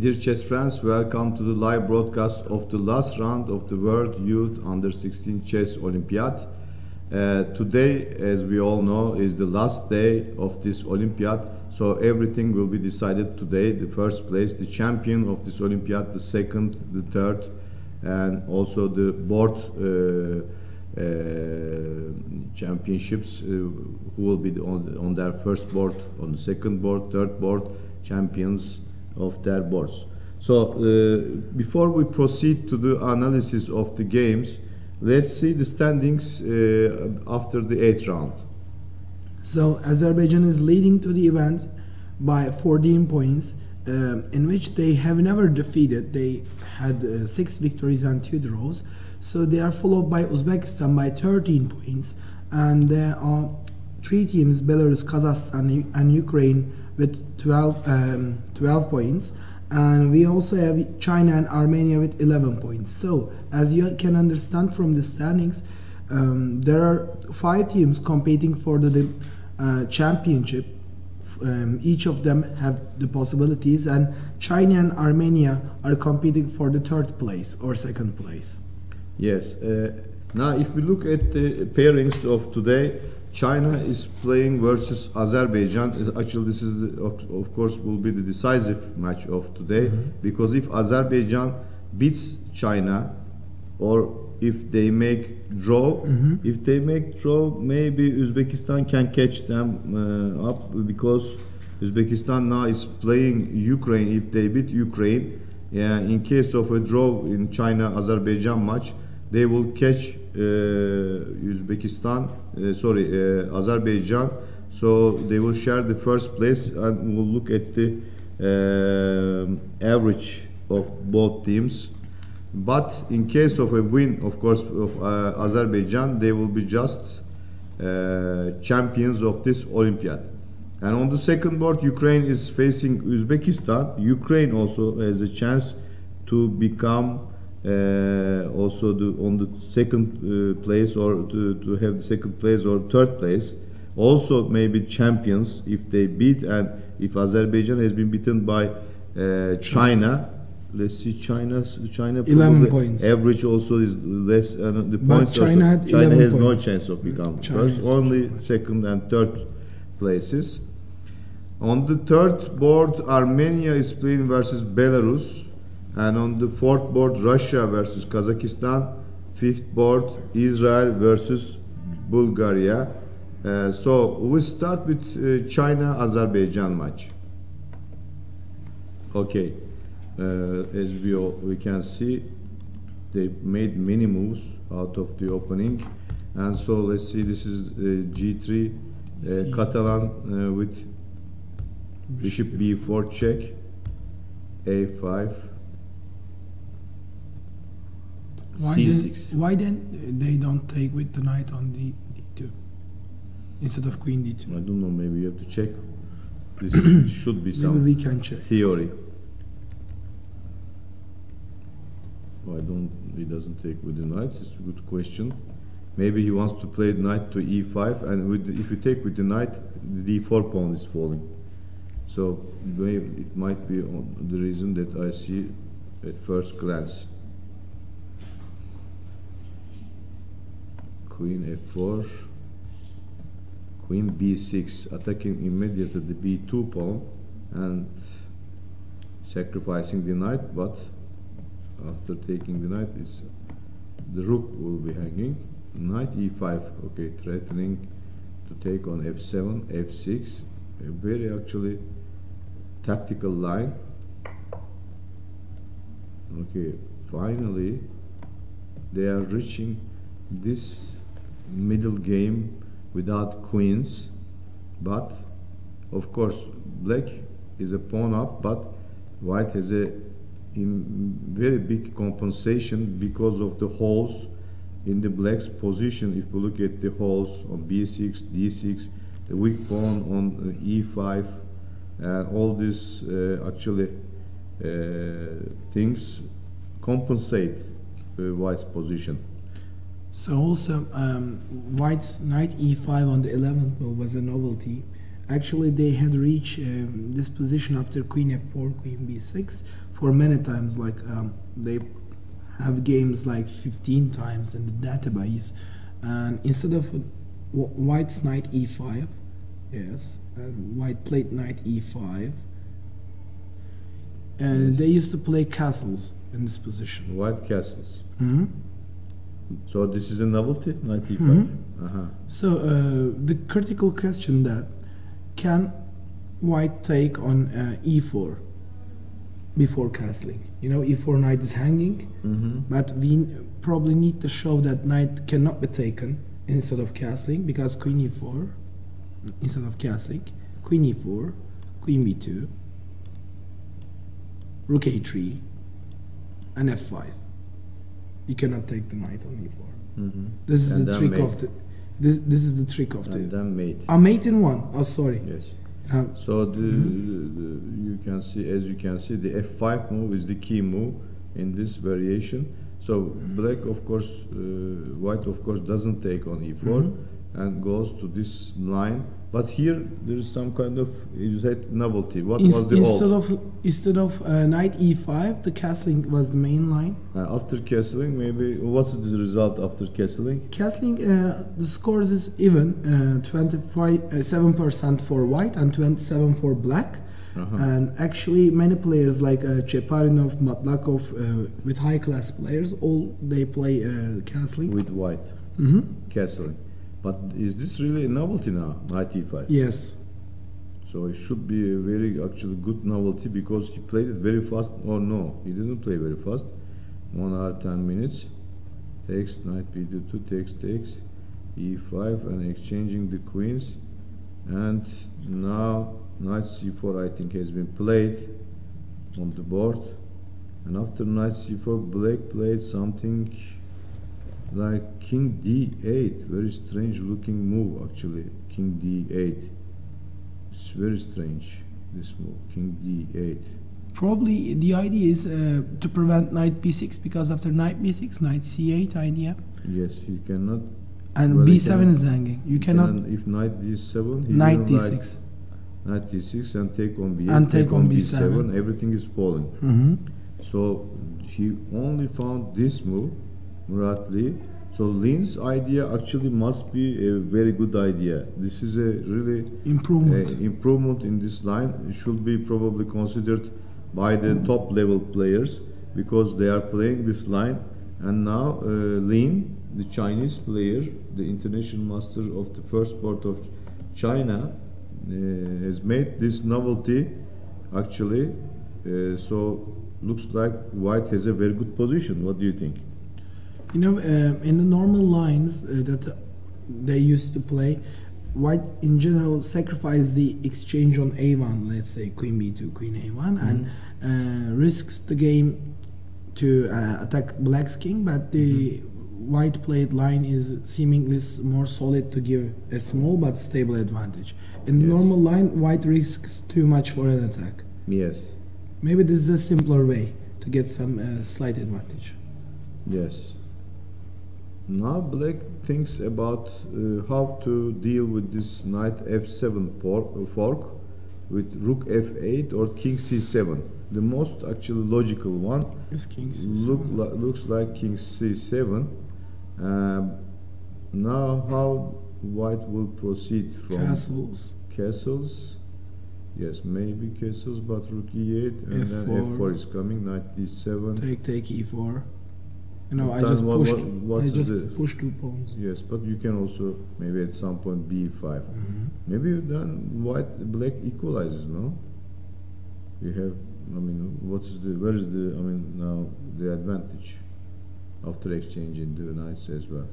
Dear chess friends, welcome to the live broadcast of the last round of the World Youth Under-16 Chess Olympiad. Today, as we all know, is the last day of this Olympiad, so everything will be decided today. The first place, the champion of this Olympiad, the second, the third, and also the board championships, who will be on their first board, on the second board, third board, champions of their boards. So before we proceed to the analysis of the games, let's see the standings after the 8th round. So Azerbaijan is leading to the event by 14 points, in which they have never defeated. They had 6 victories and 2 draws. So they are followed by Uzbekistan by 13 points, and there are 3 teams, Belarus, Kazakhstan and Ukraine, with 12 points, and we also have China and Armenia with 11 points. So as you can understand from the standings, there are 5 teams competing for the championship. Each of them have the possibilities, and China and Armenia are competing for the 3rd place or 2nd place. Yes. Now if we look at the pairings of today, China is playing versus Azerbaijan. Actually, this is of course will be the decisive match of today, because if Azerbaijan beats China, or if they make draw, maybe Uzbekistan can catch them up, because Uzbekistan now is playing Ukraine. If they beat Ukraine, in case of a draw in China-Azerbaijan match, they will catch Azerbaijan, so they will share the first place, and we'll look at the average of both teams. But in case of a win, of course, of Azerbaijan, they will be just champions of this Olympiad. And on the second board, Ukraine is facing Uzbekistan. Ukraine also has a chance to become also on the second place, or to have the second place or third place. Also maybe champions if they beat, and if Azerbaijan has been beaten by China. Let's see, China 11 points. Average also is less, and the but points China has points. no chance of becoming first, only second and third places. On the third board, Armenia is playing versus Belarus. And on the 4th board, Russia versus Kazakhstan. 5th board, Israel versus Bulgaria. So we start with China-Azerbaijan match. Okay, as we can see, they made many moves out of the opening. And so let's see, this is G3, Catalan with bishop B4 check, A5. C6. Why then they don't take with the knight on D2 instead of queen D2? I don't know, maybe you have to check. This should be some maybe we can check. Theory. Why he doesn't take with the knight? It's a good question. Maybe he wants to play the knight to E5, and if you take with the knight, the D4 pawn is falling. So maybe it might be the reason that I see at first glance. Queen F4, Queen B6, attacking immediately the B2 pawn and sacrificing the knight, but after taking the knight, the rook will be hanging. Knight E5, okay, threatening to take on F7, F6, a very actually tactical line. Okay, finally they are reaching this middle game without queens, but of course black is a pawn up, but white has a very big compensation because of the holes in the black's position. If we look at the holes on B6, D6, the weak pawn on E5, and all these actually things compensate white's position. So also white's knight E5 on the 11th move was a novelty, Actually, they had reached this position after queen f4, queen b6 for many times. Like they have games like 15 times in the database, and instead of white's knight e5, yes, white played knight e5, and they used to play castles in this position. White castles. Mm-hmm. So this is a novelty, knight e5. So the critical question that can white take on e4 before castling? You know, e4 knight is hanging, but we probably need to show that knight cannot be taken instead of castling, because queen e4 instead of castling, queen e4, queen b2, rook a3, and f5. You cannot take the knight on e4. This is the trick of the. This is the trick of the. And then mate. Mate in one. Oh, sorry. Yes. So you can see, as you can see, the f5 move is the key move in this variation. So black, of course, white, of course, doesn't take on e4 and goes to this line. But here there is some kind of, you said, novelty. What was the instead of knight e5, the castling was the main line. After castling, maybe what's the result after castling? Castling, the scores is even, 7% for white and 27 for black. And actually, many players like Cheparinov, Matlakov, with high class players, all they play castling with white. Castling. But is this really a novelty now, knight e5? Yes. So it should be a very actually good novelty, because he played it very fast. Or no, he didn't play very fast. 1 hour 10 minutes. Takes knight b2, takes e5, and exchanging the queens. And now knight c4, I think, has been played on the board. And after knight c4, black played something like king d8. Very strange looking move, actually. King d8. It's very strange, this move, king d8. Probably the idea is to prevent knight b6, because after knight b6, knight c8 idea. Yes, he cannot. And well, b7 is hanging. You cannot. If knight d7, he knight will d6. Knight d6 and take on b8. And take on b7. Everything is falling. So he only found this move, Muratli. So Lin's idea actually must be a very good idea. This is a really improvement in this line. It should be probably considered by the top level players, because they are playing this line. And now Lin, the Chinese player, the international master of the first sport of China, has made this novelty actually. So looks like white has a very good position. What do you think? You know, in the normal lines that they used to play, white in general sacrifices the exchange on a1, let's say queen b2, queen a1, and risks the game to attack black's king, but the white played line is seemingly more solid to give a small but stable advantage. In the normal line, white risks too much for an attack. Yes. Maybe this is a simpler way to get some slight advantage. Yes. Now black thinks about how to deal with this knight f7 fork with rook f8 or king c7. The most actually logical one is king c7. Looks like king c7. Now how white will proceed from castles. Yes, maybe castles, but rook e8 and f4. Then f4 is coming, knight d7. Take e4. You know, I just pushed 2 pawns. Yes, but you can also maybe at some point b5. Maybe then black equalizes, no? You have, I mean, where is the, I mean, now the advantage after exchanging the knights as well?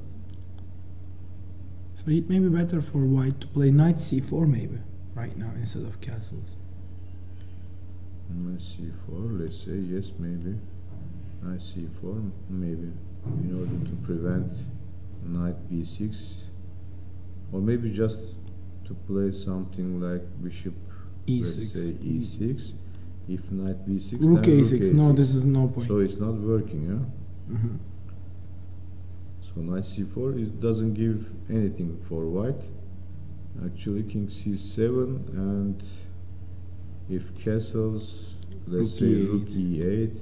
So it may be better for white to play knight c4 maybe right now instead of castles. Knight c4, let's say, yes, maybe. Knight c4, maybe, in order to prevent knight b6, or maybe just to play something like bishop e6. Let's say e6. If knight b6, rook then a6. Rook a6. No, this is no point. So it's not working, yeah. So knight c4, it doesn't give anything for white, Actually, king c7, and if castles, let's say rook e8,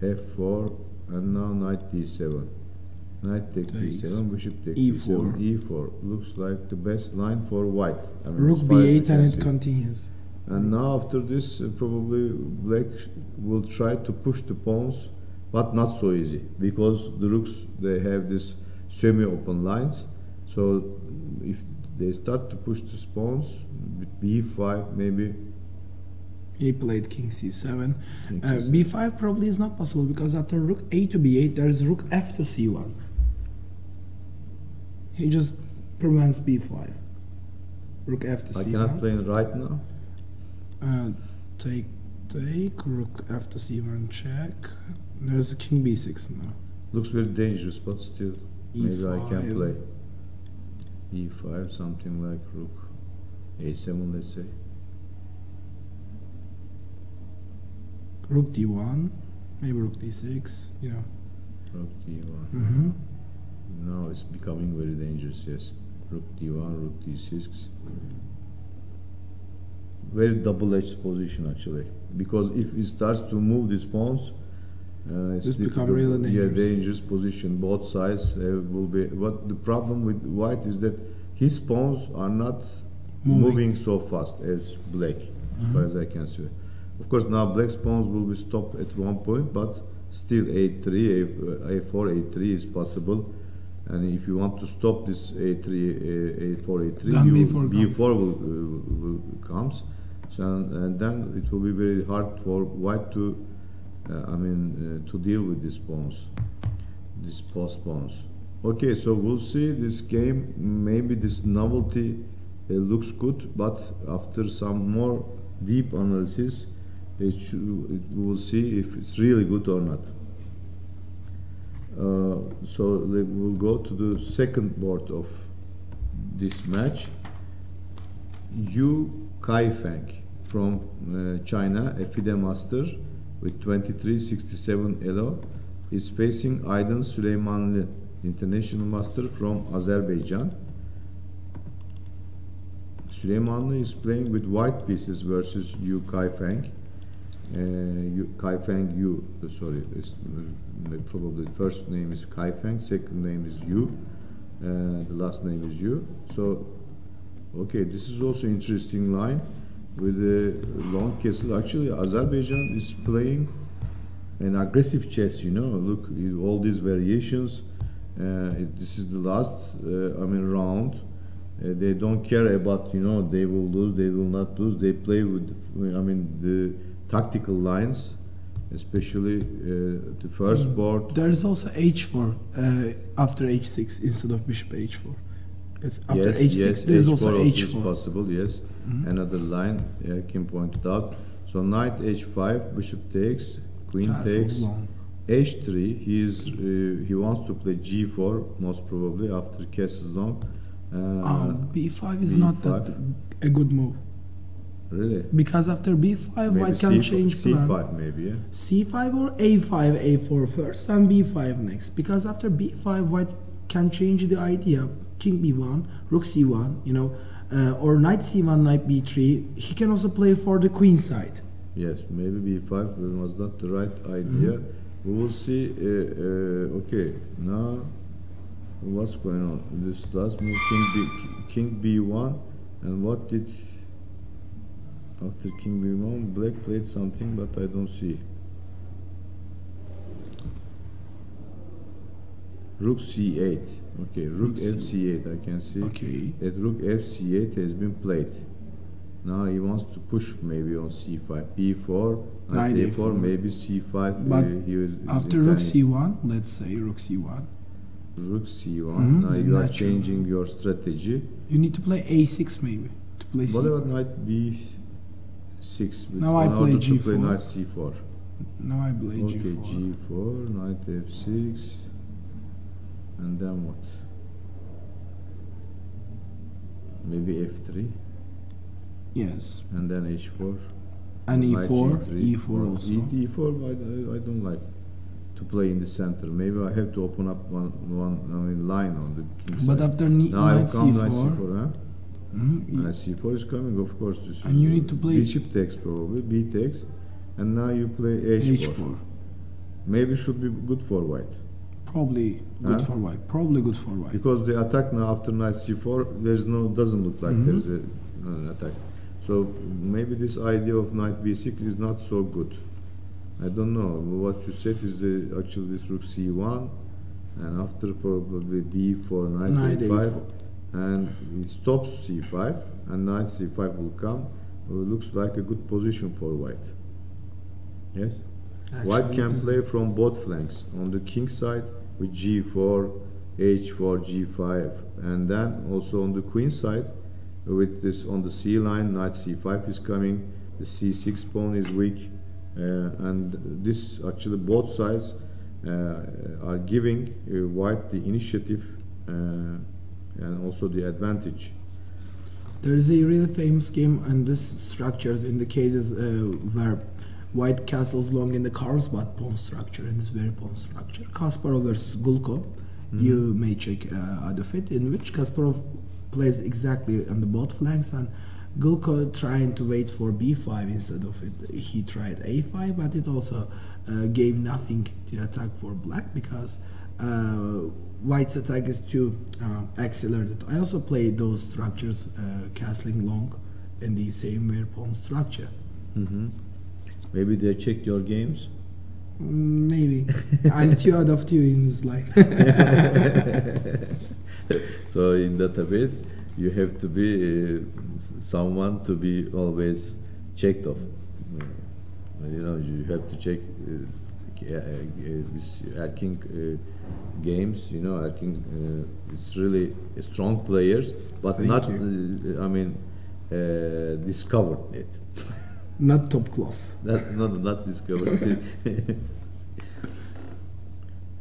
f4, and now knight d7. Knight take d7, bishop take e4. d7, e4. Looks like the best line for white. I mean, Rook as far as b8 I and can it see. continues. And now after this, probably black will try to push the pawns, but not so easy, because the rooks, they have this semi-open lines. So if they start to push the pawns, b5 maybe. He played king c7. King c7. b5 probably is not possible, because after rook a to b8 there is rook f to c1. He just prevents b5. Rook f to c1. I cannot play it right now. Take, rook f to c1 check. There's king b6 now. Looks very dangerous, but still, maybe I can E5. play e5, something like rook a7, let's say. Rook d1, maybe rook d6, yeah. Rook d1. Mm-hmm. Now it's becoming very dangerous, yes. Rook d1, rook d6. Very double-edged position actually, because if it starts to move these pawns, it's This become difficult. really dangerous. Yeah, dangerous position. Both sides will be. But the problem with white is that his pawns are not moving so fast as black, as far as I can see. Of course, now black's pawns will be stopped at one point, but still a3, a4, a3 is possible. And if you want to stop this a3, a4, a3, Then b4 will comes. So, and then it will be very hard for white to, to deal with these pawns, these post pawns. Okay, so we'll see this game. Maybe this novelty looks good, but after some more deep analysis, we will see if it's really good or not. So we'll go to the second board of this match. Yu Kaifeng from China, a FIDE master with 2367 elo, is facing Aydin Süleymanlı, international master from Azerbaijan. Süleymanlı is playing with white pieces versus Yu Kaifeng. Kaifeng Yu, sorry, probably the first name is Kaifeng, second name is Yu, the last name is Yu. So, okay, this is also interesting line with a long castle. Actually, Azerbaijan is playing an aggressive chess, you know. Look, all these variations. This is the last, round. They don't care about, they will lose, they will not lose. They play with, the tactical lines, especially the first board. There is also h4 after h6 instead of bishop h4. Yes, after h6 yes, there is h4 also h4. is possible, yes. Another line Kim pointed out. So knight h5, bishop takes, queen Castle's takes, long. h3. He wants to play g4 most probably after castle's long. b5 is b5. not that a good move. Really? Because after b5 Maybe white can change plan. c5 maybe, yeah. c5 or a5, a4 first and b5 next. Because after b5 white can change the idea. King b1, rook c1, or knight c1, knight b3. He can also play for the queen side. Yes, maybe b5 was not the right idea. We will see. Okay, now what's going on? This last move, king b1, and what did after king b1? Black played something, but I don't see. Rook c8. Okay, rook fc8. I can see that rook fc8 has been played. Now he wants to push maybe on c5, b4, knight a4, maybe c5. But is after rook c1, let's say rook c1. Rook c1. Now you are changing your strategy. You need to play a6 maybe to play c. What about knight b6? Now I play g4. To play knight c4. Now I play g4. Okay, g4, knight f6. And then what? Maybe f3. Yes. And then h4. And e4. G3. E4 also. E4 I don't like to play in the center. Maybe I have to open up one line on the king side. But after now knight I come c4. knight c4, huh? And c4 is coming, of course. This And you need to play bishop takes probably, b takes, and now you play h4. Maybe should be good for white. Probably good for white. Probably good for white. Because the attack now after knight c4, there's no, doesn't look like there is an attack. So maybe this idea of knight b6 is not so good. I don't know. What you said is actually this rook c1, and after probably b4, knight a5, and it stops c5, and knight c5 will come. It looks like a good position for white. Yes? Actually, white can play from both flanks. On the king side with g4, h4, g5, and then also on the queen side with this on the c line, knight c5 is coming, the c6 pawn is weak, and this actually both sides are giving white the initiative and also the advantage. There is a really famous game and this structures in the cases where white castles long in the Carlsbad pawn structure, in this very pawn structure. Kasparov versus Gulko, you may check out of it, in which Kasparov plays exactly on the both flanks, and Gulko trying to wait for b5 instead of it. He tried a5, but it also gave nothing to attack for black because white's attack is too accelerated. I also played those structures, castling long in the same way pawn structure. Maybe they checked your games? Maybe. I'm 2 out of 2 in this line. So in database, you have to be someone to be always checked off. You know, you have to check this Erking games. You know, Erking it's really strong players, but Thank not. you. I mean, discovered it. Not top class. Not discovered.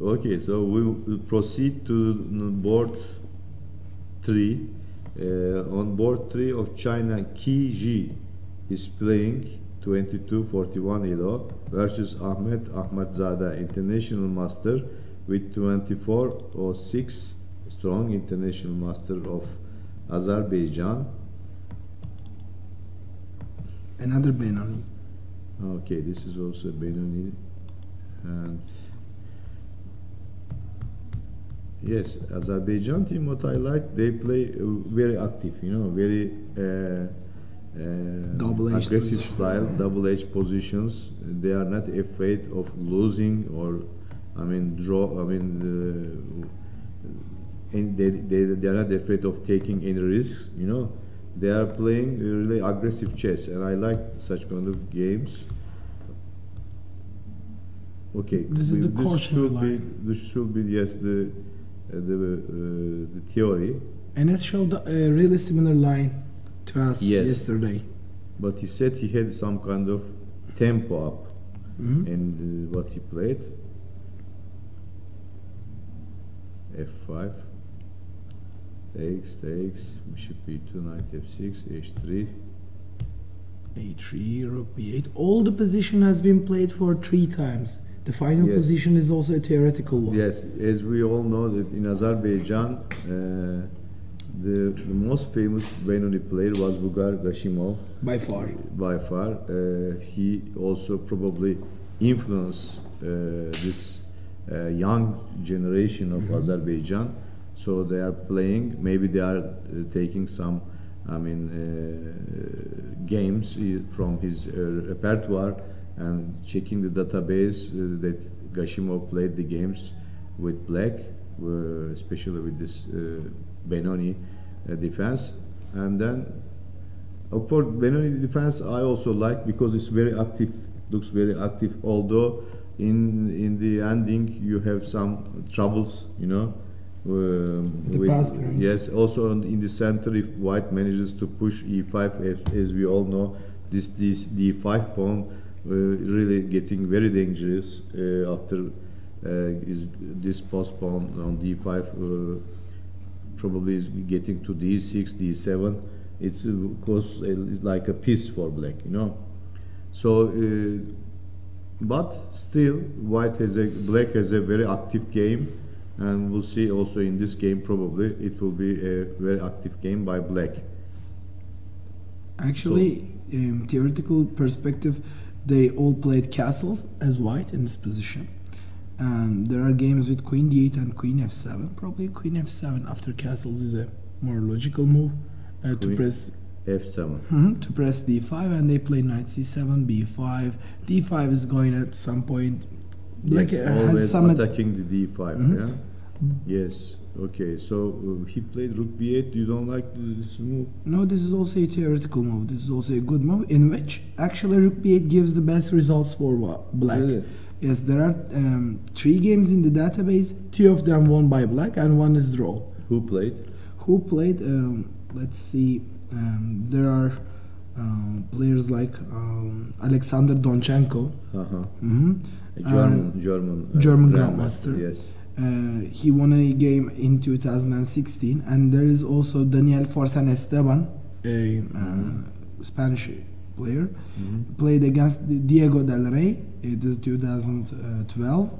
Okay, so we will proceed to board 3. On board 3 of China, Qi Ji is playing 22-41 Elo versus Ahmet Ahmadzada, international master with 24-06, strong international master of Azerbaijan. Another Benoni. Okay, this is also Benoni, and yes, Azerbaijan team, what I like, they play very active, you know, very aggressive style, double-edged positions. They are not afraid of losing or, I mean, draw. I mean, and they are not afraid of taking any risks, you know. They are playing really aggressive chess, and I like such kind of games. Okay, this is the caution line. This should be yes the theory. And it showed a really similar line to us yesterday. But he said he had some kind of tempo up in what he played. F5. Takes, bishop b2, knight f6, h3. a3, rook b8. All the position has been played for 3 times. The final position is also a theoretical one. Yes, as we all know that in Azerbaijan, the most famous Benoni player was Bugar Gashimov. By far. By far. He also probably influenced this young generation of Azerbaijan. So they are playing, maybe they are taking some, I mean, games from his repertoire and checking the database that Gashimov played the games with black, especially with this Benoni defense. And then, of course, Benoni defense I also like because it's very active, looks very active, although in the ending you have some troubles, you know. Yes, also in the center, if white manages to push e5, as we all know, this d5 pawn really getting very dangerous after this post pawn on d5 probably is getting to d6, d7. It's cause it's like a piece for black, you know. So, but still, black has a very active game. And we'll see also in this game probably it will be a very active game by black. Actually, in theoretical perspective, they all played castles as white in this position. And there are games with queen d8 and queen f7. Probably queen f7 after castles is a more logical move to press f7. To press d5, and they play knight c7, b5. d5 is going at some point. Black Yes, has always some attacking the d5. Yeah. Yes. Okay. So he played rook b8. You don't like this move? No, this is also a theoretical move. This is also a good move in which actually rook b8 gives the best results for black. Really? Yes, there are 3 games in the database. 2 of them won by black and 1 is draw. Who played? Who played? Let's see. There are players like Alexander Donchenko. German grandmaster. Yes. He won a game in 2016, and there is also Daniel Forsan Esteban, a Spanish player, played against Diego Del Rey. It is 2012.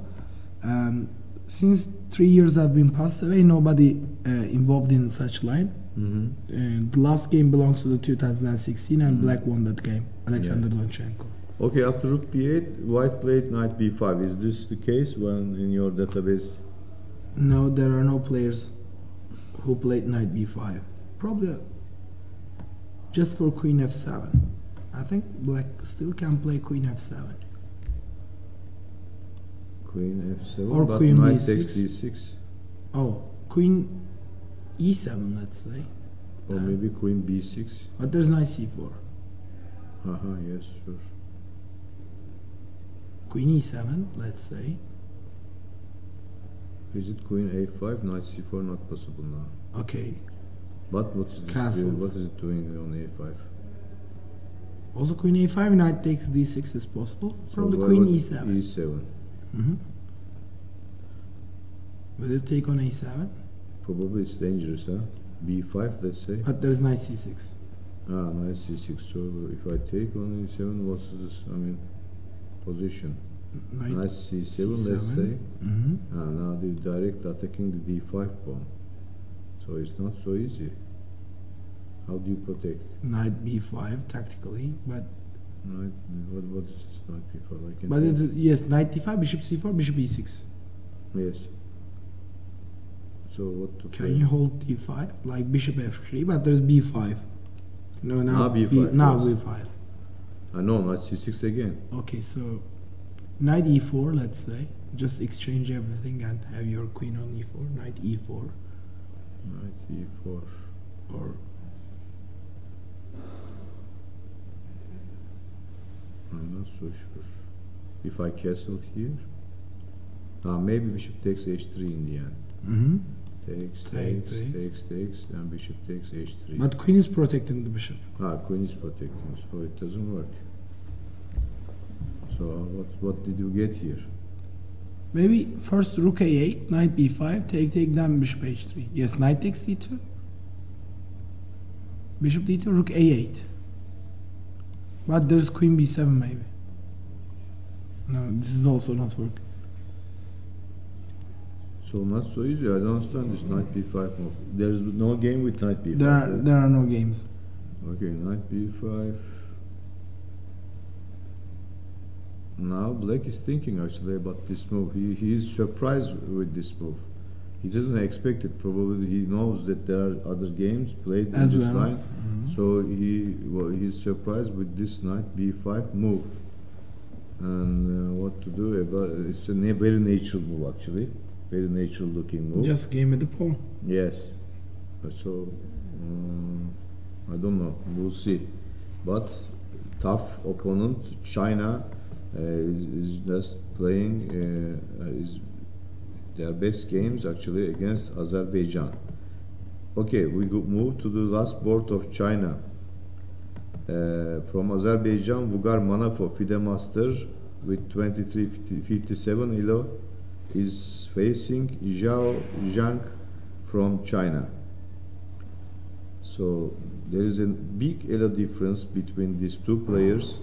Since 3 years have been passed away, nobody involved in such line. The last game belongs to the 2016, and black won that game. Alexander Donchenko. Okay, after rook b8, white played knight b5. Is this the case when in your database? No, there are no players who played knight b5. Probably just for queen f7. I think black still can play queen f7. Queen f7 Or but queen knight b6. takes d6. Oh, queen e7, let's say. Or maybe queen b6. But there's knight c4. Yes, sure. Queen e7, let's say. Is it queen a5, knight c4? Not possible now. Okay. But what is this? Castles. What is it doing on a5? Also queen a5, knight takes d6 is possible. So Probably why queen would e7. e7. Will it take on a7? Probably it's dangerous, huh? b5, let's say. But there's knight c6. Knight c6. So if I take on e7, what's this? I mean, position. Knight c7, let's say. Now the direct attacking the d5 pawn. So it's not so easy. How do you protect? Knight b5 tactically, but Knight, what is this knight b5? I can but yes, knight d5, bishop c4, bishop e6. Yes. So what to play? Can you hold d5 like bishop f3? But there's b5. No, now b5. now Yes. b5. I know, knight c6 again. Okay, so knight e4, let's say. Just exchange everything and have your queen on e4. Knight e4. Knight e4. Or I'm not so sure. If I castle here, maybe bishop takes h3 in the end. Takes, and bishop takes h3. but queen is protecting the bishop. Queen is protecting, so it doesn't work. So what did you get here? Maybe first rook a8, knight b5, take, then bishop h3. Yes, knight takes d2. Bishop d2, rook a8. But there's queen b7 maybe. No, this is also not working. So not so easy. I don't understand this knight b5 move. There is no game with knight b5. There are no games. Okay, knight b5. Now black is thinking actually about this move. He is surprised with this move. He doesn't expect it. Probably he knows that there are other games played in this line. So he's surprised with this knight b5 move. And what to do about it? It's a very natural move actually. Very natural looking move. Just game at the pawn. Yes. So I don't know. We'll see. But tough opponent. China is just playing their best games actually against Azerbaijan. Okay, we move to the last board of China. From Azerbaijan, Vugar Manafov, FIDE master with 2357 elo, is facing Zhao Zhang from China. So there is a big elo difference between these two players.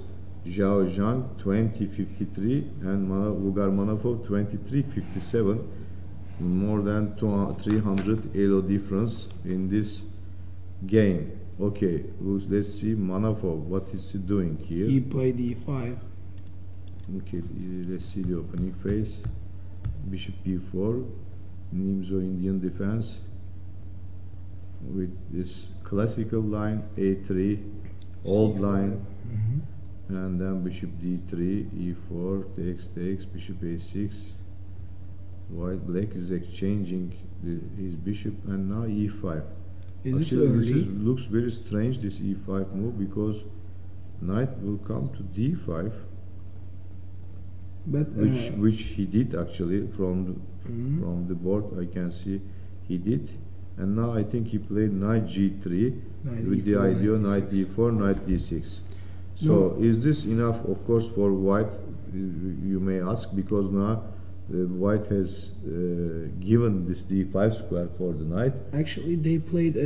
Zhao Zhang 2053 and Vugar Manafov 2357. More than 300 elo difference in this game. Okay, let's see Manafov. What is he doing here? He played e5. Okay, let's see the opening phase. Bishop b4, Nimzo Indian defense with this classical line a3, old line, and then bishop d3, e4, takes, bishop a6. White black is exchanging his bishop, and now e5. Is this Actually, early? looks very strange, this e5 move, because knight will come to d5, But which he did actually from the board. I can see he did, and now I think he played knight g3 with the idea knight d4, knight d6. So is this enough? Of course, for white, you may ask, because now white has given this d5 square for the knight. Actually, they played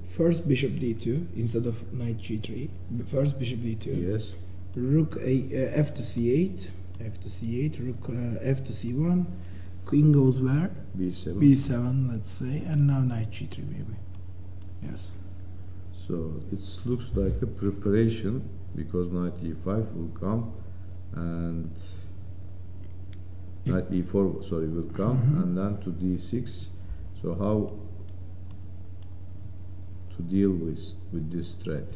first bishop d2 instead of knight g3. First bishop d2. Yes. Rook f to c8, f to c8. Rook f to c1. Queen goes where? b7. b7, let's say, and now knight g3 maybe. Yes. So it looks like a preparation, because knight e5 will come, and knight e4, sorry, will come, and then to d6. So how to deal with this threat?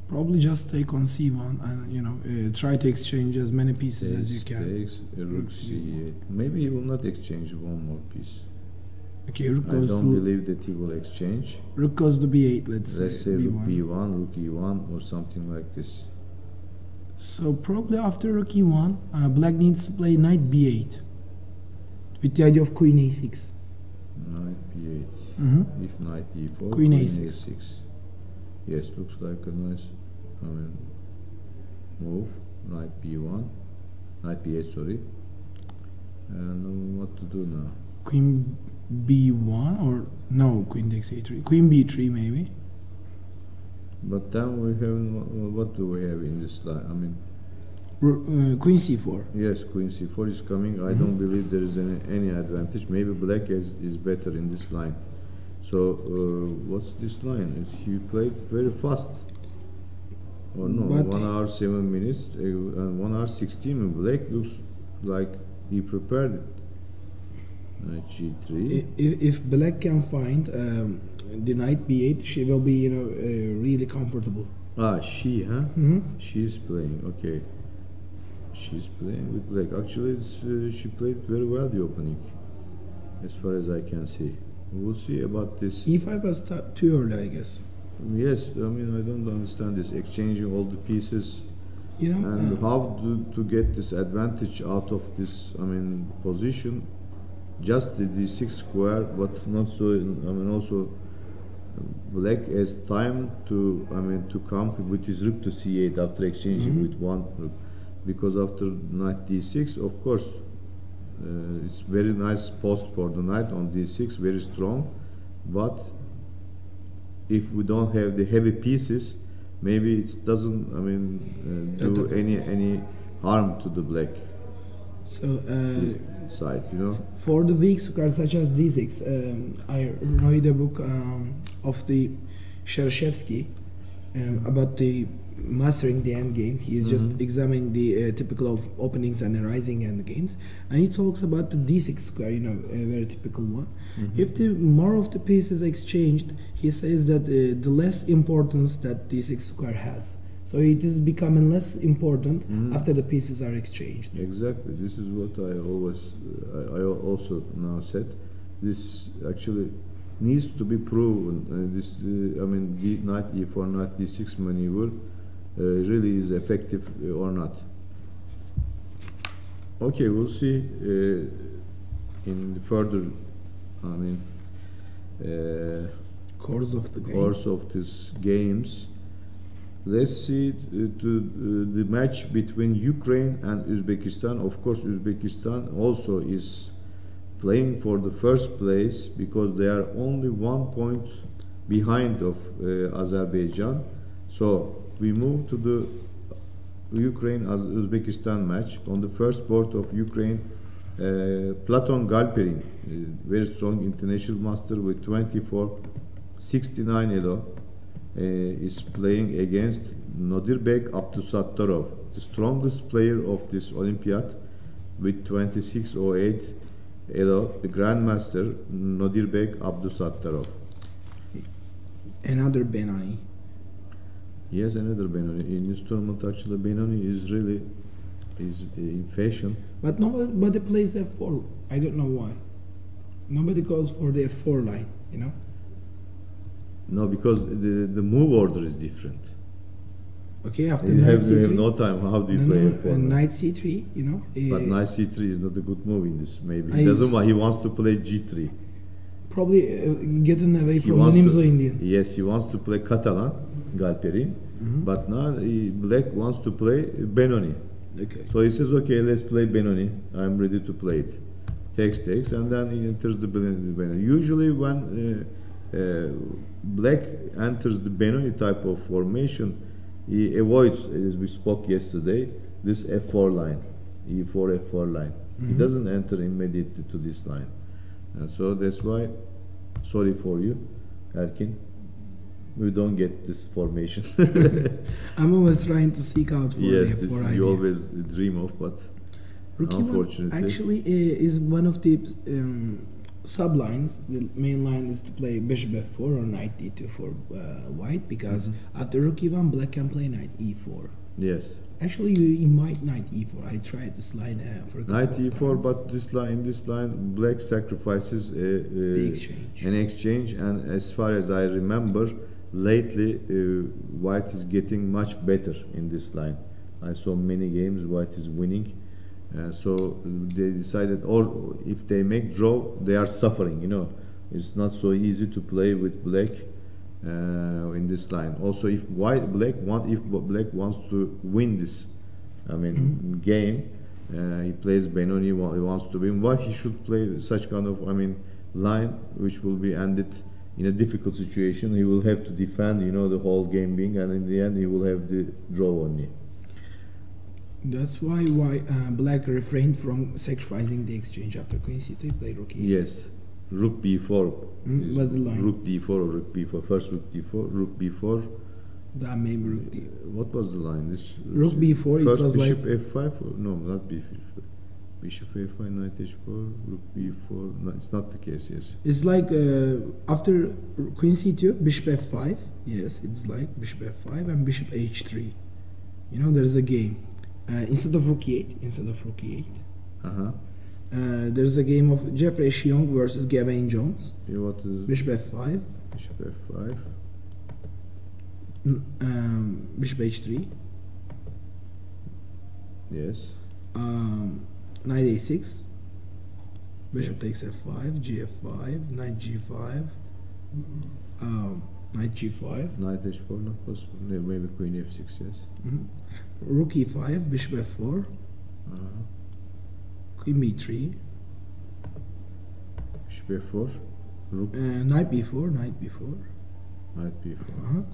Probably just take on c1 and try to exchange as many pieces as you can. Takes, rook c8. Maybe he will not exchange one more piece. Okay, rook I goes don't to believe that he will exchange. rook goes to b8. Let's say b1. rook b1, rook e1, or something like this. So probably after rook e1, black needs to play knight b8 with the idea of queen a6. Knight b8. If knight e4, Queen a6. Yes, looks like a nice move. Knight b1, knight b8, sorry. And what to do now? Queen b1, or no, queen takes a3. Queen b3 maybe. But then we have, what do we have in this line? Queen c4. Yes, queen c4 is coming. I don't believe there is any advantage. Maybe black is better in this line. So what's this line? He played very fast. Or no, But 1 hour 7 minutes and 1 hour 16. Black looks like he prepared it. Knight g3. If black can find the knight b8, she will be really comfortable. She, huh? She's playing. Okay. She's playing with black. Actually, she played very well the opening, as far as I can see. We'll see about this. e5 was too early, I guess. Yes, I don't understand this exchanging all the pieces, And how to get this advantage out of this. Position. Just the d6 square, but not so. Also, black has time to. To come with his rook to c8 after exchanging with one rook, because after knight d6, of course, it's very nice post for the knight on d6, very strong. But if we don't have the heavy pieces, maybe it doesn't. Do any harm to the black. So side, for the weak squares such as d6, I read a book of the Shereshevsky about the mastering the endgame. He is just examining the typical of openings and rising endgames, and he talks about the d6 square, a very typical one. If the more of the pieces exchanged, he says that the less importance that d6 square has. So it is becoming less important after the pieces are exchanged. Exactly. This is what I also now said. This actually needs to be proven. Knight e4, knight d6 maneuver really is effective or not. Okay, we'll see in the further, Course of the game. Course of these games. Let's see the match between Ukraine and Uzbekistan. Of course, Uzbekistan also is playing for the first place, because they are only 1 point behind of Azerbaijan. So we move to the Ukraine-Uzbekistan match. On the first board of Ukraine, Platon Galperin, very strong international master with 24-69 elo, is playing against Nodirbek Abdusattarov, the strongest player of this Olympiad, with 26.08 Elo, the Grandmaster Nodirbek Abdusattarov. Another Benoni. Yes, another Benoni. In this tournament, actually, Benoni is really in fashion. But nobody plays F4. I don't know why. Nobody goes for the F4 line, you know? No, because the move order is different. Okay, after You knight have C3. no time. How do you play F4? Knight C3, you know? But knight C3 is not a good move in this. Maybe he I doesn't s- want. He wants to play G3. Probably getting away He from the wants Nimzo to, Indian. Yes, he wants to play Catalan, Galperin, but now Black wants to play Benoni. Okay. So he says, okay, let's play Benoni. I'm ready to play it. Takes, and then he enters the Benoni. Usually when Black enters the Benoni type of formation, he avoids, as we spoke yesterday, this F4 line, E4, F4 line. He doesn't enter immediately to this line. And so that's why, sorry for you, Erkin, we don't get this formation. I'm always trying to seek out for Yes, the this F4 is idea. you always dream of, but Rook E1 unfortunately. actually is one of the sublines. The main line is to play bishop f4 or knight d2 for white, because after rook e1 black can play knight e4. Yes, Actually, you might knight e4. I tried this line for a couple knight of e4, times. but in this line, Black sacrifices The exchange. an exchange, and as far as I remember, lately White is getting much better in this line. I saw many games White is winning, so they decided, or if they make draw, they are suffering. You know, it's not so easy to play with Black in this line. Also, if Black wants to win this, I mean, game, he plays Benoni. He wants to win. Why he should play such kind of, I mean, line which will be ended in a difficult situation? He will have to defend, you know, the whole game being, and in the end, he will have the draw only. That's why black refrained from sacrificing the exchange after queen c2. He played rook e8. Yes, rook b4. What's the line? Rook d4 or rook b4. First rook d4, rook b4. That maybe rook d. What was the line? This Rook b4. It first was bishop like f5. Or, no, not b5. Bishop a5, knight h4, rook b4. No, it's not the case. Yes. it's like after queen c2, bishop f5. Yes, it's like bishop f5 and bishop h3. You know, there is a game. Instead of rook e8, there's a game of Jeffrey Shiong versus Gavin Jones. Yeah, what is Bishop f5, bishop f5? bishop h3, Yes. knight a6, bishop takes f5, gf5, knight g5, knight g5, Knight h4 not possible. No, maybe queen f6. Yes. rook e5, bishop f4, queen b3, Bishop f4, rook, knight b4, knight b4, knight b4.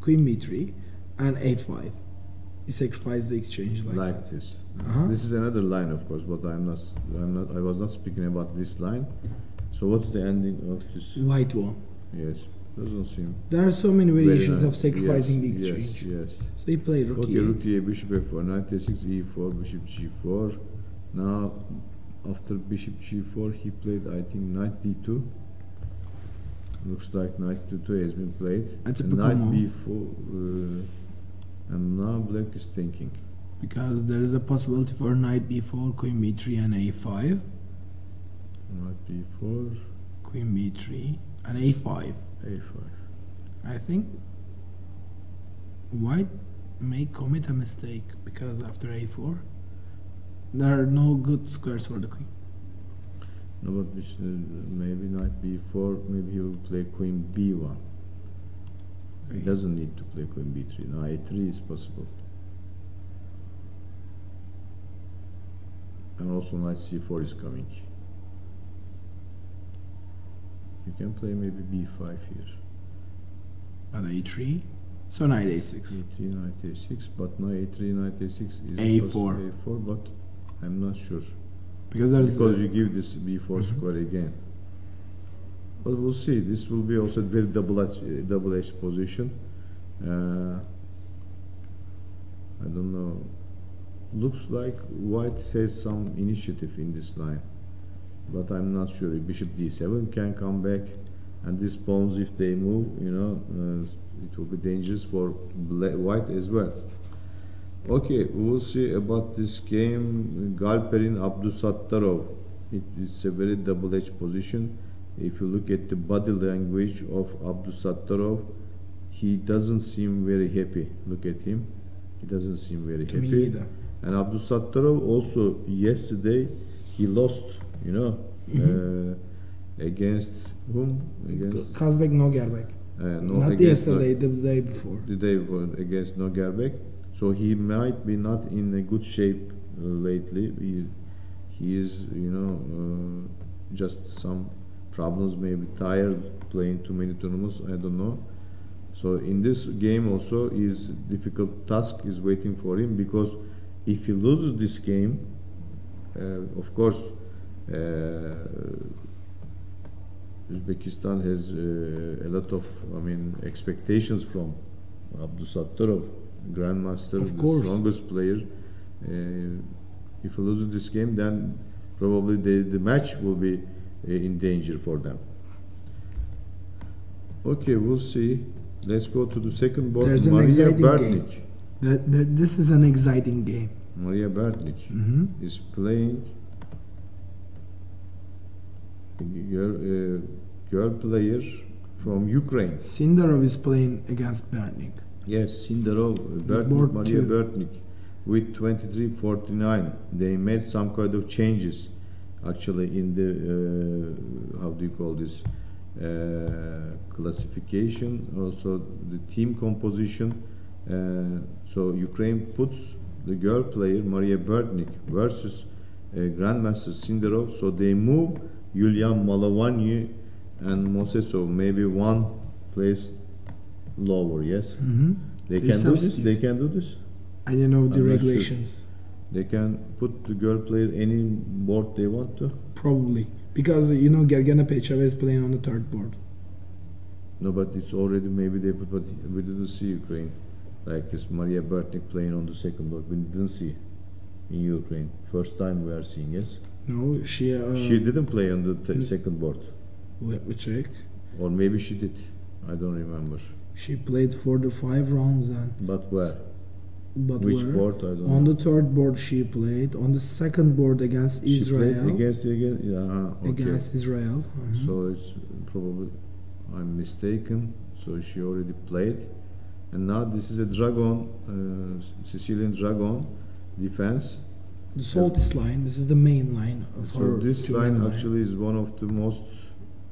queen b3, and a5. He sacrificed the exchange like Like that. this. Uh-huh. This is another line, of course, but I was not speaking about this line. So what's the ending of this? Light one. Yes, doesn't seem There are so many very variations nice. of sacrificing Yes, the exchange. Yes. So they play rook Okay, e8. rook e8, bishop f4, knight a6, e4, bishop g4. Now, after bishop g4, he played, I think, knight d2. Looks like knight d2 has been played. That's a And knight Pokemon. b4, and now black is thinking. Because there is a possibility for knight b4, queen b3, and a5. Knight b4, Queen b3, and a5. a5. I think white may commit a mistake, because after a4, there are no good squares for the queen. No, but maybe knight b4, maybe he will play queen b1. He doesn't need to play queen b3. Now a3 is possible. And also knight c4 is coming. You can play maybe b5 here. At a3, so knight a6. a3, knight a6, but now a3, knight a6 is A4. a4, but I'm not sure. Because there is Because you give this b4 square again. But we'll see. This will be also very double-edged position. I don't know. Looks like white has some initiative in this line, but I'm not sure. Bishop d7 can come back, and these pawns, if they move, you know, it will be dangerous for white as well. Okay, we will see about this game. Galperin Abdusattarov. It's a very double-edged position. If you look at the body language of Abdusattarov, he doesn't seem very happy. Look at him. He doesn't seem very happy. Me either. And Abdusattarov also yesterday he lost, you know, against whom? Against Kazbek Nogerbek. no, Not against yesterday, the day before. the day before against Nogerbek. So he might be not in a good shape lately. He is, you know, just some problems, maybe tired, playing too many tournaments, I don't know. So in this game also is difficult task is waiting for him, because if he loses this game, of course, Uzbekistan has a lot of, I mean, expectations from Abdusattarov, grandmaster, Of the course. strongest player. If he loses this game, then probably the match will be in danger for them. Okay, we'll see. Let's go to the second board. There's an Maria exciting Bertnik. This is an exciting game. Maria Bertnik is playing girl player from Ukraine. Sindarov is playing against Bertnik. Yes, Sindarov, board Bertnik, Maria two. Bertnik with 23-49. They made some kind of changes actually in the how do you call this, classification, also the team composition. So Ukraine puts the girl player Maria Bertnik versus Grandmaster Sindarov. So they move Yulian Malavanyi and Mosesov maybe one place lower. Yes, they can do this. They can do this. I don't know the I'm not sure. regulations. They can put the girl player any board they want to. Probably. Because, you know, Gergana Pechava is playing on the third board. No, but it's already, maybe they put, but we didn't see Ukraine. Like it's Maria Bertnik playing on the second board. We didn't see in Ukraine. First time we are seeing, yes? No, she didn't play on the second board. let me check. Or maybe she did. I don't remember. She played for the 5 rounds and But where? but Which where? board? I don't On know. the third board she played. On the second board against She Israel. played against okay. Against Israel. So it's probably, I'm mistaken. So she already played. And now this is a dragon, Sicilian dragon defense. The Saltis line, this is the main line So for this to line win actually is one of the most,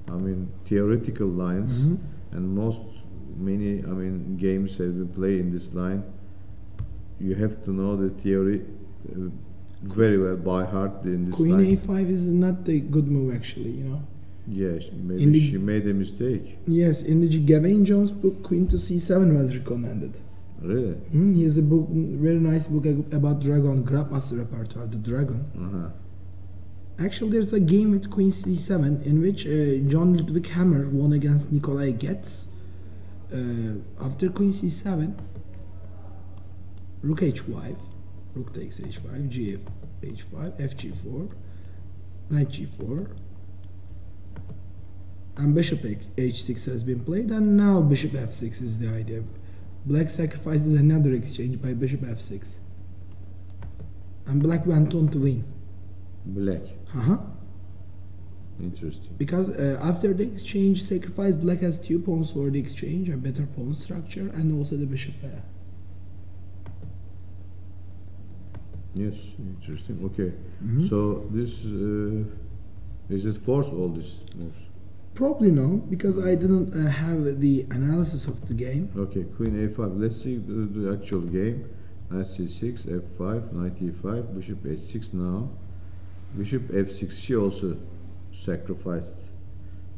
I mean, theoretical lines, and many, I mean, games have been played in this line. You have to know the theory very well by heart in this Queen line. A5 is not a good move actually, you know. Yes, In maybe the- she made a mistake. Yes, in the Gavain Jones book, Queen to C7 was recommended. Really? He has a book, very nice book about Dragon, Grandmaster repertoire, the Dragon. Actually, there's a game with Queen C7 in which John Ludwig Hammer won against Nikolai Getz. After Queen C7, Rook H5, Rook takes H5, G H5, F G4, Knight G4, and Bishop H6 has been played, and now Bishop F6 is the idea. Black sacrifices another exchange by Bishop F6, and Black went on to win. Black. Interesting. Because after the exchange sacrifice, Black has 2 pawns for the exchange, a better pawn structure, and also the bishop. Yes, interesting. Okay. So this is it force all these moves? Probably no, because I didn't have the analysis of the game. Okay, Queen A5. Let's see the actual game. Knight C6, F5, Knight E5, Bishop H6 now. Bishop F6. She also sacrificed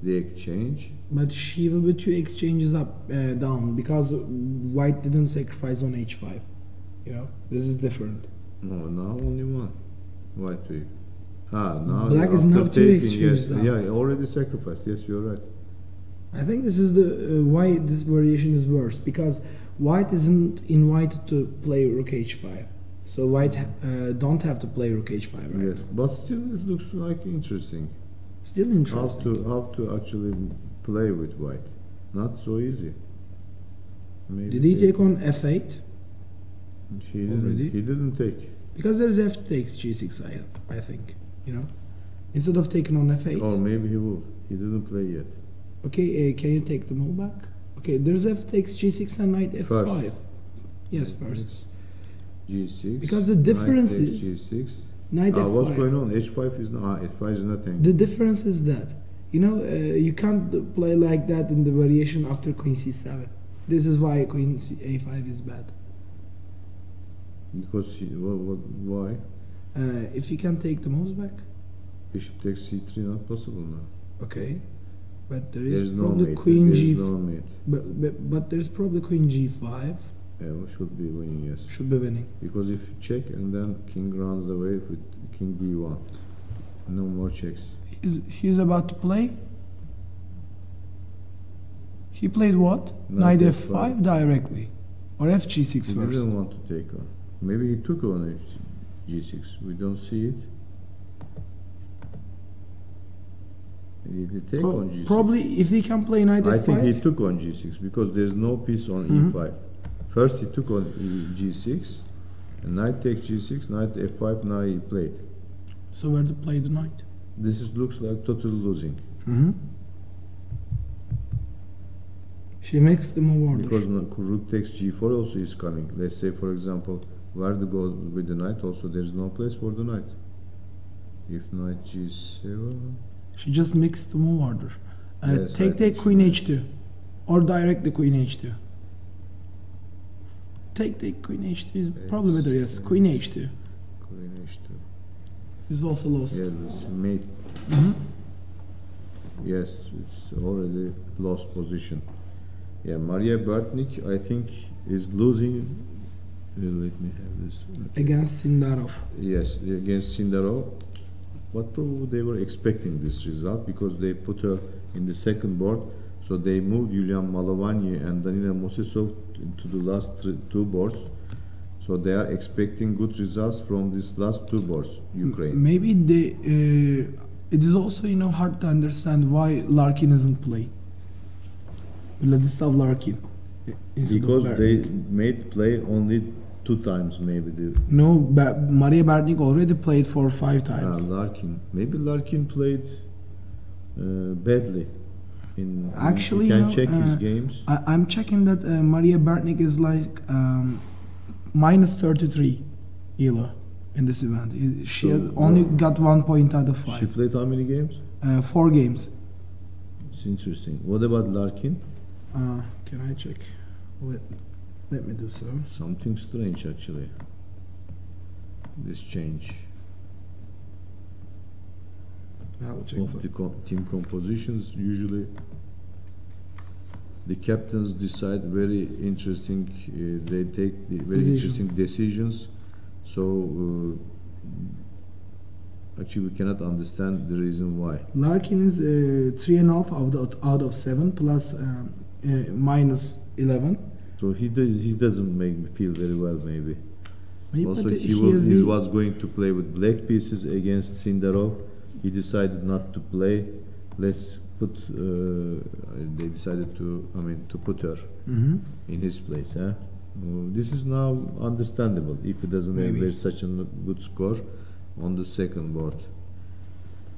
the exchange. But she will be 2 exchanges up, down, because White didn't sacrifice on H5. You know, this is different. No, now only one. White to now Black is after now 2 taking, exchanges yes, down. yeah, already sacrificed. Yes, you're right. I think this is the why this variation is worse, because White isn't invited to play rook h5. So white don't have to play rook h5, right? Yes, but still it looks like interesting. Still interesting. How to actually play with white? Not so easy. Maybe Did he take on f8? He didn't, already? He didn't take. Because there's f takes g6, I think, you know, instead of taking on f8. Or maybe he will. He didn't play yet. Okay, can you take the move back? Okay, there's f takes g6 and knight f5. First. Yes, first. G6. Because the difference knight takes is G6. Knight f5. What's going on? H5 is not. H5 is nothing. The difference is that, you know, you can't play like that in the variation after queen c7. This is why queen a5 is bad. Because why? If you can take the moves back. Bishop takes c3, not possible now. Okay, but There's no probably mate. queen There's g. no mate. But there's probably queen g5. Yeah, we should be winning, yes. Should be winning. Because if you check and then king runs away with king d1, no more checks. He's about to play. He played what? Knight Knight f5 f5 directly, or f g6 He first. didn't want to take on. Maybe he took on g6. We don't see it. He did take on g6. Probably if he can play knight f5. I think he took on g6 because there's no piece on e5. First he took on g6, and knight takes g6, knight f5. Now he played. So where to play the knight? This looks like total losing. She makes the move order. Because rook takes g4 also is coming. Let's say, for example, where to go with the knight. Also, there's no place for the knight. If knight g7. She just mixed the move order. Yes, take queen h2, or directly queen h2. Take queen h2 is probably better. Yes, queen h2 Queen h2. is also lost. Yeah, it's mate. Yes, it's already lost position. Yeah, Maria Bartnik, I think, is losing. Let me have this. Okay. Against Sindarov. Yes, against Sindarov. But probably they were expecting this result because they put her in the second board. So they moved Yulian Malovany and Danila Mosesov into the last two boards. So they are expecting good results from these last two boards, Ukraine. Maybe they. It is also, you know, hard to understand why Larkin isn't playing. Vladislav Larkin. Because they made play only 2 times, maybe. No, Maria Bartnik already played 4 or 5 times. Larkin. Maybe Larkin played badly. Actually, you can you know, check his games. I'm checking that Maria Bartnik is like minus 33 ELO in this event. She had only got 1 point out of 5. She played how many games? 4 games. It's interesting. What about Larkin? Can I check? Let me do so. Something strange, actually. This change I'll check of the team compositions. Usually, the captains decide very interesting. They take very interesting decisions. So actually, we cannot understand the reason why. Larkin is 3.5 out of 7 plus minus 11. So he doesn't make me feel very well, maybe. Also, he was going to play with black pieces against Sindarov. He decided not to play. Let's put. They decided to put her in his place. This is now understandable if he doesn't have such a good score on the second board.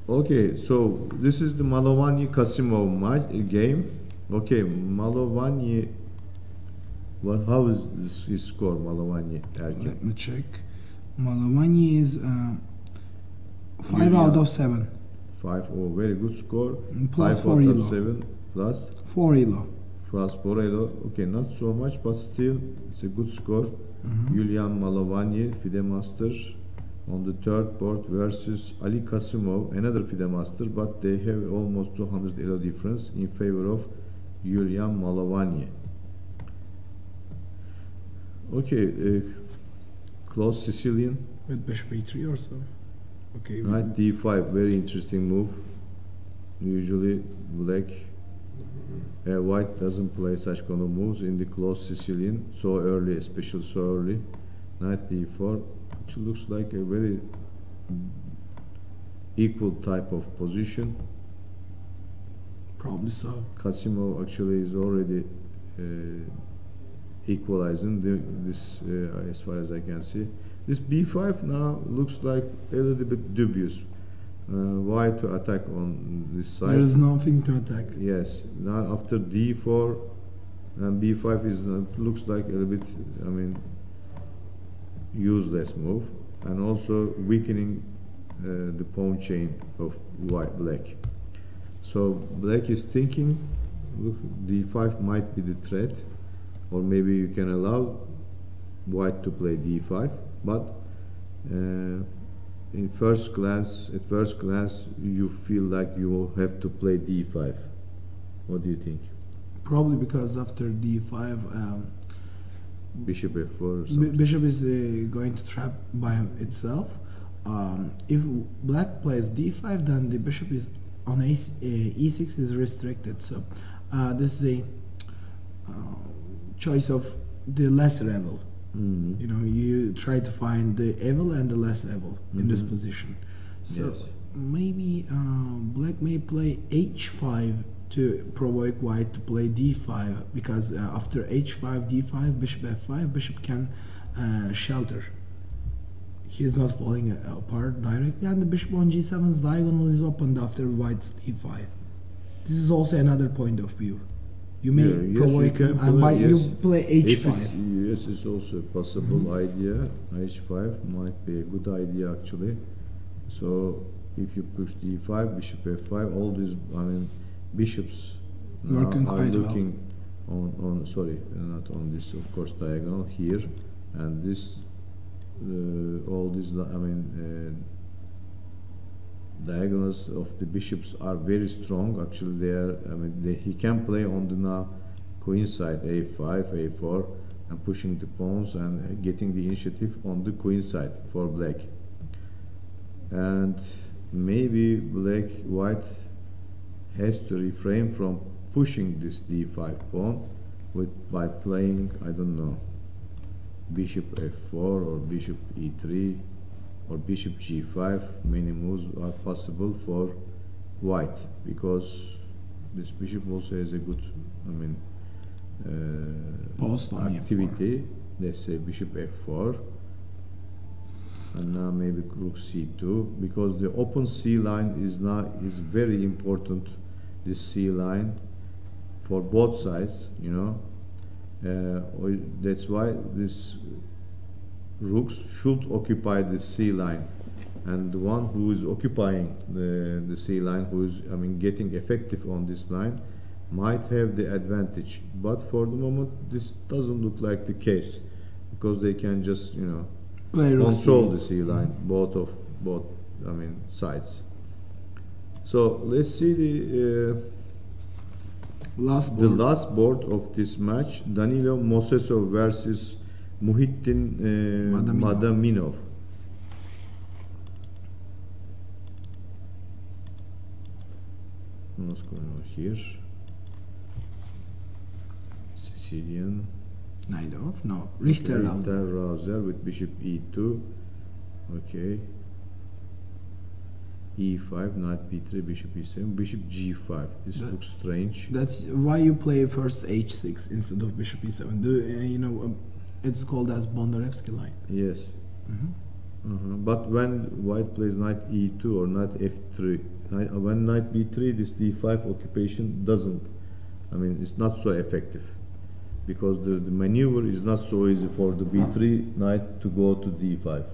Okay, so this is the Malovany-Kasimov game. Okay, Malovany. How is his score, Malovany? Let me check. Malovany is 5 out of 7. 5, very good score. Plus 5 4 out ELO. of 7, plus 4 ELO. Plus 4 ELO. Okay, not so much, but still it's a good score. Yulian Malovany, FIDE master, on the third board versus Ali Kasimov, another FIDE master, but they have almost 200 ELO difference in favor of Yulian Malovany. Okay, close Sicilian. With bishop e3 or so. Okay. Knight d5, very interesting move. Usually black White doesn't play such kind of moves in the closed Sicilian so early, especially so early. Knight d4 actually looks like a very equal type of position. Probably so. Kasimov actually is already equalizing this as far as I can see. This b5 now looks like a little bit dubious. Why to attack on this side? There is nothing to attack. Yes. Now after d4 and b5 is looks like a little bit, I mean, useless move, and also weakening the pawn chain of black. So black is thinking, look, d5 might be the threat, or maybe you can allow white to play d5, but at first glance, you feel like you will have to play d5. What do you think? Probably because after d5, bishop f4 or something. Bishop is going to trap by itself. If black plays d5, then the bishop is on e6 is restricted. So this is a choice of the lesser evil. You know, you try to find the evil and the less evil in this position. So yes. maybe black may play h5 to provoke white to play d5, because after h5, d5, bishop f5, bishop can shelter. He is not falling apart directly, and the bishop on g7's diagonal is opened after white's d5. This is also another point of view. You may provoke him, and by you play h5. Yes, it's also a possible idea. h5 might be a good idea actually. So if you push d5, bishop f5, all these, I mean, bishops now are looking on sorry, not on this, of course, diagonal here, and this all these, I mean, diagonals of the bishops are very strong. Actually, they are, I mean, he can play on the now queen side, a5, a4, and pushing the pawns and getting the initiative on the queen side for black. And maybe white has to refrain from pushing this d5 pawn by playing, I don't know, bishop f4 or bishop e3 or bishop g5. Many moves are possible for white, because this bishop also has a good, I mean, activity. Let's say bishop f4, and now maybe rook c2, because the open c line is very important. This c line for both sides, you know. That's why this rooks should occupy the c line, and the one who is occupying the c line, who is, I mean, getting effective on this line, might have the advantage. But for the moment, this doesn't look like the case, because they can just, you know, control the c line, both I mean, sides. So let's see the last board of this match: Danilo Mosesov versus Muhittin Madaminov. What's going on here? Sicilian. Naidov? No, Richter-Rauser with bishop e2. Okay. e5, knight b3, bishop e7, bishop g5. This looks strange. That's why you play first h6 instead of bishop e7. You know, it's called as Bondarevsky line. Yes. But when white plays knight e2 or knight f3, when knight b3, this d5 occupation doesn't, I mean, it's not so effective, because the maneuver is not so easy for the b3 knight to go to d5.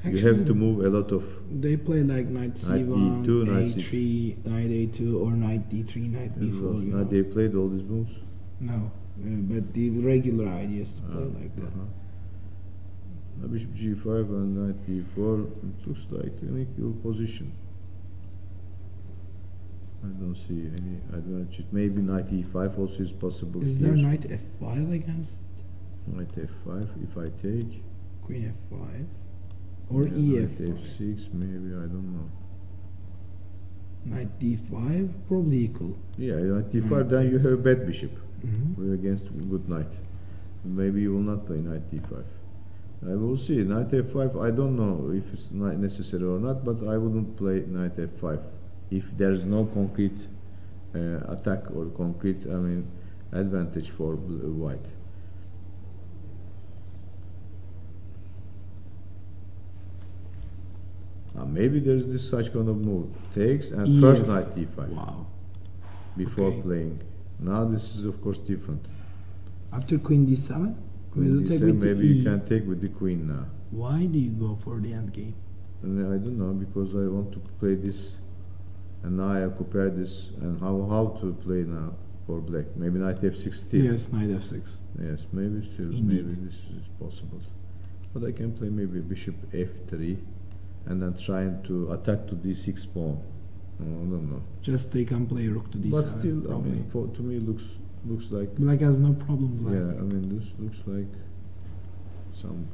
Actually, you have to move a lot of. They play like knight c1, e2, a3, knight a2, or knight d3, knight b4. They played all these moves? No, but the regular idea is to play like that. Bishop g5 and knight b4, it looks like an equal position. I don't see any advantage. Maybe knight e5 also is possible. Is there knight f5 against? Knight f5 if I take. Queen f5. Or ef5. Knight f6, maybe, I don't know. Knight d5, probably equal. Yeah, knight d5, Knight then you takes. have a bad bishop Mhm. against good knight. Maybe you will not play knight d5. I will see. Knight f5, I don't know if it's not necessary or not, but I wouldn't play knight f5 if there's no concrete attack or concrete, advantage for white. Maybe there's this such kind of move. Takes and first knight d5 Wow. before Okay. playing. Now this is of course different. After queen d7, Queen we'll take d7, with maybe e. you can take with the queen now. Why do you go for the endgame? And I don't know, because I want to play this, and now I occupy this, and how to play now for black. Maybe knight f16. Yes, knight f6. Yes, maybe still, Indeed. maybe this is possible. But I can play maybe bishop f3, and then trying to attack to d6 pawn. I don't know. Just they can play rook to d7. But still, probably. to me looks like, Black has no problems. I yeah, think. this looks like some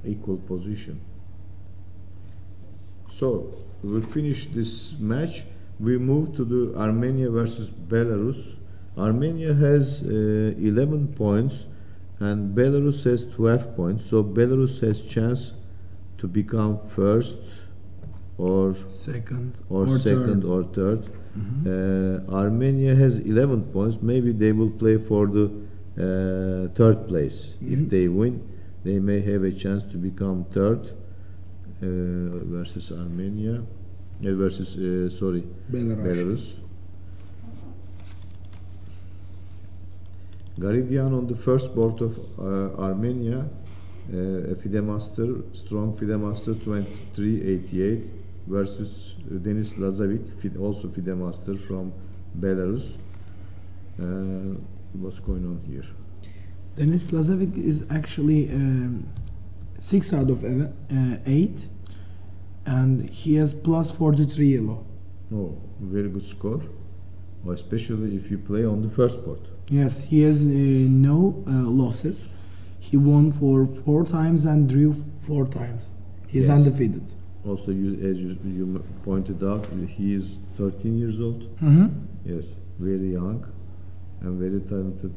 equal position. So we finish this match. We move to the Armenia versus Belarus. Armenia has 11 points and Belarus has 12 points. So Belarus has chance to become first or Second second third. or third. Mhm. Armenia has 11 points. Maybe they will play for the third place. If Mhm. they win, they may have a chance to become third versus Armenia. Versus Belarus. Garibyan on the first board of Armenia, a FIDE master, strong FIDE master 2388 versus Denis Lazovic, also FIDE master from Belarus. What's going on here? Denis Lazovic is actually 6 out of 8, and he has plus 43 yellow. Oh, very good score, especially if you play on the first board. Yes, he has no losses. He won for 4 times and drew 4 times. He's Yes. undefeated. Also, as you pointed out, he is 13 years old. Mm-hmm. Yes, very young and very talented,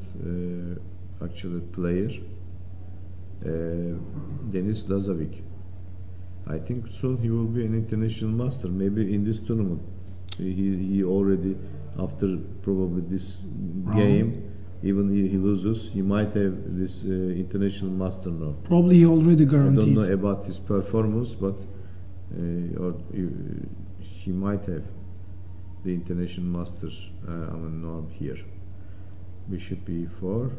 actually player. Denis Lazovic. I think soon he will be an international master. Maybe in this tournament, he already, after probably this game, even he loses, he might have this international master now. Probably he already I don't guaranteed. know about his performance, but he might have the international master norm here. Bishop e4,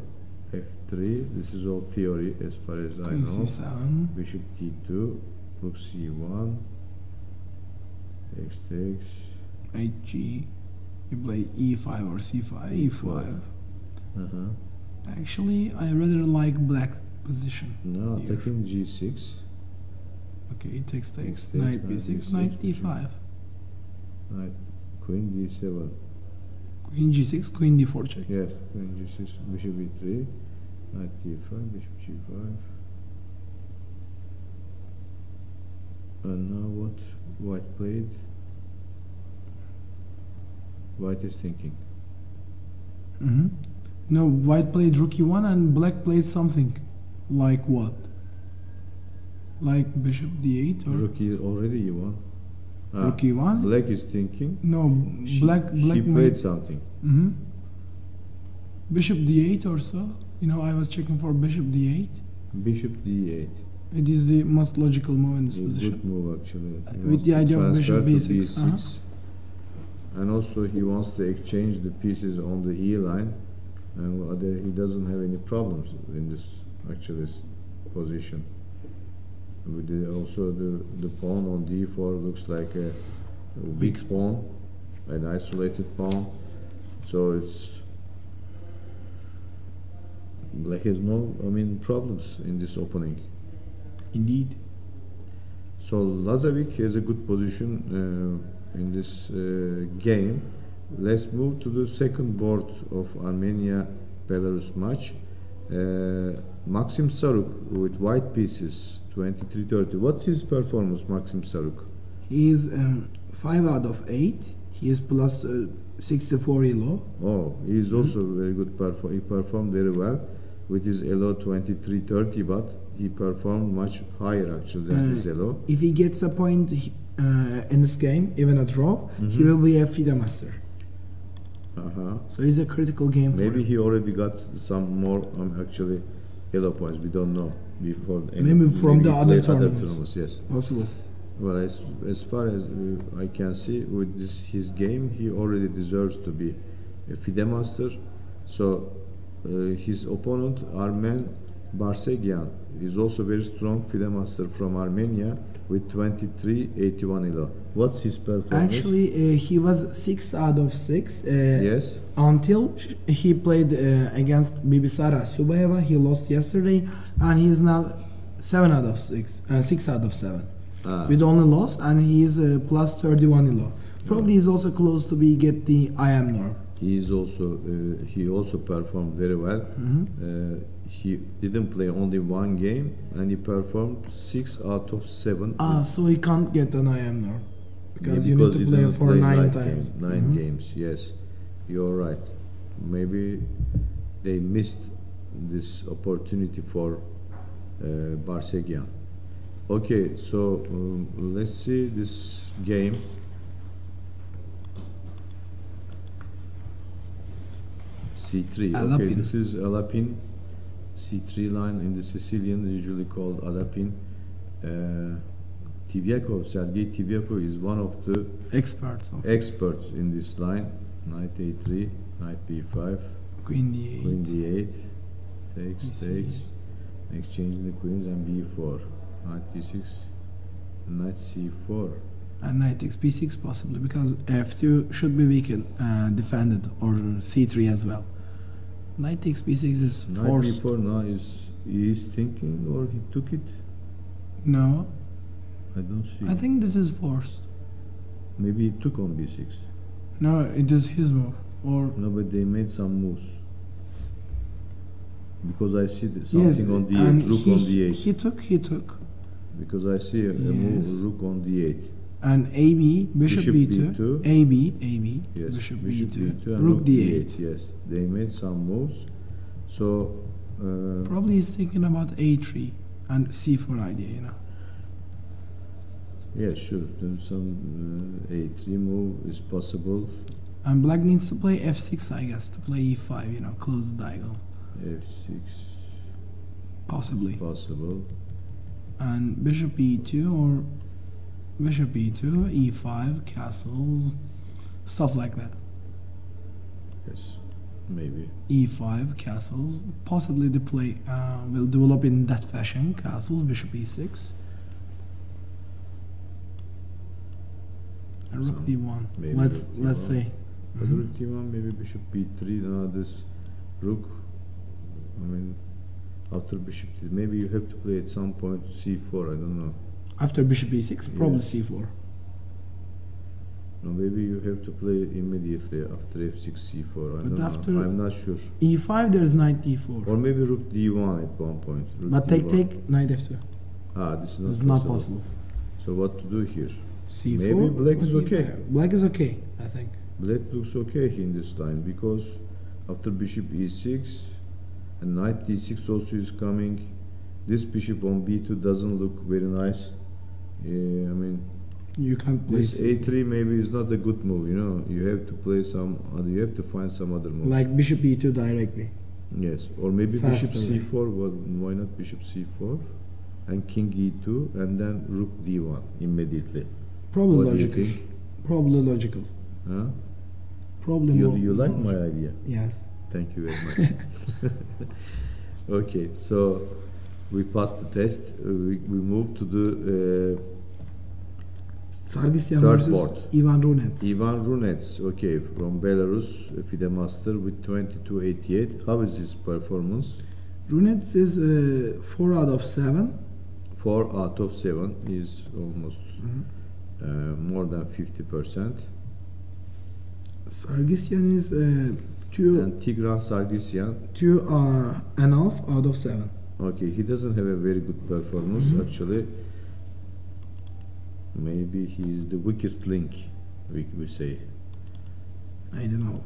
f3. This is all theory as far as I Queen know. c7. Bishop d2, rook c1, x takes. hg. You play e5 or c5. e5. Actually, I rather like black position. Now here. attacking g6. Okay, takes. Takes, Knight knight b6, b6, knight d5. Knight, queen d7. Queen g6, queen d4 check. Yes, queen g6, bishop e3, knight d5, bishop g5. And now what white played? White is thinking. Mm-hmm. No, white played rook e1 and black played something. Like what? Like bishop d8 or Rook already e1. rook e1? Black is thinking. No, She black played made. something. Mm-hmm. Bishop d8 or so. You know, I was checking for bishop d8. Bishop d8. It is the most logical move in this Good position. move actually. He With wants the to idea of transfer bishop to b6, uh-huh. And also he wants to exchange the pieces on the E line, and he doesn't have any problems in this actually position. With also the pawn on d4 looks like a weak pawn, an isolated pawn. So it's black has no problems in this opening. Indeed. So Lazovic has a good position in this game. Let's move to the second board of Armenia-Belarus match. Maxim Saruk with white pieces, 23-30. What's his performance, Maxim Saruk? He is 5 out of 8. He is plus 64 elo. Oh, he is also very good. He performed very well with his elo 2330, but he performed much higher actually than his elo. If he gets a point in this game, even a draw, he will be a FIDE master. So it's a critical game for Maybe him. he already got some more actually elo points. We don't know before. Maybe from the he other played tournaments. Yes. Possible. Well, as far as I can see with his game, he already deserves to be a FIDE master. So his opponent, Armen Barsegyan, is also very strong FIDE master from Armenia with 2381 elo. What's his performance? Actually, he was 6 out of 6. Yes. Until he played against Bibisara Subayeva. He lost yesterday, and he is now 7 out of 6. 6 out of 7. With only loss, and he is plus 31 elo. Probably he's also close to get the IM norm. He also performed very well. He didn't play only one game, and he performed 6 out of 7. So he can't get an IM norm because Yeah, you need to he play didn't for play 9 nine times. games, 9 games. Yes, you're right. Maybe they missed this opportunity for Barsegyan. Okay, so let's see this game. C3. Okay, Alapin. this is Alapin. C3 line in the Sicilian, usually called Alapin. Tivyakov, Sergei Tivyakov is one of the Experts experts in this line. Knight A3, Knight B5, Queen D8. Queen D8, takes, exchanging the queens, and B4, Knight D6, Knight C4. And Knight takes B6 possibly because F2 should be weakened, defended, or C3 as well. Knight takes B6 is Knight forced. B4 now he is thinking, or he took it. No, I don't see. I think this is forced. Maybe he took on B6. No, it is his move. Or No, but they made some moves. Because I see something on D8, and rook on D8. He took. Because I see a move, rook on D8. And AB, bishop B2, B2. AB, Yes, bishop B2, B2, and rook D8. Yes, they made some moves. So Probably he's thinking about A3 and C4 idea, you know. yeah, sure. Then some A3 move is possible. And black needs to play F6, I guess, to play E5, you know, close the diagonal. F6 Possibly. possible. And bishop E2 or bishop E2, E5, castles, stuff like that. Yes, maybe. E5, castles. Possibly the play will develop in that fashion. Castles, bishop E6. And rook D1. maybe Let's rook D1. say. But rook D1, maybe bishop B3. Now this rook. I mean, after bishop, maybe you have to play at some point C4. I don't know. After bishop E6, probably Yes. C4. No, maybe you have to play immediately after F6 C4. I But don't after- know. I'm not sure. E5, there's knight D4. Or maybe rook D1 at one point. Rook But D1. take, knight F2. This is It's not not possible. possible. So what to do here? C4. Maybe black is would be okay. better. Black is okay, I think. Black looks okay in this line because after bishop E6 and knight D6 also is coming. This bishop on B2 doesn't look very nice. I mean, You can't play this C4. A3 maybe is not a good move. You know, you have to play some other. You have to find some other move. Like bishop E2 directly. Yes, or maybe Faster bishop way. C4. Why not bishop C4 and king E2 and then rook D1 immediately? Probably What do you logical. think? Probably logical. Huh? Probably You, more. you like more my logical. idea? Yes. Thank you very much. Okay, so we passed the test. We moved to the Sargsyan Third versus board. Ivan Runets. Ivan Runets, okay, from Belarus, FIDE master with 2288. How is his performance? Runets is 4 out of 7. 4 out of 7 is almost more than 50%. Sargsyan is 2 And Tigran Sargsyan, and half out of 7. okay, he doesn't have a very good performance actually. Maybe he is the weakest link, we say. I don't know.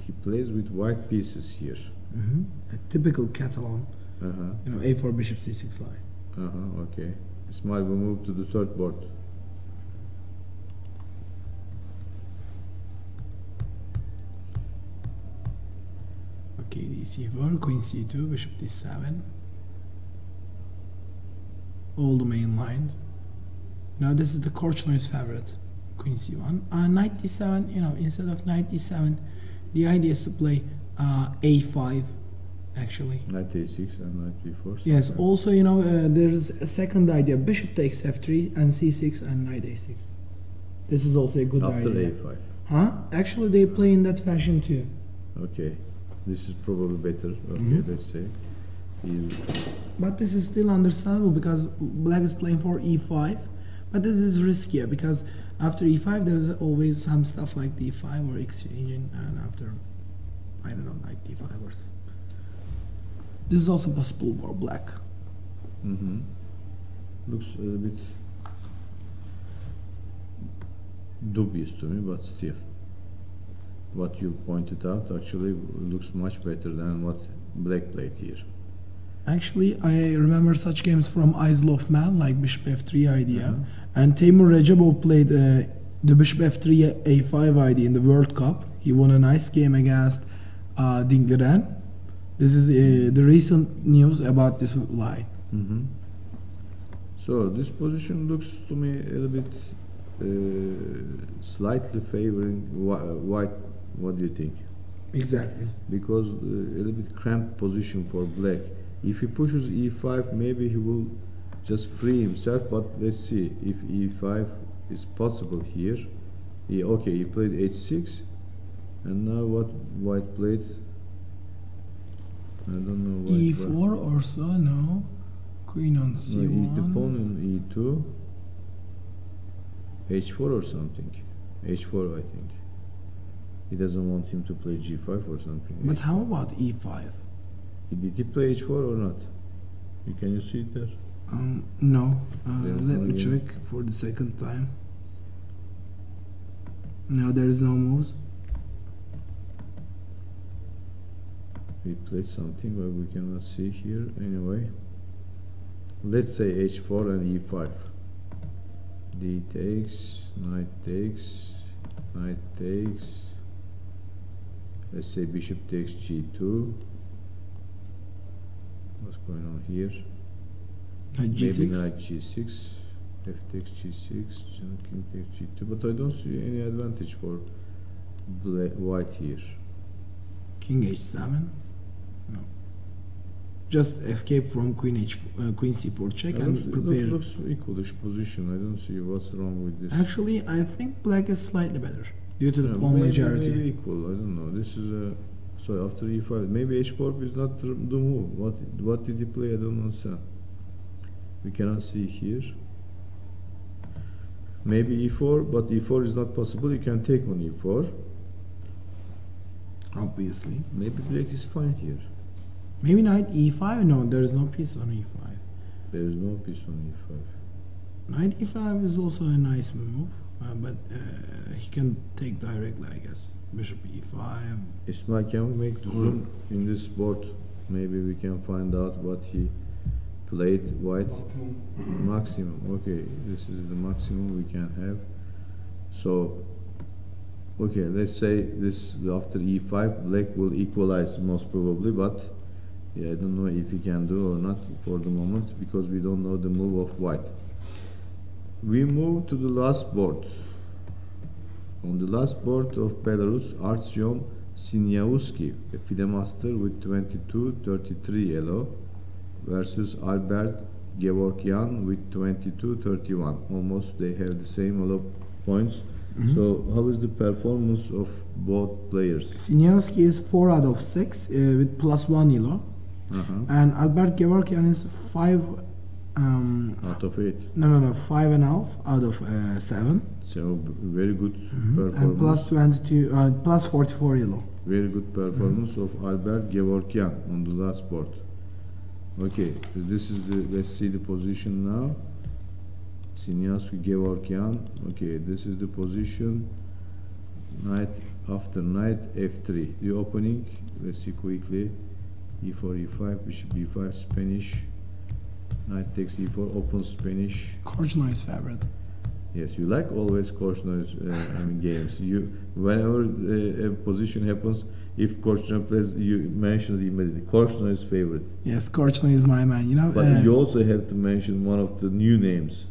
He plays with white pieces here. A typical Catalan. Uh-huh. A4 bishop c6 line. Uh-huh, okay. Ismail will move to the third board. Okay, d4, queen c2, bishop d7. All the main lines. Now this is the Korchnoy's favorite. Queen c1. Knight d7, instead of knight d7, the idea is to play a5, actually. Knight a6 and knight b4. Yes, also, there's a second idea. Bishop takes f3 and c6 and knight a6. This is also a good After idea. a5. Huh? Actually, they play in that fashion too. Okay. This is probably better. Okay, let's say. But this is still understandable because black is playing for e5. But this is riskier because after e5 there's always some stuff like d5 or exchanging, and after, I don't know, knight d5 or so. This is also possible for black. Looks a bit dubious to me, but still. What you pointed out actually looks much better than what black played here. Actually, I remember such games from Islov Man, like bishop f3 idea, and Timur Recebov played the bishop f3 a5 idea in the World Cup. He won a nice game against Dingleren. This is the recent news about this line. So this position looks to me a little bit slightly favoring white. What do you think? Exactly. Because a little bit cramped position for black. If he pushes e5, maybe he will just free himself, but let's see if e5 is possible here. Okay, he played h6, and now what white played? I don't know. e4 or so, no. Queen on c1. No, the pawn on e2. h4 or something. h4, I think. He doesn't want him to play g5 or something. But how about e5? Did he play h4 or not? Can you see it there? No. Let me check for the second time. No, there is no moves. We played something, but we cannot see here. Anyway, let's say h4 and e5. D takes, knight takes, knight takes. Let's say bishop takes g2. What's going on here? G6. Maybe knight g6, f takes g6, king takes g2, but I don't see any advantage for white here. King h7. No. Just escape from queen c4 check and prepare. It looks equalish position. I don't see what's wrong with this. Actually, I think black is slightly better due to the pawn majority. Maybe equal. I don't know. This is a. So after e5, maybe h4 is not the move. What did he play? I don't understand. We cannot see here. Maybe e4, but e4 is not possible. You can take on e4. Obviously. Maybe black is fine here. Maybe knight e5. No, there is no piece on e5. There is no piece on e5. Knight e5 is also a nice move, but he can take directly, I guess. Bishop e5. Ismail, can we make the zoom in this board? Maybe we can find out what he played white. Maximum. Okay, this is the maximum we can have. So, okay, let's say this after e5, black will equalize most probably, but yeah, I don't know if he can do or not for the moment because we don't know the move of white. We move to the last board. On the last board of Belarus, Artyom Sinyavsky, a FIDE master with 22-33 yellow, versus Albert Gevorkyan with 22-31. Almost they have the same yellow points. So how is the performance of both players? Sinyavsky is 4 out of 6 with +1 yellow, and Albert Gevorkyan is 5 out of 8. No, 5.5 out of 7. So very good performance. And +22, +44 yellow. Very good performance of Albert Gevorkyan on the last board. Okay, this is the. Let's see the position now. Sinyasky Gevorkyan. Okay, this is the position. Knight after knight f3. The opening, let's see quickly. e4, e5, bishop b5, Spanish. Knight takes e4, open Spanish. Korchnoi is favorite. Yes, you like always Korchnoi games. You, whenever a position happens, if Korchnoi plays, you mention it immediately. Korchnoi is favorite. Yes, Korchnoi is my man. You know. But you also have to mention one of the new names.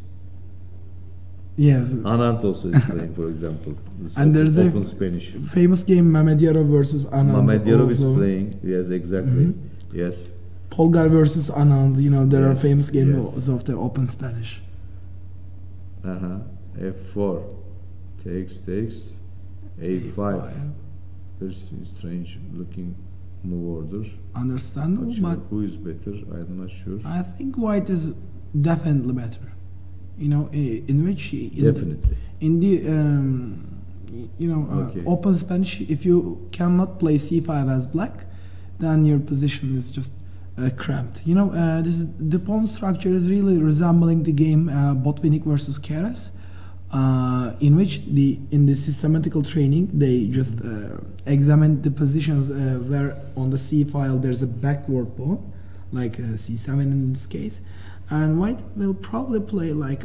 Yes. Anand also is playing, for example. And there's a Spanish. famous game, Mamedyarov versus Anand. Mamedyarov is playing. Yes, exactly. Yes. Polgar versus Anand. You know, there are Yes, famous games yes. of the open Spanish. F4. Takes. A5. Very strange looking move order. Understandable, Not sure but who is better, I'm not sure. I think white is definitely better. You know, in which Definitely. in the you know Okay. open Spanish, if you cannot play c5 as black, then your position is just cramped. You know, the pawn structure is really resembling the game Botvinnik versus Keres, in which in the systematical training they just examine the positions where on the c file there's a backward pawn, like c7 in this case, and white will probably play like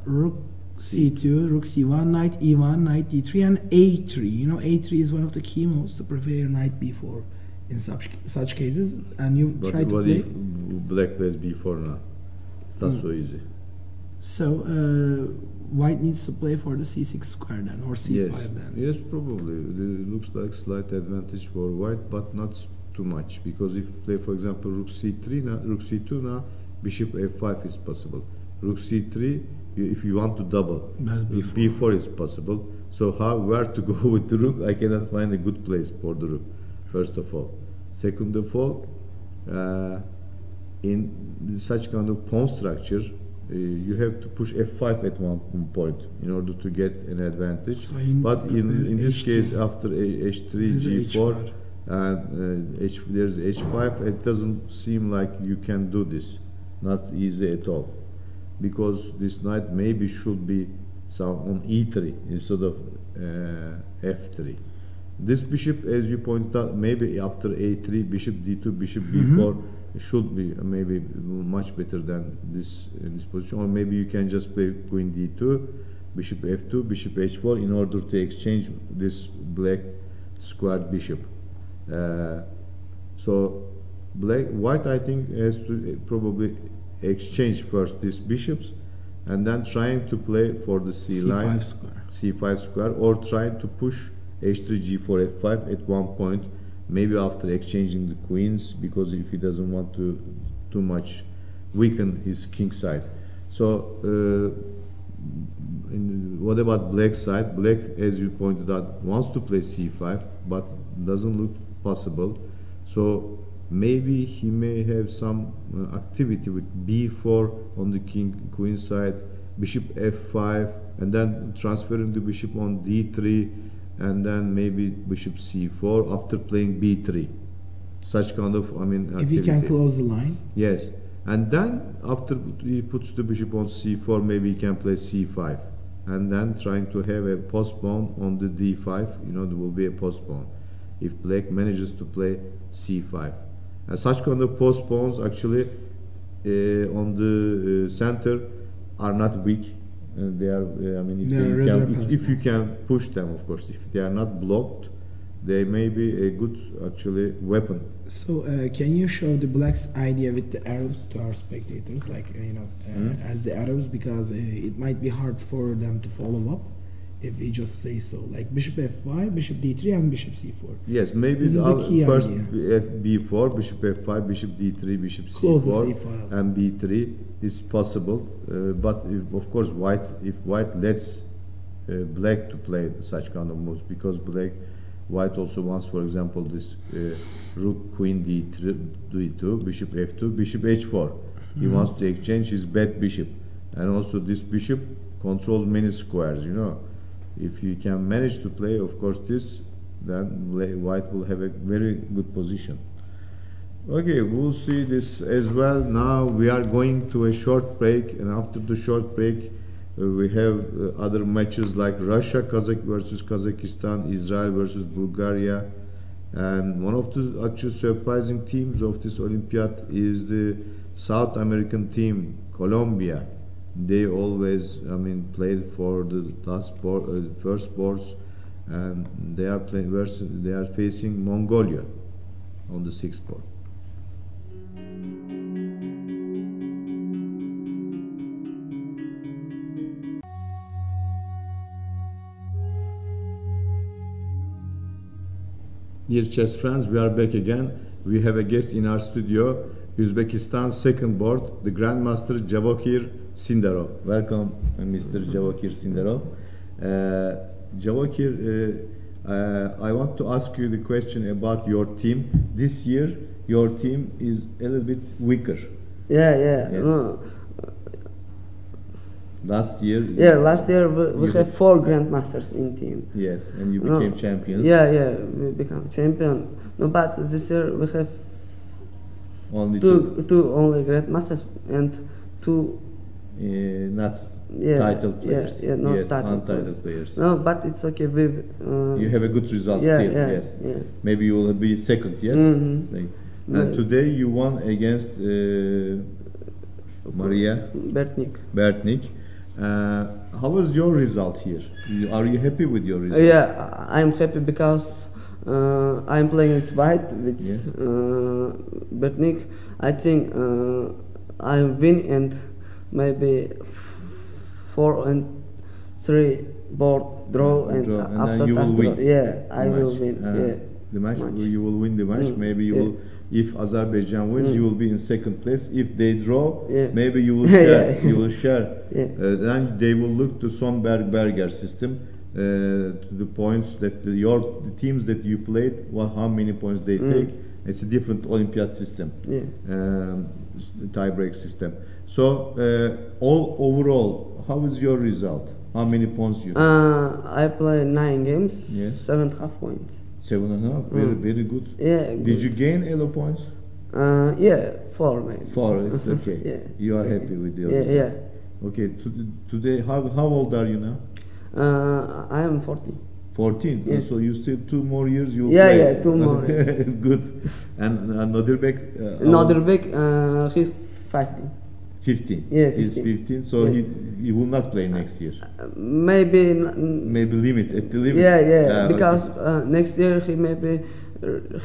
rook c2, rook c1, knight e1, knight d3, and a3. You know, a3 is one of the key moves to prepare knight b4 in such cases, and you But try to what play. if black plays b4 now? It's not so easy. So white needs to play for the c6 square then, or c5 Yes, then. yes, probably. It looks like slight advantage for white, but not too much. Because if you play, for example, rook c3 now, rook c2 now, bishop f5 is possible. Rook c3, if you want to double, if b4 is possible. So where to go with the rook? I cannot find a good place for the rook. First of all, second of all, in such kind of pawn structure, you have to push f5 at one point in order to get an advantage. So but in this case, after h3, g4, and there's h5, it doesn't seem like you can do this. Not easy at all, because this knight maybe should be on e3 instead of f3. This bishop, as you pointed out, maybe after a3, bishop d2, bishop b4 should be maybe much better than this in this position. Or maybe you can just play queen d2, bishop f2, bishop h4 in order to exchange this black squared bishop. So white, I think, has to probably exchange first these bishops, and then trying to play for the c line, c5 square, or trying to push h3, g4, f5 at one point, maybe after exchanging the queens, because if he doesn't want to too much weaken his king side. So what about black side? Black, as you pointed out, wants to play c5, but doesn't look possible. So maybe he may have some activity with b4 on the king queen side, bishop f5, and then transferring the bishop on d3, and then maybe bishop c4 after playing b3. Such kind of, activity. If he can close the line. Yes, and then after he puts the bishop on c4, maybe he can play c5, and then trying to have a postpawn on the d5. You know, there will be a postpawn if black manages to play c5. And such kind of postpawns actually on the center are not weak. They are, if you can push them, of course. If they are not blocked, they may be a good, actually, weapon. So, can you show the black's idea with the arrows to our spectators, like, as the arrows, because it might be hard for them to follow up if we just say so, like bishop f5, bishop d3, and bishop c4. Yes, maybe the first b4, bishop f5, bishop d3, bishop c4, and b3 is possible. But of course, if white lets black to play such kind of moves, because white also wants, for example, this rook, queen d2, bishop f2, bishop h4. He wants to exchange his bad bishop, and also this bishop controls many squares. You know, if you can manage to play, of course, this, then white will have a very good position. Okay, we'll see this as well. Now we are going to a short break, and after the short break, We have other matches like Russia versus Kazakhstan, Israel versus Bulgaria, and one of the actual surprising teams of this Olympiad is the South American team, Colombia. They always, played for the first sports, and they are facing Mongolia on the sixth sport. Dear chess friends, we are back again. We have a guest in our studio, Uzbekistan's second board, the Grandmaster Javokir Sindarov. Welcome, Mr. Javokir Sindarov. Javokir, I want to ask you the question about your team. This year, your team is a little bit weaker. Yeah. Yes. No. Last year. Yeah, last year we have 4 grandmasters in team. Yes, and you became champions. Yeah, we become champion. No, but this year we have Only two only grandmasters and 2 not titled players. Not yes, titled untitled players. No, but it's okay. You have a good result still. Yes. Yeah. Maybe you will be second. Yes. Mm-hmm. And today you won against Maria Bertnik. How was your result here? Are you happy with your result? Yeah, I'm happy because I'm playing with FIDE with Bertnik. I think I win and maybe 4-3 board draw and then you will win. Yeah, I will win. The match. You will win the match. Maybe you will. If Azerbaijan wins, you will be in second place. If they draw, maybe you will share. You will share. Then they will look to Sonberg-Berger system, to the points that the teams that you played, how many points they take. It's a different Olympiad system, tie-break system. So overall, how is your result? How many points you? I played 9 games, 7.5 points. 7.5, very good. Yeah. Did you gain elo points? 4 maybe. 4, it's okay. You are happy with your result? Yeah. Okay. Today, how old are you now? I am 14. 14. Yeah. So you still 2 more years. You will play. Yeah, 2 more. It's good. And Nodirbek? Nodirbek, he's 15. 15. Yeah, 15. He's 15. So he will not play next year. Maybe. Maybe at the limit. Yeah. Because next year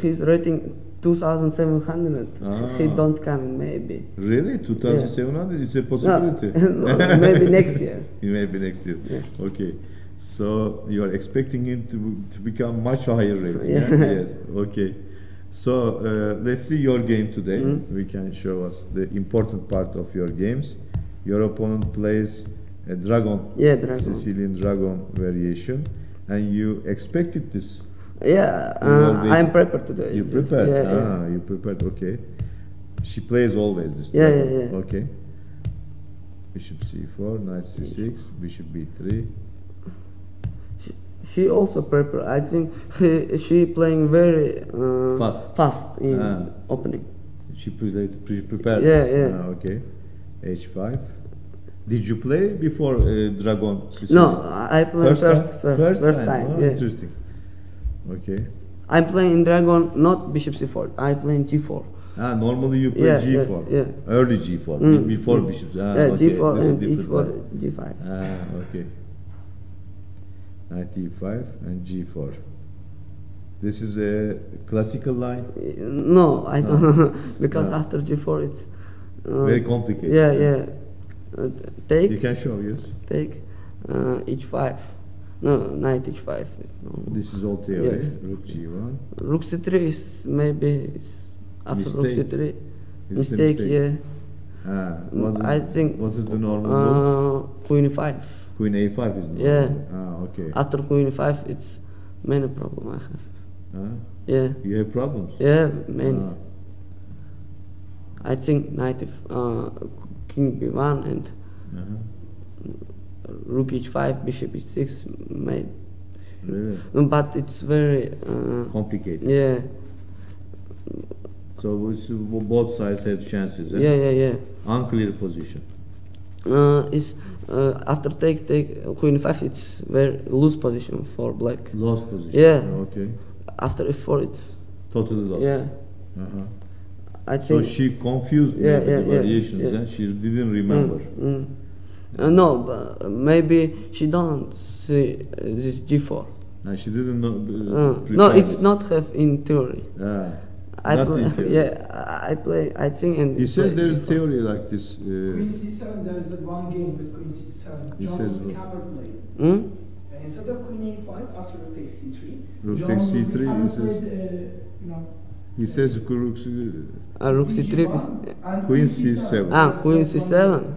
his rating 2,700. He don't come maybe. Really? 2,700 is a possibility. No, maybe next year. Maybe next year. Yeah. Okay. So you are expecting him to become much higher rating. Yes. Okay. So let's see your game today. We can show us the important part of your games. Your opponent plays a dragon, Sicilian dragon variation, and you expected this. Yeah, I'm prepared today. You prepared? Yeah. You prepared. Okay. She plays always this. Yeah. Okay. Bishop c4, knight c6, bishop b3. She also prepared. I think she playing very fast in opening. She prepared. Yeah. Okay. h5. Did you play before dragon Sicily? No, I played first time. Oh, interesting. Okay. I'm playing in dragon, not bishop c4. I playing g4. Normally you play g4. Yeah. Early g4 before bishop. Okay. g4 this and is different e4, g5. Okay. Knight e5 and g4. This is a classical line? No, I don't because after g4 it's very complicated. Yeah. Take. You can show, yes. Take h5. No, knight h5 is no. This is all theory. Yes. Rook g1. Rook c3 is maybe after rook c3. Mistake, yeah. I think. What is the normal? Queen e5. Queen a5 is normal. Yeah. Okay. After queen e5, it's many problem I have. Yeah. You have problems? Yeah, many. I think knight king b1 and rook h5, bishop h6 made. Really? No, but it's very complicated. Yeah. So both sides have chances. Yeah. Unclear position. After take queen e5, it's very loose position for black. Lost position. Yeah. Okay. After f4, it's Totally lost. yeah. Uh-huh. I So think she confused Yeah, maybe yeah, the yeah, variations. yeah. She didn't remember. No, but maybe she don't see this g4. And she didn't know. No, prepare it's this. not have in theory. I not play, in theory. yeah, I play. I think and He says play there is g4. theory like this. Queen c7, there is a one game with queen c7. He John says will what? become a played. Hmm? Instead of queen e5, after rook takes c3, Rook John takes will c3, become he a says- played, He says rook Rook c3. and Queen c7. Queen c7.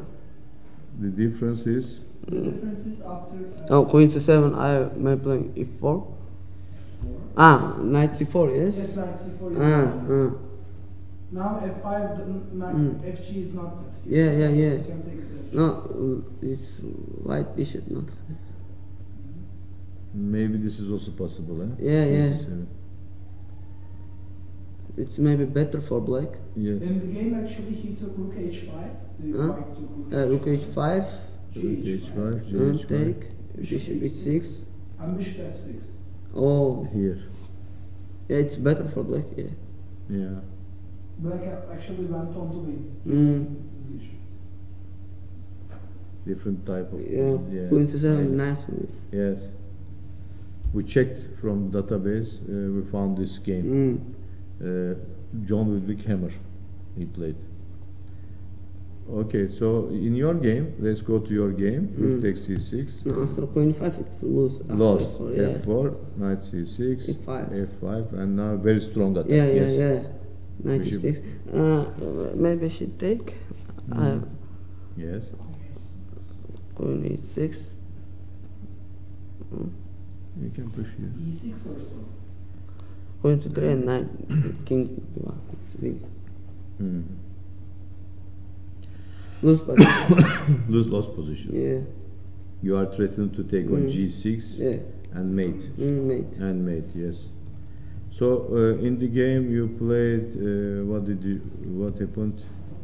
the difference is The difference is after Oh, queen c7. I may play e4. Knight c4. yes, Yes. knight c4 is now f5, Mm. fg is not that good. Yeah, yeah, yeah. You can take the No, it's white bishop not. maybe this is also possible, eh? Yeah, yeah. Queen c7. It's maybe better for black. Yes. In the game, actually, he took rook h5. The Huh? white took Rook h5. Rook h5, And g5. take bishop h6. and bishop f6. Oh, Here. yeah, it's better for black. Yeah. Yeah. Black actually went on to win position. Different type of. Yeah. Queen c7, nice move. Yes. We checked from database. We found this game. John Ludwig Hammer. He played. Okay, so in your game, let's go to your game. Rook takes c6. No, after queen 5, it's lose. After Lost. f4, yeah. f4, knight c6, F5. f5, and now very strong attack. Yeah, yeah, yes. yeah. Knight Bishop. e6. Maybe she take. Yes. Queen e6. You can push here. e6 or so. Queen to 3 and knight. King b1. It's big. Lose position. Lose lost position. Yeah. You are threatened to take on g6 Yeah. and mate. Mate. And mate, yes. So in the game you played. What happened?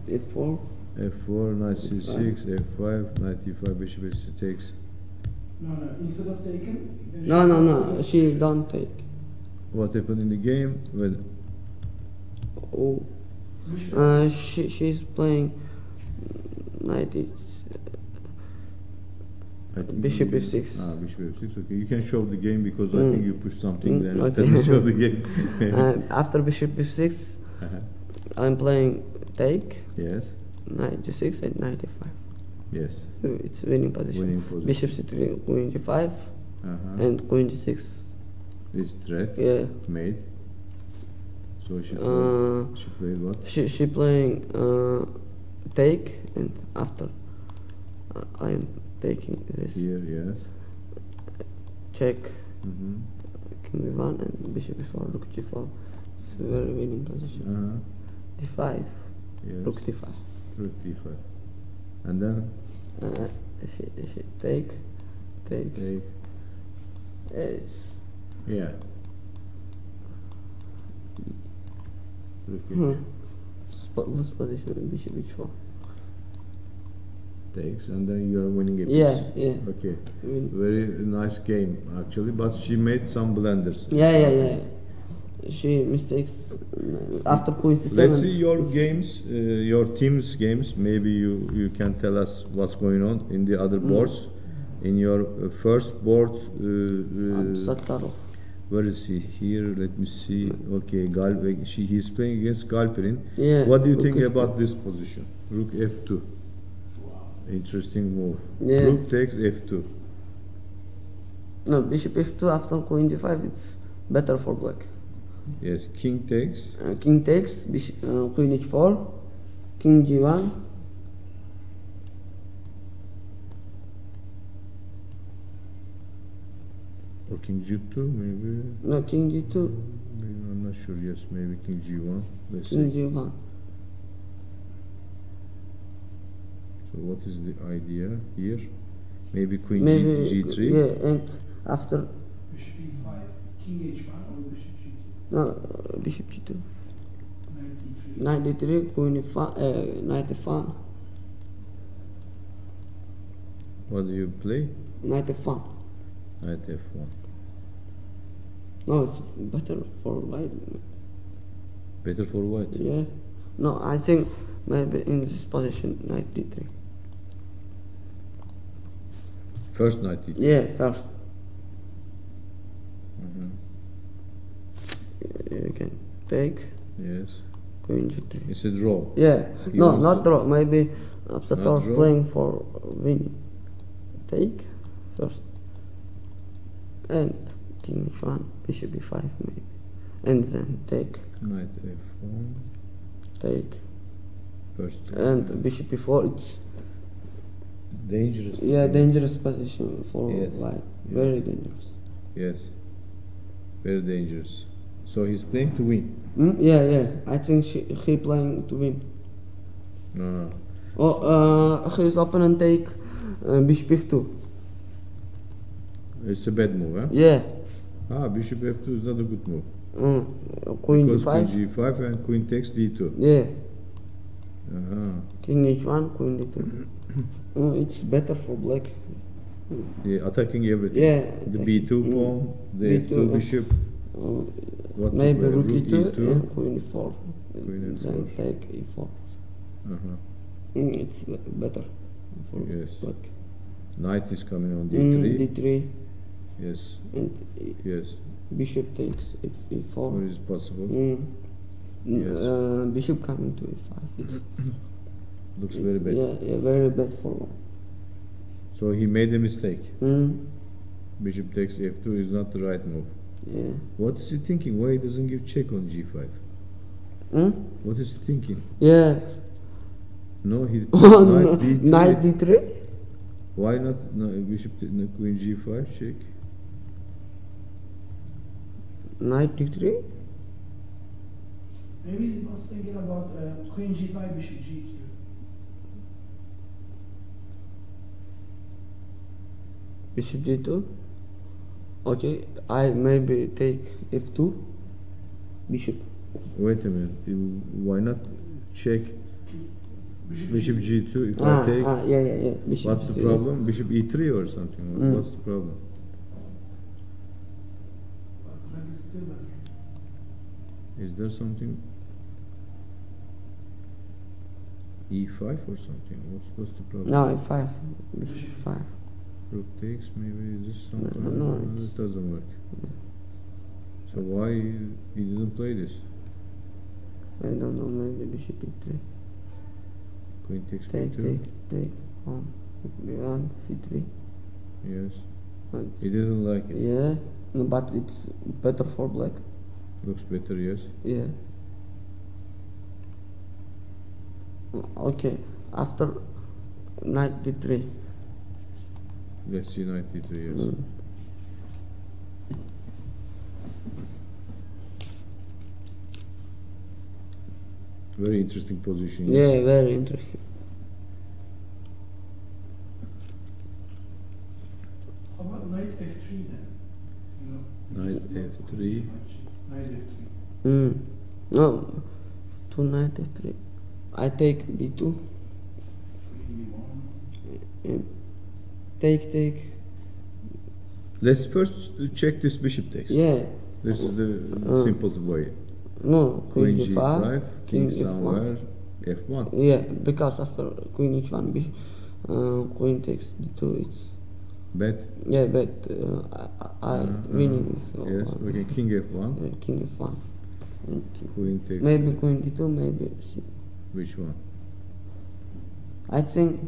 f4. f4, knight c6, f5, knight e5, bishop h6 takes. No, instead of taking. No. She don't take. What happened in the game? Well, Oh. She's playing knight e. I think Bishop you- f6. Bishop f6. Okay, you can show the game because I think you pushed something. Then it Okay. doesn't show the game. After bishop f6, Uh-huh. I'm playing take, Yes. knight g6 and knight e5. Yes. It's winning position. Winning position. Bishop c3, queen g5, Uh-huh. and queen g6. This threat. Yeah. Mate. So she played what? She playing take, and after I'm taking this Here, yes. check, Mm-hmm. king b1 and bishop b4, rook g4. It's a very winning position. Uh-huh. d5, Yes. rook d5. Rook d5. And then If you take, take. it's Yeah. Rook spotless position, bishop h4. takes, and then you are winning a piece. Yeah. Okay. Win. Very nice game actually, but she made some blunders. Yeah. She mistakes after queen c7. Let's see your games, your team's games. Maybe you can tell us what's going on in the other boards. In your first board, Sattarov. where is he? Here, let me see. Okay, he's playing against Galperin. Yeah. What do you rook think f2. about this position? Rook f2. Interesting move. Yeah. Rook takes f2. No, bishop f2 after queen d5. It's better for black. Yes, king takes. King takes, bishop, queen h4, king g1. Or king g2, maybe. No, king g2, Maybe, I'm not sure. Yes, maybe king g1. Let's king see. g1. So what is the idea here? Maybe queen Maybe g3. Yeah, and after Bishop e5, king h1 or bishop g2. no bishop g2, Knight knight e3. d3, queen e5, knight f1. What do you play? Knight f1. Knight f1. No, it's better for white. Better for white. Yeah. No, I think maybe in this position, knight d3. First knight d3. Yeah, first. You can take Yes. queen g3. It's a draw. Yeah. He No, wants not to- draw. Maybe Absator's draw? playing for winning. Take first. And king h1, bishop e5 maybe. And then take, Knight f1. take. First. And bishop e4, it's Dangerous. yeah, dangerous position for Yes. white. Yes. Very dangerous. Yes. Very dangerous. So he's playing to win. Yeah, yeah. I think he playing to win. No. Oh, his opponent take bishop f2. It's a bad move, huh? Yeah. Bishop f2 is not a good move. Queen Because g5. queen g5 and queen takes d2. Yeah. Uh-huh. King h1, queen d2. It's better for black. Yeah, attacking everything. Yeah. The b2 pawn, the B2, f2 bishop. What to Maybe play? rook e2 e2. and queen e4. Queen Then f4. take e4. Uh-huh. It's better for Yes. black. Knight is coming on d3. d3 Yes. and Yes. bishop takes e4. What is possible? Yes. Bishop coming to e5. Looks very bad. Yeah, very bad for one. So he made a mistake. Mm, Bishop takes f2 is not the right move. yeah. What is he thinking? Why he doesn't give check on g5? Mm? What is he thinking? Yeah. No, he No, knight d3. Knight d3? Why not bishop no, queen g5 check? Knight d3? Maybe he was thinking about queen g5, bishop g2. Bishop g2? Okay, I maybe take f2. Bishop. Wait a minute. Why not check bishop g2 if I take? Yeah. Bishop What's the g2 problem? Bishop e3 or something? What's the problem? But black is still better. Is there something? e5 or something? What's the problem? No, f5. Bishop f5. Rook takes, maybe is this something? No, It doesn't work. So why he didn't play this? I don't know, maybe bishop e3. Queen takes Take, b2. take. B1, c3. Yes. It's- He didn't like it. Yeah, no, but it's better for black. Looks better, yes. Yeah. Okay, after knight d3. Let's see knight d3, yes. Very interesting position. Yes. Yeah, very interesting. How about knight f3 then? You know, Knight f3. Knight f3. No, to knight f3. I take b2. Queen b1. Take. Let's first check this bishop takes. Yeah. This is the simple way. No, Queen queen g5, king king somewhere, f1. Yeah, because after queen h1, queen takes d2. It's Bet. yeah, but winning is Yes, okay, king f1. king f1. And Queen takes. maybe queen d2, maybe c. Which one? I think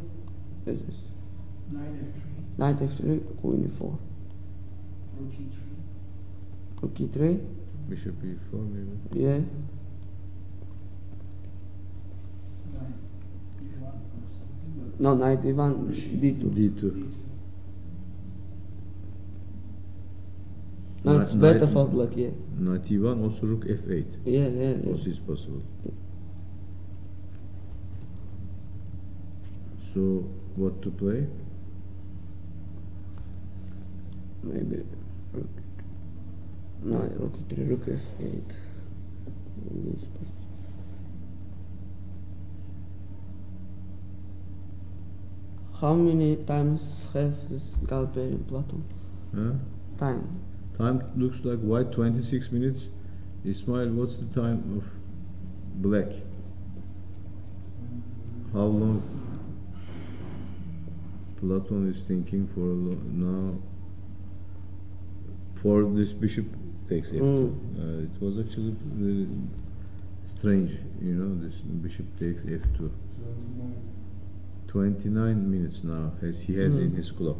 this is Knight f3. knight f3, queen e4, Rook e3. rook e3. Bishop e4 maybe. Yeah, Knight e1 or something. But no, knight e1, d2. d2. No, it's Knight- better for black. Yeah, Knight e1, also rook f8. yeah. Also is possible. So, what to play? Maybe rook. No, rook e3, rook f8. This position. How many times have this Galperian Platon? Huh? Time. Time looks like white 26 minutes. Ismail, what's the time of black? How long? Platon is thinking for now. For this bishop takes f2. It was actually really strange, you know. This bishop takes f2. 29 minutes now. He has in his clock.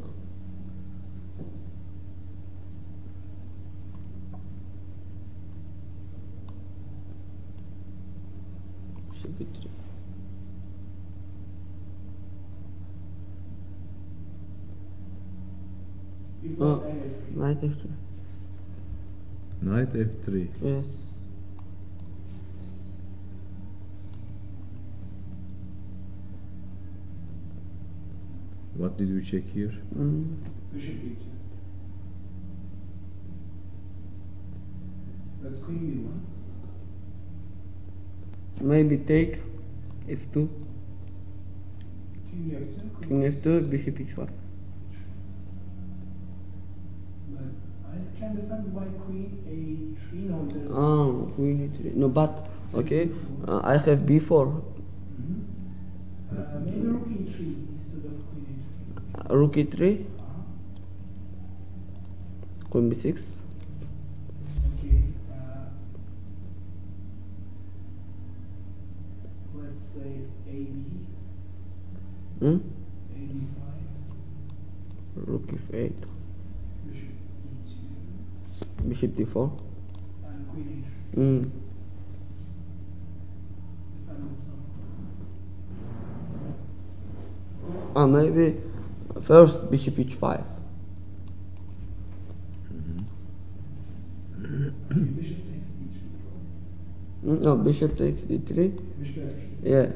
Should be 3. Oh, knight f3. Knight f3. Yes. What did we check here? Bishop e2. But queen e1. Maybe take f2. King f2. King f2, bishop h5. But I can defend by queen a3. No, there's Oh, queen e3. No, but okay. I have b4. maybe rook e3 instead of queen e3. Rook e3. Queen b6. Okay. Let's say AB. AB5. Rook f8. Bishop e2. Bishop d4. And queen e3. Maybe first bishop h5. Bishop takes d3. No, bishop takes d3. Bishop f3. Yeah.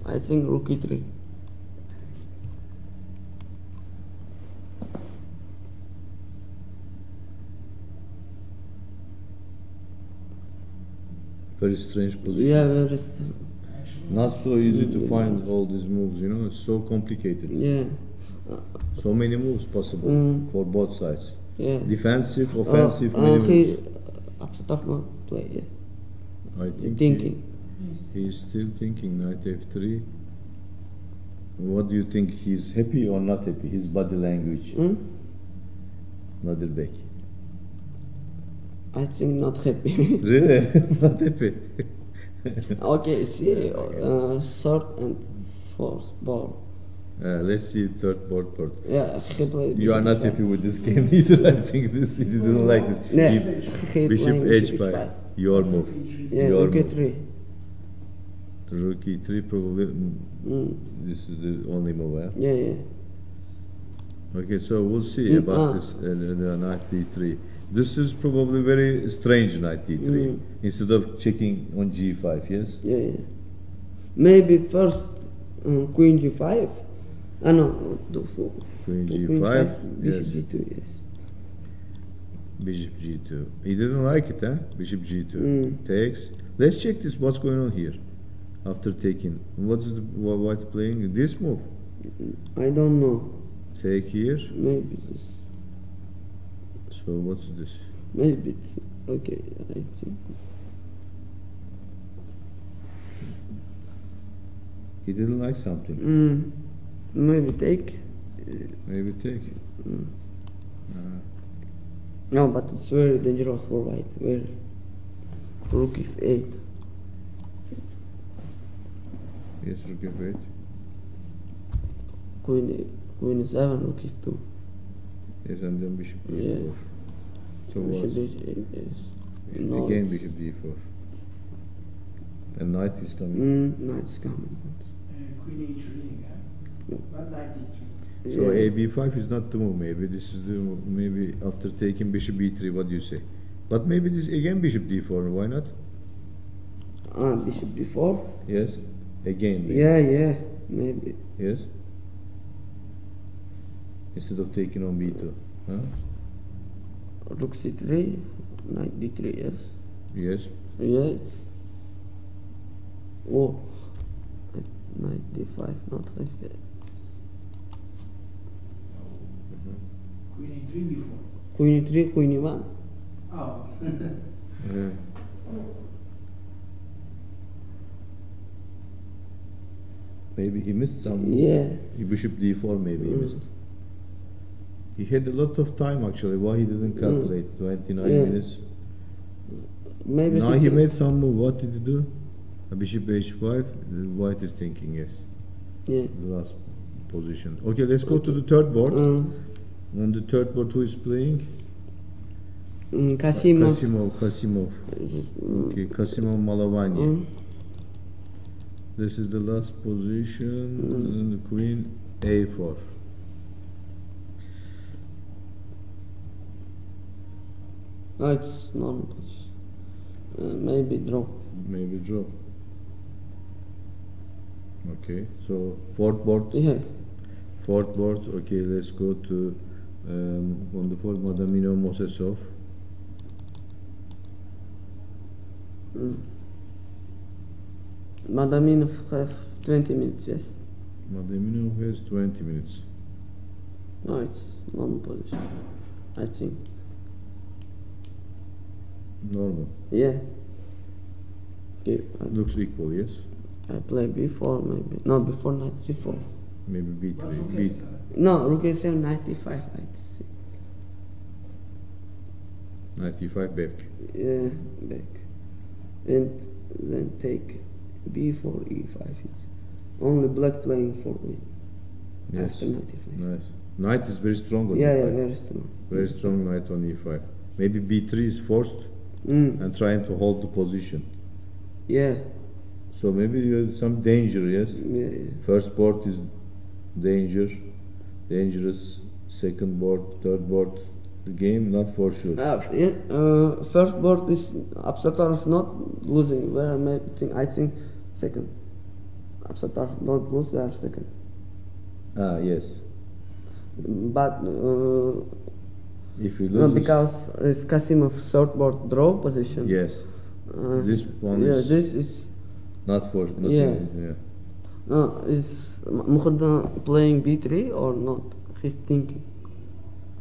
I think rook e3. Very strange position. Yeah, very. Not so easy to find all these moves, you know, it's so complicated. Yeah. So many moves possible for both sides. Yeah. Defensive, offensive, many moves. He upset not play. Yeah. I think Thinking. he's still thinking knight f3. What do you think? He's happy or not happy? His body language. Nadir Bek. I think not happy. Really? Not happy. Okay, see, third and fourth board. Let's see third board. Yeah, he played. You are not happy with this game either. I think this he didn't like this. Yeah, He- Bishop h5. Your move. Yeah, Your rook move. e3. Rook e3 probably. This is the only move. Eh? Yeah, yeah. Okay, so we'll see about this the knight d3. This is probably very strange knight d3 instead of checking on g5. Yes. Yeah, yeah. Maybe first queen g5. No, Queen to g5, bishop yes. g2. Yes. Bishop g2. He didn't like it, huh? Bishop g2 takes. Let's check this. What's going on here? After taking, what is the white playing? This move. I don't know. Take here. Maybe this. So what's this? Maybe it's okay. I think. He didn't like something. Maybe take. Maybe take. No, but it's very dangerous for white. Very. Rook f8. Yes, rook f8. Queen e7, rook f2. Yes, and then bishop d4. Yeah. So Bishop what's d8, yes. No, again it's- bishop d4. And knight is coming. Knight is coming. Queen e3 again. But knight e3. So Yeah. ab5 is not the move. Maybe this is the move. Maybe after taking bishop e3, what do you say? But maybe this again bishop d4. Why not? Bishop d4. Yes. Again. Maybe. Yeah, maybe. Yes. Instead of taking on b2. Huh? Rook c3, knight d3. Yes. Yes. Yes. Oh, knight d5, not f8. Queen e3 before. Queen e3, queen e1. Oh. Yeah. Maybe he missed some. Yeah. Bishop d4 maybe he missed. He had a lot of time actually. Why he didn't calculate? 29 Yeah. minutes. Maybe Now he made some move. What did he do? A bishop h5. The white is thinking, yes. Yeah. The last position. Okay, let's go to the third board. On the third board, who is playing? Kasimov. Kasimov. Okay, Kasimov Malavanya. This is the last position. And the queen a4. No, it's normal position. Maybe draw. Maybe draw. Okay, so fourth board. Yeah. Fourth board. Okay, let's go to on the fourth, Madamino Mosesov. Madaminov have 20 minutes, yes. Madamino has 20 minutes. No, it's normal position, I think. Normal. Yeah. Okay, Looks equal, yes. I play b4 maybe. No, before knight c4. Maybe But b3. rook B. s7. No, rook a7, knight d5, knight c. 95 back. Yeah, back. And then take b4, e5. It's only black playing for me. Yes. After knight e5. Nice. Knight is very strong on Yeah, yeah, e5. very strong. Very strong knight on e5. Maybe b3 is forced and trying to hold the position. Yeah. So maybe you have some danger, yes? Yeah, yeah. First board is dangerous. Second board, third board. The game, not for sure. First board is Absatarov not losing. Where I think second. Absatarov not lose. We are second. Ah, yes. But If you no, lose, because it's Kasimov third board draw position. yes. This one Yeah, is this is not for. Not Yeah. yeah. no. Is Mukhda playing b3 or not? He's thinking.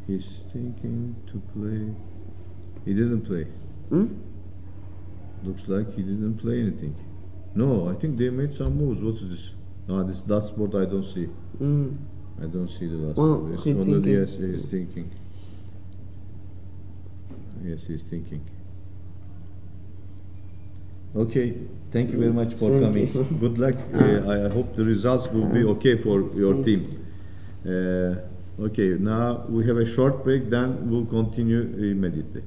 He's thinking to play. He didn't play. Looks like he didn't play anything. No, I think they made some moves. What's this? No, this last board I don't see. I don't see the last Oh, board. It's he's on thinking. yes, he's thinking. Yes, he's thinking. Okay, thank you very much for Thank coming. you. Good luck. I hope the results will be okay for your team. Okay, now we have a short break, then we'll continue immediately.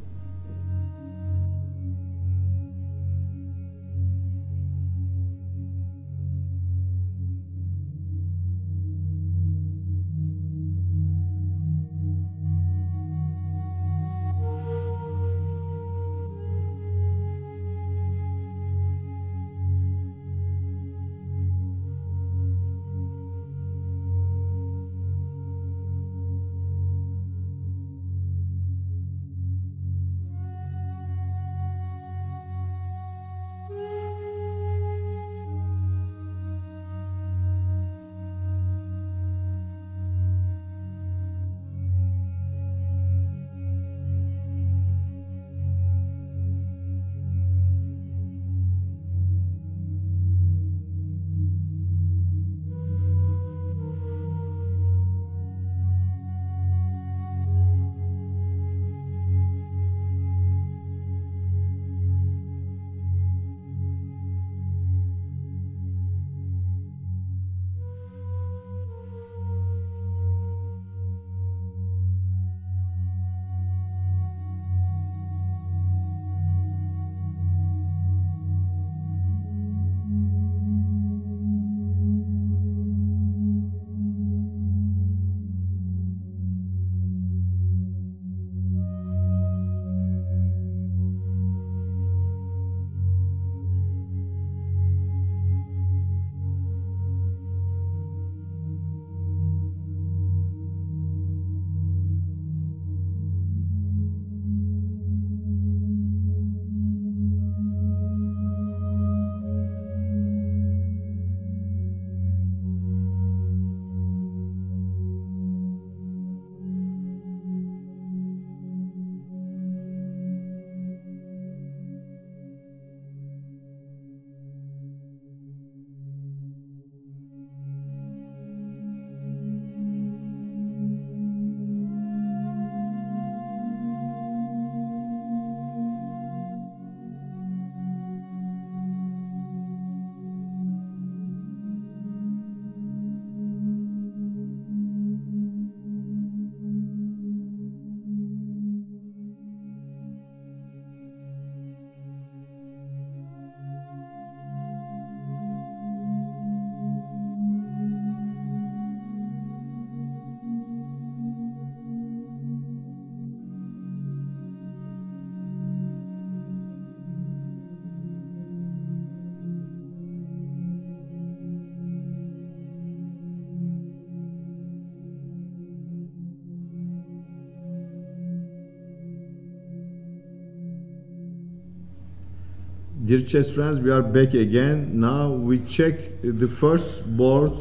Dear chess friends, we are back again. Now we check the first board,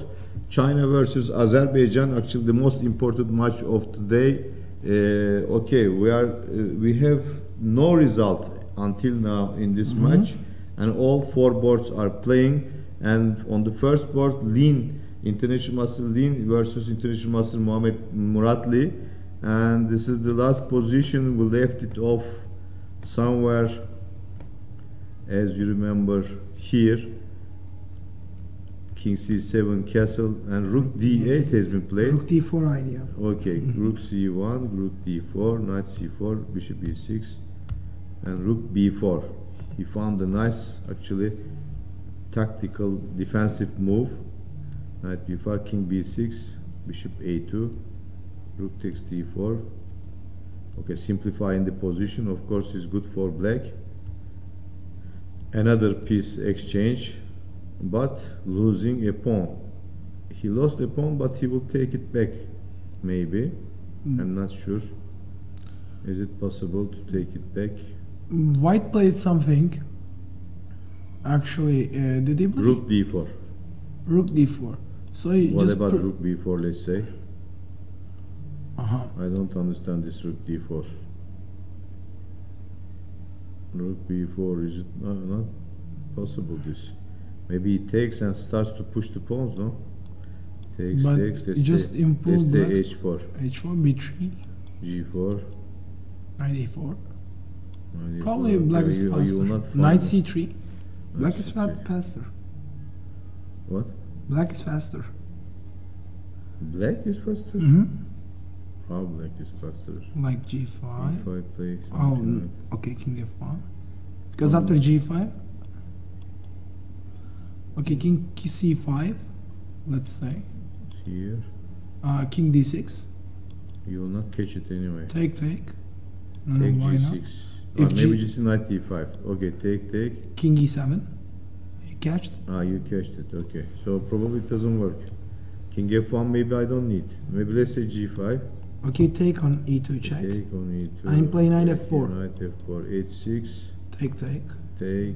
China versus Azerbaijan. Actually, the most important match of today. Okay, we have no result until now in this match, and all four boards are playing. And on the first board, Lin, International Master Lin versus International Master Muratli, and this is the last position. We left it off somewhere, as you remember, here. King c7 castle, and rook d8 has been played. Rook d4 idea. Okay, rook c1, rook d4, knight c4, bishop e6, and rook b4. He found a nice, actually, tactical defensive move. Knight b4, king b6, bishop a2, rook takes d4. Okay, simplifying the position, of course, is good for black. Another piece exchange, but losing a pawn. He lost a pawn, but he will take it back, maybe. I'm not sure. Is it possible to take it back? White played something. Actually, did he play? Rook d4. Rook d4. So he What just about rook b4, let's say? Uh-huh. I don't understand this rook d4. Rook b4, is it not possible this? Maybe he takes and starts to push the pawns, no? Takes, But takes, let's just say, improve let's say black. h4. h4, b3, g4. knight a4. Knight Probably a4. black Okay, is you will faster. not find Knight it. c3. Black Knight is c3. faster. What? Black is faster. Black is faster? Mm-hmm. How black is faster? Like g5. If I play Oh, something okay, king f1. Because after g5. Okay, king c5. Let's say. like here, King d6. you will not catch it anyway. Take. No, Take why g6. not? If Maybe G- just knight d5. Okay, take. King e7. He catched. You catched it. Okay, so probably it doesn't work. King f1 maybe I don't need. Maybe let's say g5. Okay, take on e2 check. Take on e2. I'm playing knight take f4. Knight f4, h6. Take. Take.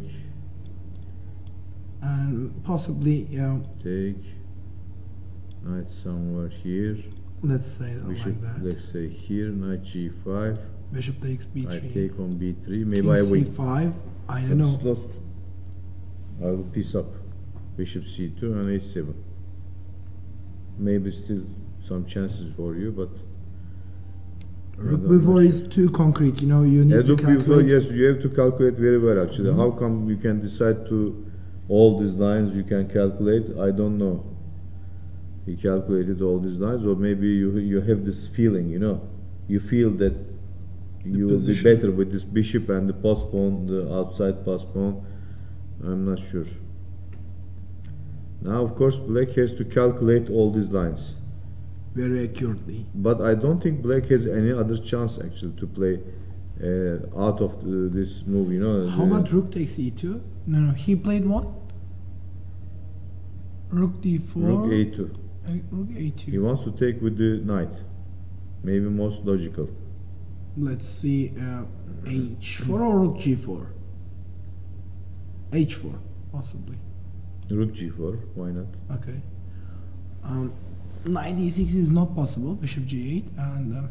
And possibly, Take. Knight somewhere here. let's say Bishop, like that. let's say here. Knight g5. Bishop takes b3. I take on b3. Maybe King I win. c5. I don't It's know. lost. I will piece up. Bishop c2 and h7. Maybe still some chances for you, but Rook b4 is too concrete. You need to rook b4, calculate. yes, you have to calculate very well actually. How come you can decide to all these lines you can calculate? I don't know. He calculated all these lines, or maybe you have this feeling, you feel that you will be position. better with this bishop and the postpone, the outside postpone. I'm not sure. Now, of course, black has to calculate all these lines. Very accurately. But I don't think black has any other chance actually to play out of this move, How about rook takes e2? No, he played what? Rook d4. rook a2. Rook a2. He wants to take with the knight. Maybe most logical. Let's see, h4 or rook g4? h4, possibly. Rook g4, why not? Okay. Knight e6 is not possible. Bishop g8 and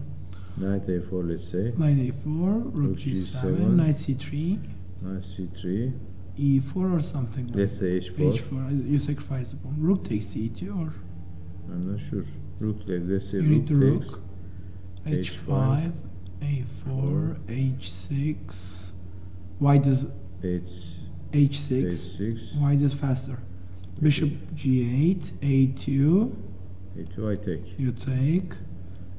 Knight a4, let's say. knight a4, rook g7, knight c3, Knight c3. e4 or something. Like Let's say h4. h4. You sacrifice the pawn. Rook takes e2 or I'm not sure. Rook, let's say you need rook the takes. rook. h5, a4, h6. White is h6. h6. White is faster. Bishop g8, a2. a2 I take. You take.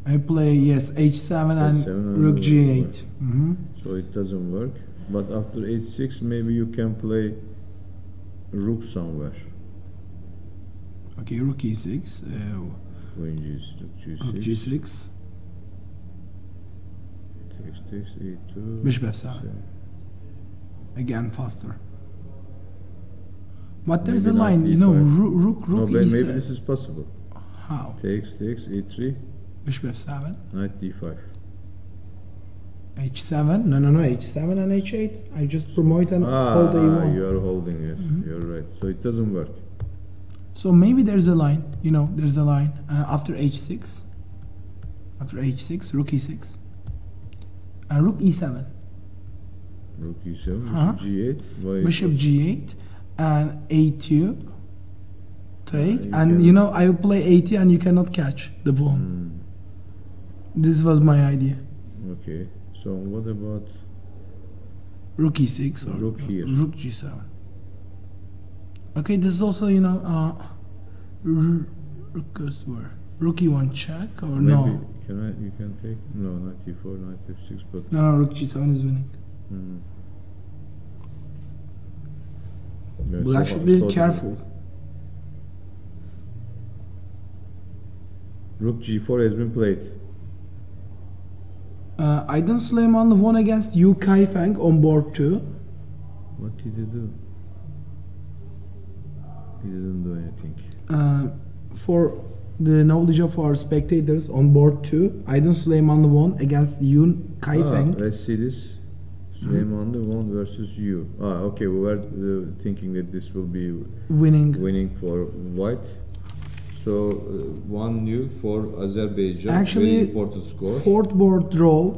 I play yes h7 and H7 rook and g8. So it doesn't work. But after h6 maybe you can play rook somewhere. Okay, rook e6. Queen g6. Rook g6. Takes e2. Bishop f7. Again faster. But there's a Maybe line, knight rook No, but e7. maybe this is possible. How? Takes e3. Bishop f7. Knight d5. H7? No, H7 and H8. I just promote and hold A1. You are holding, yes. You're right. So it doesn't work. So maybe there's a line, there's a line after H6. After H6, Rook E6. And Rook E7. Rook E7, Bishop G8. Why? Bishop G8 and A2. Take. And I will play A2 and you cannot catch the pawn. This was my idea. Okay. So what about Rook E6 or Rook here? Rook G7. Okay, this is also, Rook goes to where? Rook E1 check or Maybe no? You can take? No, knight E4, knight F6, but... No, Rook G7 is winning. Yeah, Black should be careful. Rook G4 has been played. Aydın Süleymanlı won against Yu Kaifeng on board 2. What did he do? He didn't do anything. For the knowledge of our spectators, on board 2, Aydın Süleymanlı won against Yu Kaifeng. Let's see this. Süleymanlı won versus you. Okay, we were thinking that this will be winning for white. So 1-0 for Azerbaijan. Actually, very important score. Fourth board draw.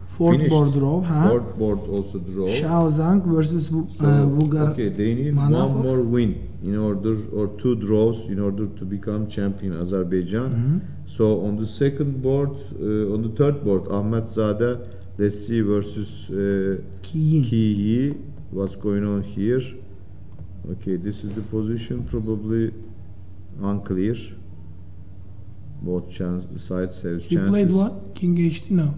Fourth board draw. Fourth board also draw. Shao Zhang versus Vugar. Okay, they need Manafov. one more win in order, or 2 draws in order to become champion Azerbaijan. So on the second board, on the third board, Ahmedzade, let's see, versus Kiyi. What's going on here? Okay, this is the position, probably unclear. Both sides have chances. He played what? King H2? No.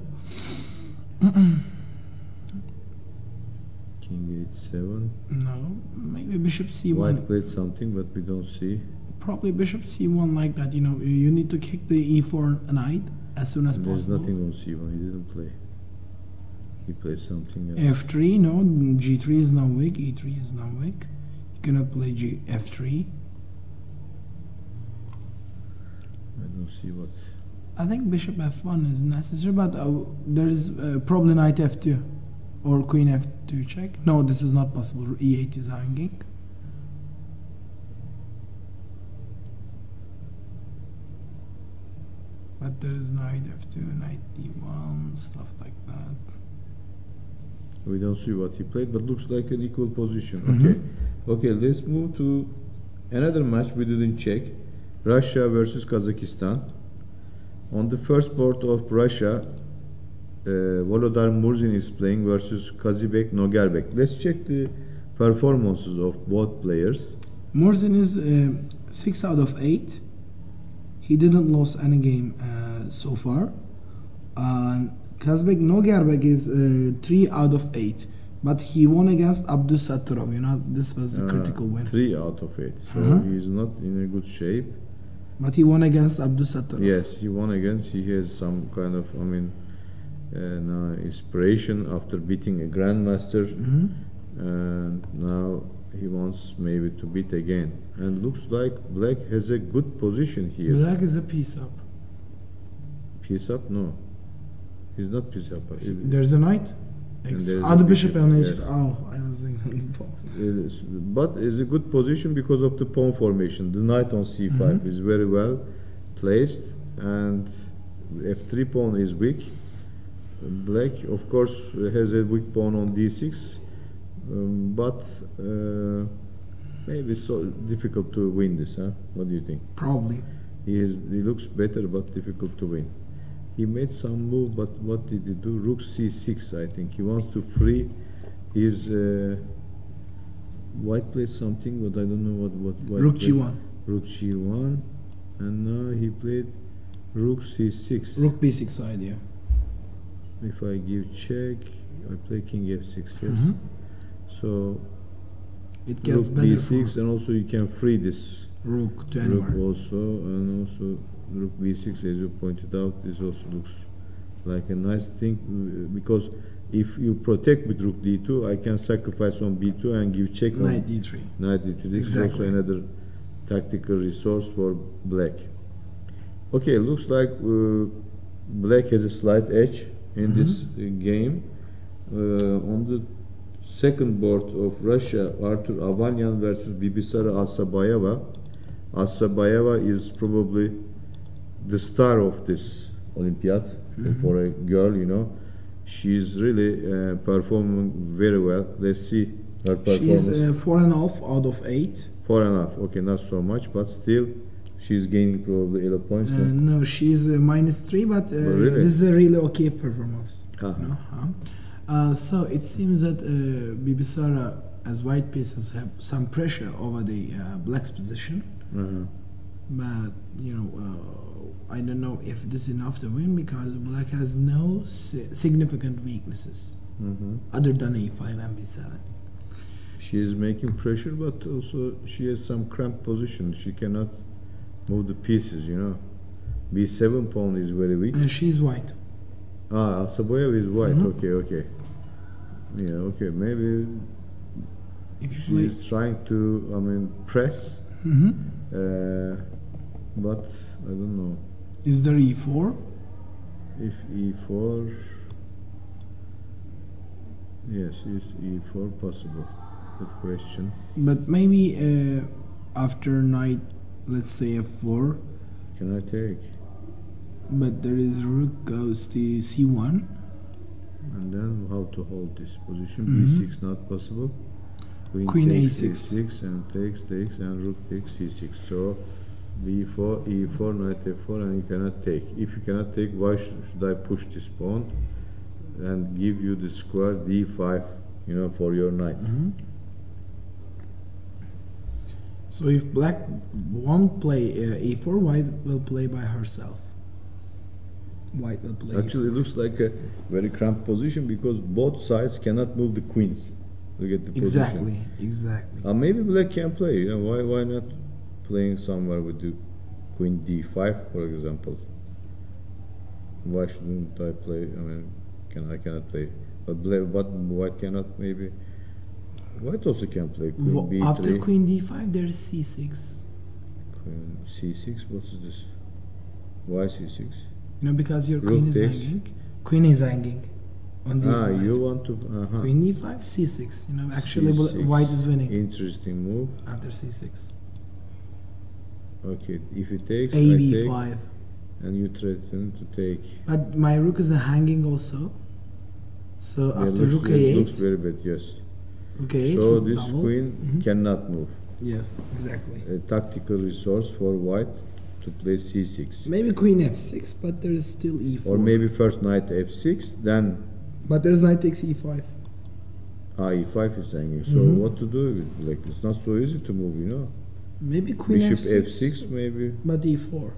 King H7. No. Maybe Bishop C1. White played something, but we don't see. Probably Bishop C1 like that. You need to kick the E4 knight as soon as There's possible. nothing on C1. He didn't play. He played something else. F3, no. G3 is now weak. E3 is now weak. You cannot play F3. I don't see what. I think Bishop F1 is necessary, but there is probably Knight F2 or Queen F2 check. No, this is not possible. E8 is hanging. But there is Knight F2, Knight D1, stuff like that. We don't see what he played, but looks like an equal position. Okay, let's move to another match we didn't check. Russia versus Kazakhstan. On the first board of Russia, Volodar Murzin is playing versus Kazibek Nogerbek. Let's check the performances of both players. Murzin is 6 out of 8. He didn't lose any game so far. And Kazibek Nogerbek is 3 out of 8. But he won against Abdusattorov. This was a critical win. 3 out of 8. So he's not in a good shape. But he won against Abdusattorov. Yes, he won against. He has some kind of, inspiration after beating a grandmaster, and now he wants maybe to beat again. And looks like Black has a good position here. Black is a piece up. Piece up? No, he's not piece up. There's a knight. The bishop and yes. Oh, I was thinking. But it's a good position because of the pawn formation. The knight on c5 is very well placed, and f3 pawn is weak. Black, of course, has a weak pawn on d6, but maybe so difficult to win this. What do you think? Probably. He looks better, but difficult to win. He made some move, but what did he do? Rook c6, I think. He wants to free his... white played something, but I don't know what white Rook played. g1. Rook g1, and now he played Rook c6. Rook b6 idea. If I give check, I play King f6, yes. So it gets Rook better b6, and also you can free this Rook to anywhere. Rook also, and also Rook b6, as you pointed out. This also looks like a nice thing, because if you protect with Rook d2, I can sacrifice on b2 and give check on Knight d3. Knight d3. This is also another tactical resource for Black. Okay, looks like Black has a slight edge in this game. On the second board of Russia, Artur Avanyan versus Bibisara Asabayeva. Asabayeva is probably the star of this Olympiad for a girl, you know. She's really performing very well. Let's see her performance. She's 4.5 out of 8. 4.5. Okay, not so much, but still, she's gaining probably 11 points. No, she's -3, but really? this is a really okay performance. Uh-huh. So it seems that Bibisara, as white pieces, have some pressure over the black's position. But you know, I don't know if this is enough to win, because black has no significant weaknesses other than a5 and b7. She is making pressure, but also she has some cramped position. She cannot move the pieces, you know. b7 pawn is very weak. She's white. Ah, Asaboyev is white. Okay. Yeah, okay. Maybe If you she is trying to, I mean, press. But I don't know. Is there e4? If e4, yes, is e4 possible? Good question. But maybe after knight, let's say f4. Can I take? But there is rook goes to c1. And then how to hold this position? b6 not possible. Queen takes a6. e6 and takes and rook takes c6. So b4, e4, knight f4, and you cannot take. If you cannot take, why should I push this pawn and give you the square d5, you know, for your knight? So if black won't play e4, white will play by herself. White will play. Actually, it looks like a very cramped position because both sides cannot move the queens. Look at the position. Exactly. Maybe black can play. You know, why not playing somewhere with the queen d5, for example? Why shouldn't I play? I mean, I cannot play. But white cannot maybe. White also can play queen b3. After queen d5, there is c6. Queen c6. What is this? Why c6? You know, because your Rook queen is takes. hanging. Queen is hanging on d5. You want to. Queen d5, c6. You know, actually, C6. white is winning Interesting move. after c6. Okay, if it takes, A I b5. take, and you threaten to take. But my rook is hanging also. So Yeah, after rook it looks a8, very bad. Yes. rook a8, So rook this double. queen cannot move. Yes, exactly. A tactical resource for white to play c6. Maybe queen f6, but there is still e4. Or maybe first knight f6, then But there is knight takes e5. e5 is hanging. So what to do with black? It's not so easy to move, you know. Maybe queen Bishop f6, f6 maybe. but e4.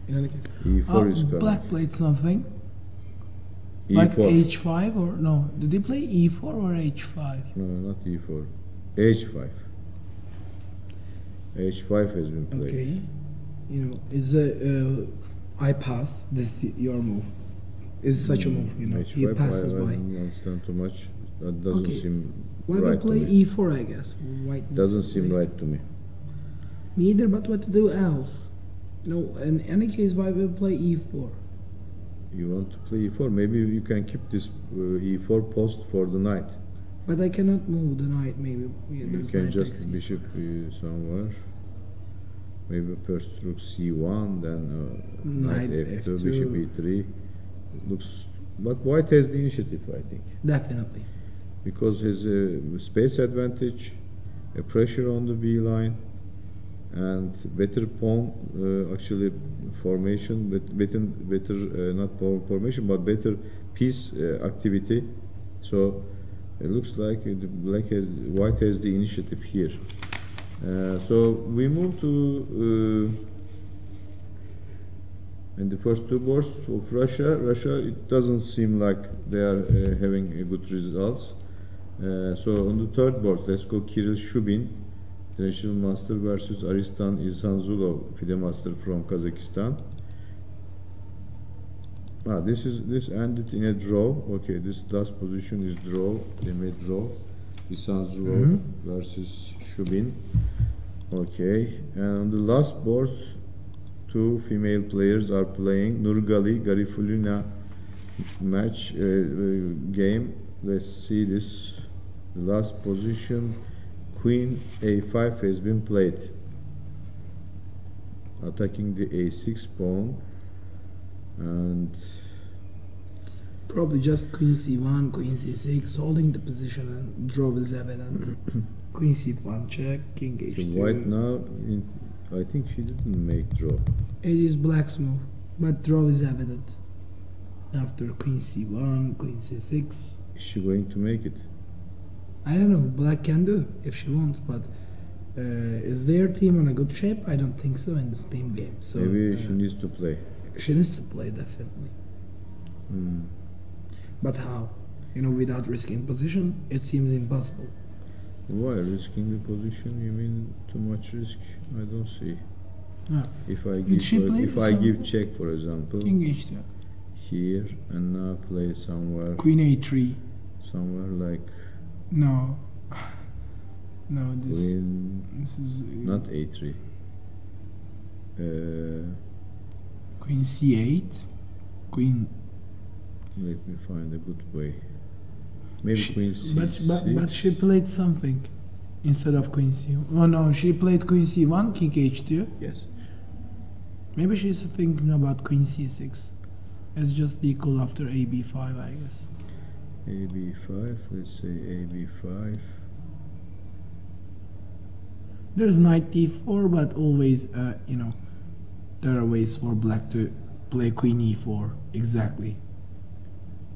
In any case, e4 is coming. black played something like e4. h5 or no? Did they play e4 or h5? No, not e4. h5. h5 has been played. Okay, you know, is I pass. This is your move. Is such a move, you know. h5, He passes I by. don't understand too much. That doesn't Okay. seem Why right not play to me. e4? I guess white needs Doesn't to seem play. right to me. Me either. But what to do else? No. In any case, why will play e4? You want to play e4? Maybe you can keep this e4 post for the knight. But I cannot move the knight. Maybe You there's can knight just takes e4. bishop somewhere. Maybe first rook c1, then knight f2, bishop e3. Looks, but white has the initiative, I think, Definitely. because his space advantage, a pressure on the b line, and better pawn actually formation, but better not pawn formation, but better piece activity. So it looks like white has the initiative here. So we move to in the first two boards of Russia. It doesn't seem like they are having good results. So on the third board, let's go Kirill Shubin, international master, versus Aristan Ihsanzulov, FIDE master from Kazakhstan. This ended in a draw. Okay, this last position is draw. They made draw. Ihsanzulov versus Shubin. Okay, and on the last board, two female players are playing. Nurgali Garifulina match game. Let's see this. The last position, Queen A5 has been played, attacking the A6 pawn, and Probably just Queen C1, Queen C6, holding the position, and draw is evident. Queen C1 check, King the H2. white now. I think she didn't make draw. It is black's move, but draw is evident. After Queen C1, Queen C6. Is she going to make it? I don't know, black can do if she wants, but is their team on a good shape? I don't think so in this team game. So Maybe she needs to play. she needs to play definitely. But how? You know, without risking position, it seems impossible. Why risking the position? You mean too much risk? I don't see. Ah, If I Did she play if I some- give check, for example, King H2, here and now play somewhere Queen A3. like No, no, this Queen, is not A3. Queen C8, Queen. Let me find a good way. Maybe Queen C6. But she played something instead of Queen C1. Oh no, she played Queen C1, King H2. Yes. Maybe she's thinking about Queen C6. It's just equal after AB5, I guess. AB5. Let's say AB5. There's knight D4, but always, you know, there are ways for black to play Queen E4. Exactly.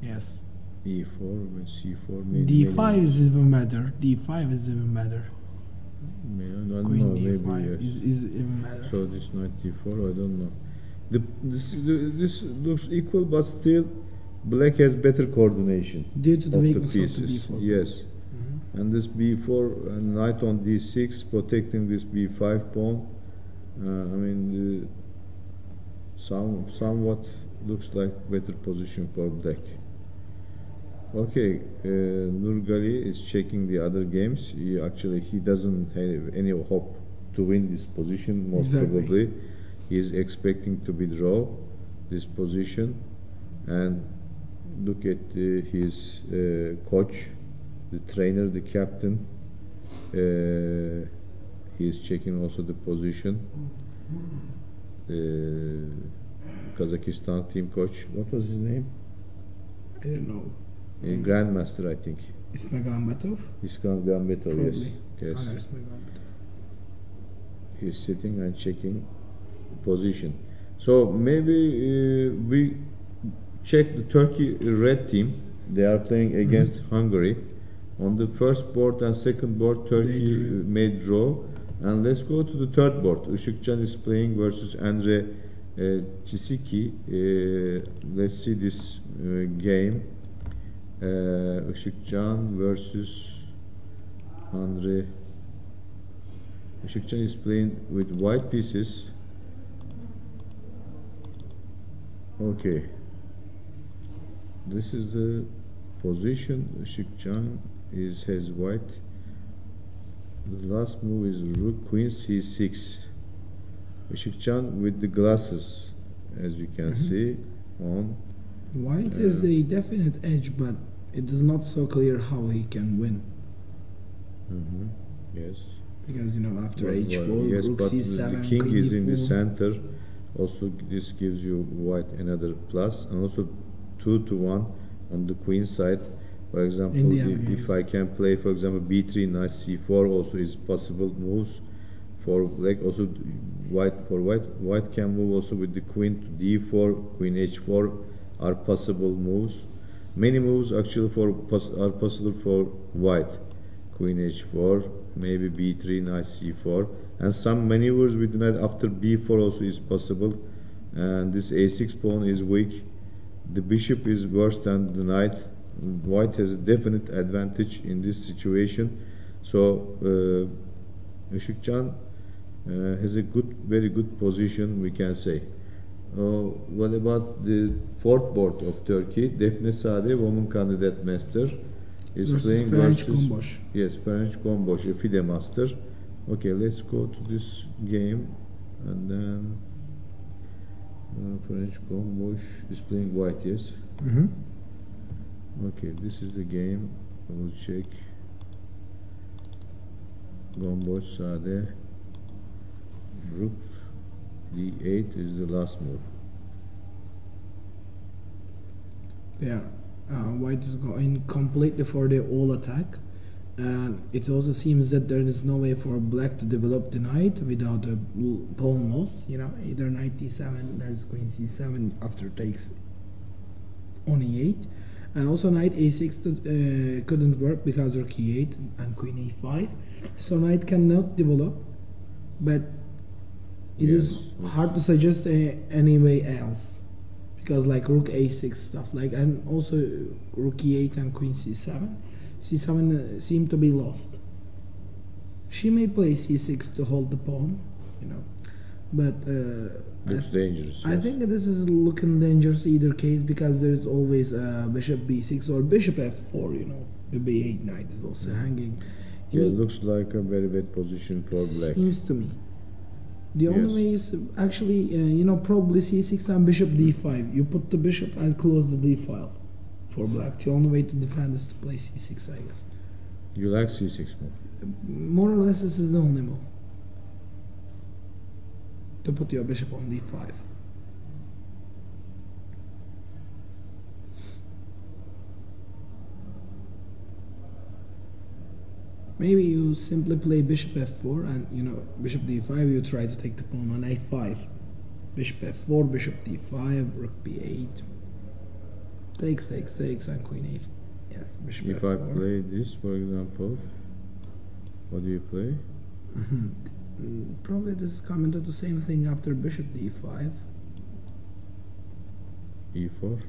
Yes. E4 with C4. D5 is even better. D5 is even better. I don't Queen know. D5 Maybe yes. is even better. So this knight D4. I don't know. This looks equal, but still, black has better coordination Due to the of the weakness of the pieces. D4. Yes. And this B4 and knight on D6 protecting this B5 pawn. I mean, somewhat looks like better position for black. Okay, Nurgali is checking the other games. He doesn't have any hope to win this position. Most probably, he is expecting to withdraw this position. And look at his coach, the trainer, the captain. He is checking also the position. Kazakhstan team coach. What was his name? I don't know. Grandmaster, I think. Ismagambetov? Iskan Gambetov, yes. Yes. Honor Ismagambetov. He's sitting and checking position. So maybe we check the Turkey red team. They are playing against Hungary. On the first board and second board, Turkey made draw. And let's go to the third board. Işıkcan is playing versus Andre Chisiki. Let's see this game. Işıkcan versus Andre. Işıkcan is playing with white pieces. Okay. This is the position. Işıkcan has white. The last move is rook queen c6. Işıkcan with the glasses, as you can see on. White is a definite edge, but it is not so clear how he can win. Yes. Because, you know, after Well, h4, yes, rook but c7, the king queen is in the d4. center. Also, this gives you white another plus, and also 2-1 on the queen side. For example, if I can play, for example, b3, knight c4 also is possible moves for black. Also, white can move also with the queen to d4, queen h4 are possible moves. Many moves actually are possible for white. Queen h4, maybe b3, knight c4, and some maneuvers with the knight after b4 also is possible. And this a6 pawn is weak. The bishop is worse than the knight. White has a definite advantage in this situation. So Işıkcan has a very good position, we can say. What about the fourth board of Turkey? Defne Sade, woman candidate master, is playing Ferenc versus Gomboş. Yes, Ferenc Gomboş, a FIDE master. Okay, let's go to this game, and then French Gombosh is playing white, yes. Okay, this is the game. I will check. Gombosh Sade. Rook D8 is the last move. Yeah, white is going completely for the all attack, and it also seems that there is no way for black to develop the knight without a pawn loss. You know, either knight d7, there's queen c7 after takes on e8, and also knight a6 couldn't work because rook e8 and queen e5. So knight cannot develop, but it is hard to suggest any way else, because like rook a6 stuff like, and also rook e8 and queen c7 seem to be lost. She may play c6 to hold the pawn, you know, but looks dangerous. I think this is looking dangerous either case, because there is always bishop b6 or bishop f4. You know, the b8 knight is also hanging. Yeah, it looks like a very bad position for black. Seems to me. The only way is actually, you know, probably c6 and bishop d5. You put the bishop and close the d file for black. The only way to defend is to play c6, I guess. You like c6 move? More or less, this is the only move. To put your bishop on d5. Maybe you simply play bishop f4 and, you know, bishop d5, you try to take the pawn on a5. Bishop f4, bishop d5, rook b8. Takes, and queen a5. Yes, bishop if f4. I play this, for example, what do you play? Probably this is coming to the same thing after bishop d5. e4?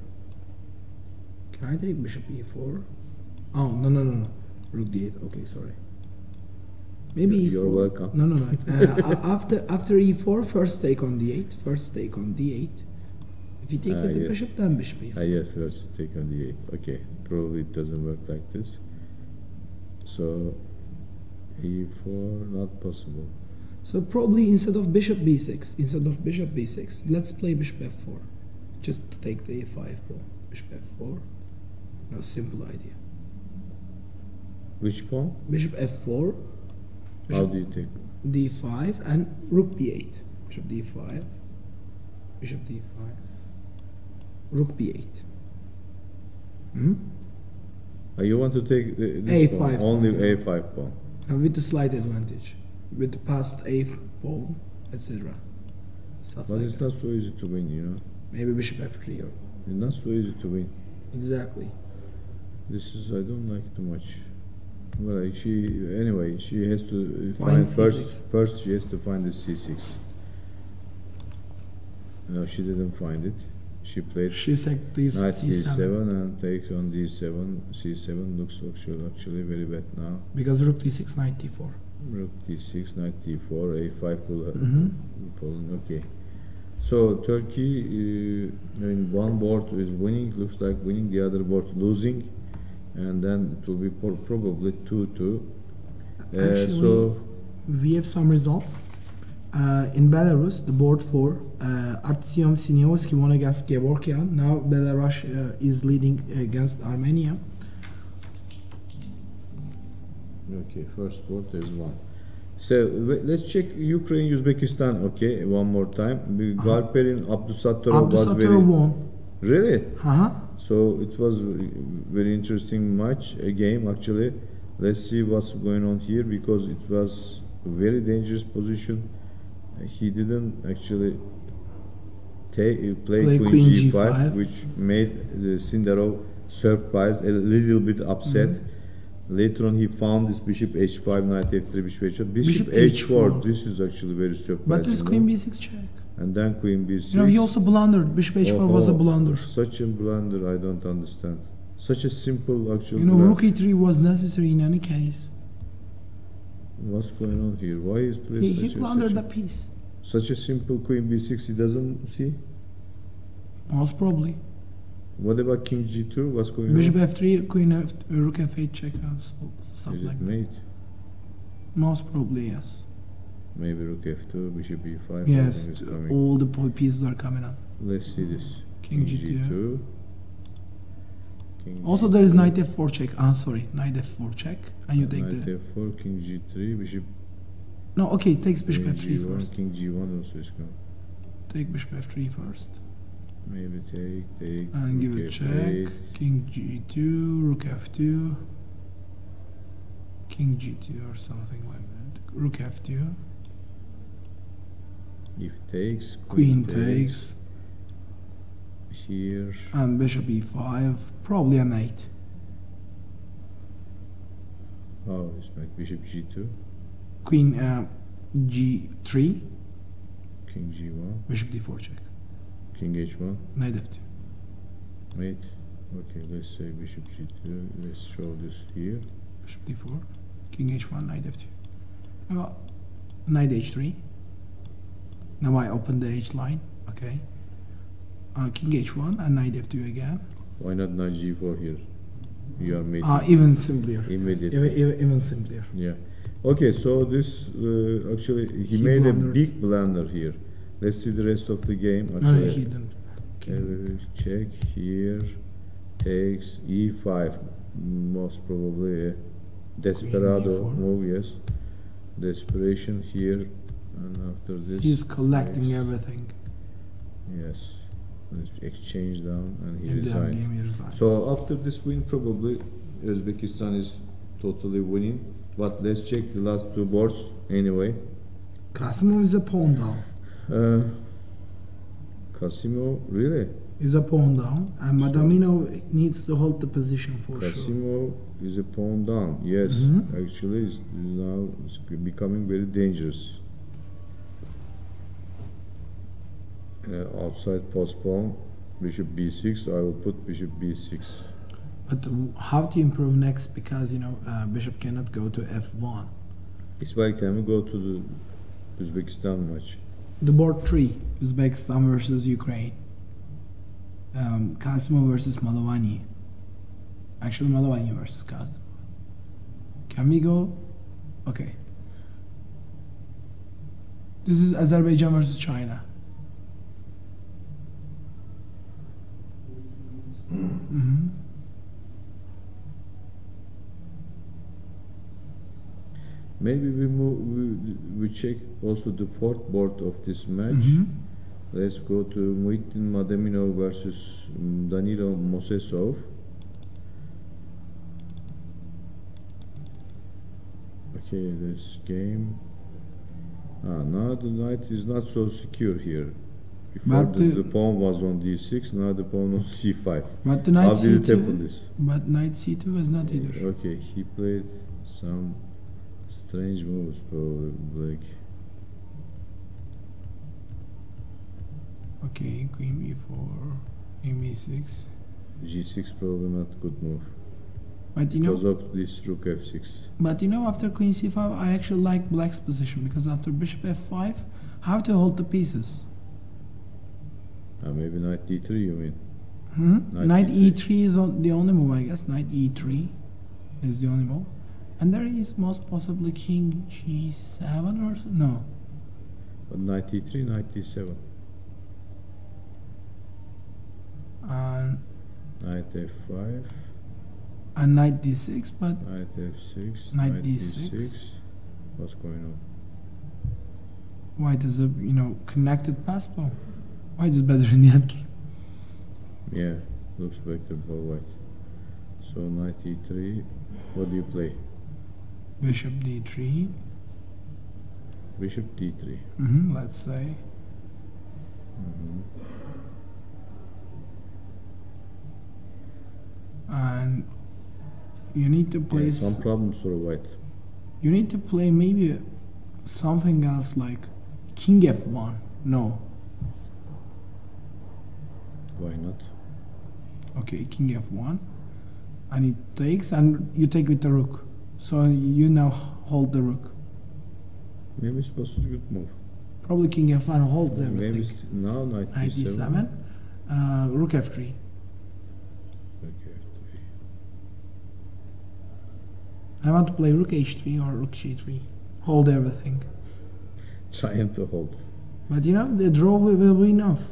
Can I take bishop e4? Oh, no. Rook d8, okay, sorry. Maybe You're e4. welcome. No. After e4, first take on d8. If you take with the yes. bishop, then bishop e4. Yes, first take on the 8. Okay, probably it doesn't work like this. So e4 not possible. So probably instead of bishop b6, let's play bishop f4. Just to take the a5 pawn. Bishop f4. No, simple idea. Which pawn? Bishop f4. How do you take? d5 and rook b8. Bishop d5. Bishop d5. Rook b8. You want to take this A5 pawn, only pawn. a5 pawn. And with the slight advantage. With the passed a pawn, etc. Stuff But like it's that. not so easy to win, you know. Maybe bishop f3 or It's not so easy to win. exactly. This is, I don't like too much. Well, anyway, she has to Find find C6. first she has to find the c6. No, she didn't find it. She played She sacked this knight c7 d7 and takes on d7. c7 looks actually very bad now. because rook d6, knight d4. Rook d6, knight d4, a5 will Mm-hmm. okay. So Turkey in one board is winning, looks like winning, the other board losing, and then it will be probably 2-2. Actually, So we have some results. In Belarus, the board for Artyom Sinyovsky won against Gevorkian. Now Belarus is leading against Armenia. okay, first board there's one. So let's check Ukraine, Uzbekistan. Okay, one more time. Galperin Abdusattorov was very Abdusattorov won. really. So it was very interesting match, a game actually. Let's see what's going on here, because it was a very dangerous position. He didn't actually play Queen G5, which made Sindarov surprised, a little bit upset. Later on, he found this bishop h5, knight f3, bishop h4. Bishop h4. This is actually very surprising. but there's queen b6 check. And then queen b6. You know, he also blundered. Bishop h4 was a blunder. Such a blunder, I don't understand. Such a simple actual. You know, rook e3 was necessary in any case. What's going on here? Why is played He blundered the piece. such a simple queen b6? He doesn't see. Most probably. What about king g2? What's going Bishop on? f3, queen f, rook f8 check, stuff Is like it that. mate? Most probably, yes. Maybe rook f2, bishop e5. Yes, everything is coming. all the pieces are coming up. let's see this. King G2. King Also, there is knight f4 check. Ah, sorry, knight f4 check, and you take knight the. f4, king g3, bishop. No, okay, takes bishop king f3 g1, first. king g1 also is going. Take bishop f3 first. Maybe take. And give rook it check. f8. King g2, rook f2. King g2 or something like that. Rook f2. If takes, Queen takes. Here. And bishop e5. Probably a knight. Oh, it's like bishop g2, Queen g3. king g1, Bishop d4 check. king h1. Knight f2. Wait. Okay, let's say bishop g2. Let's show this here. Bishop d4. King h1, knight f2. Now, knight h3. Now I open the h line. Okay. King h1 and knight f2 again. Why not knight g4 here? You are making Even simpler. immediately. Even simpler. Yeah. Okay, so this actually he He made blundered. a big blunder here. Let's see the rest of the game. No, Actually, he didn't. check here. Takes e5. Most probably a desperado e4. move. Yes, desperation here, and after this He's collecting takes- everything. Yes, let's exchange down, and he In the resigned. game, he resigned. So after this win, probably Uzbekistan is totally winning. But let's check the last two boards anyway. Kasimov is a pawn down. Kasimov, really? Is a pawn down, and Madamino needs to hold the position for sure. Kasimov is a pawn down. Yes, Mhm. actually, it's becoming very dangerous. Outside postpone, bishop b6. I will put bishop b6. But how to improve next? Because bishop cannot go to f1. It's why can we go to the Uzbekistan match? The board 3, Uzbekistan versus Ukraine. Kasimov versus Malovany. Actually, Malovany versus Kasimov. Can we go? Okay. This is Azerbaijan versus China. Mhm. Maybe we check also the fourth board of this match. Mhm. Let's go to Muhittin Madaminov versus Danilo Mosesov. Okay, this game. Now the knight is not so secure here. Before But the pawn was on d6, now the pawn on c5. But the knight How did it happen c2. this? But knight c2 was not either. Okay, he played some strange moves, probably like. Okay, queen b4, queen b6. G6 probably not good move. But Because of this rook f6. after queen c5, I actually like black's position because after bishop f5, how to hold the pieces? Maybe knight d3, you mean? Knight e3 is the only move, I guess. Knight e3 is the only move. And there is most possibly king g7 or so? No. But knight d3, knight d7. And Knight f5, knight d6, but knight f6, Knight d6. What's going on? white is a connected pass pawn. White is better in the end game. Yeah, looks better for white. So knight e3, what do you play? Bishop d3. Bishop d3. Let's say. And you need to play. Yeah, some problems for white. You need to play maybe something else like king f1. No. Why not? Okay, king f1. And it takes, and you take with the rook. So you now hold the rook. Maybe it's possible good move. Probably king f1 holds everything. Maybe now knight Knight d7. d7. Rook f3. Okay. I want to play rook h3 or rook g3. Hold everything. Trying to hold. But the draw will be enough.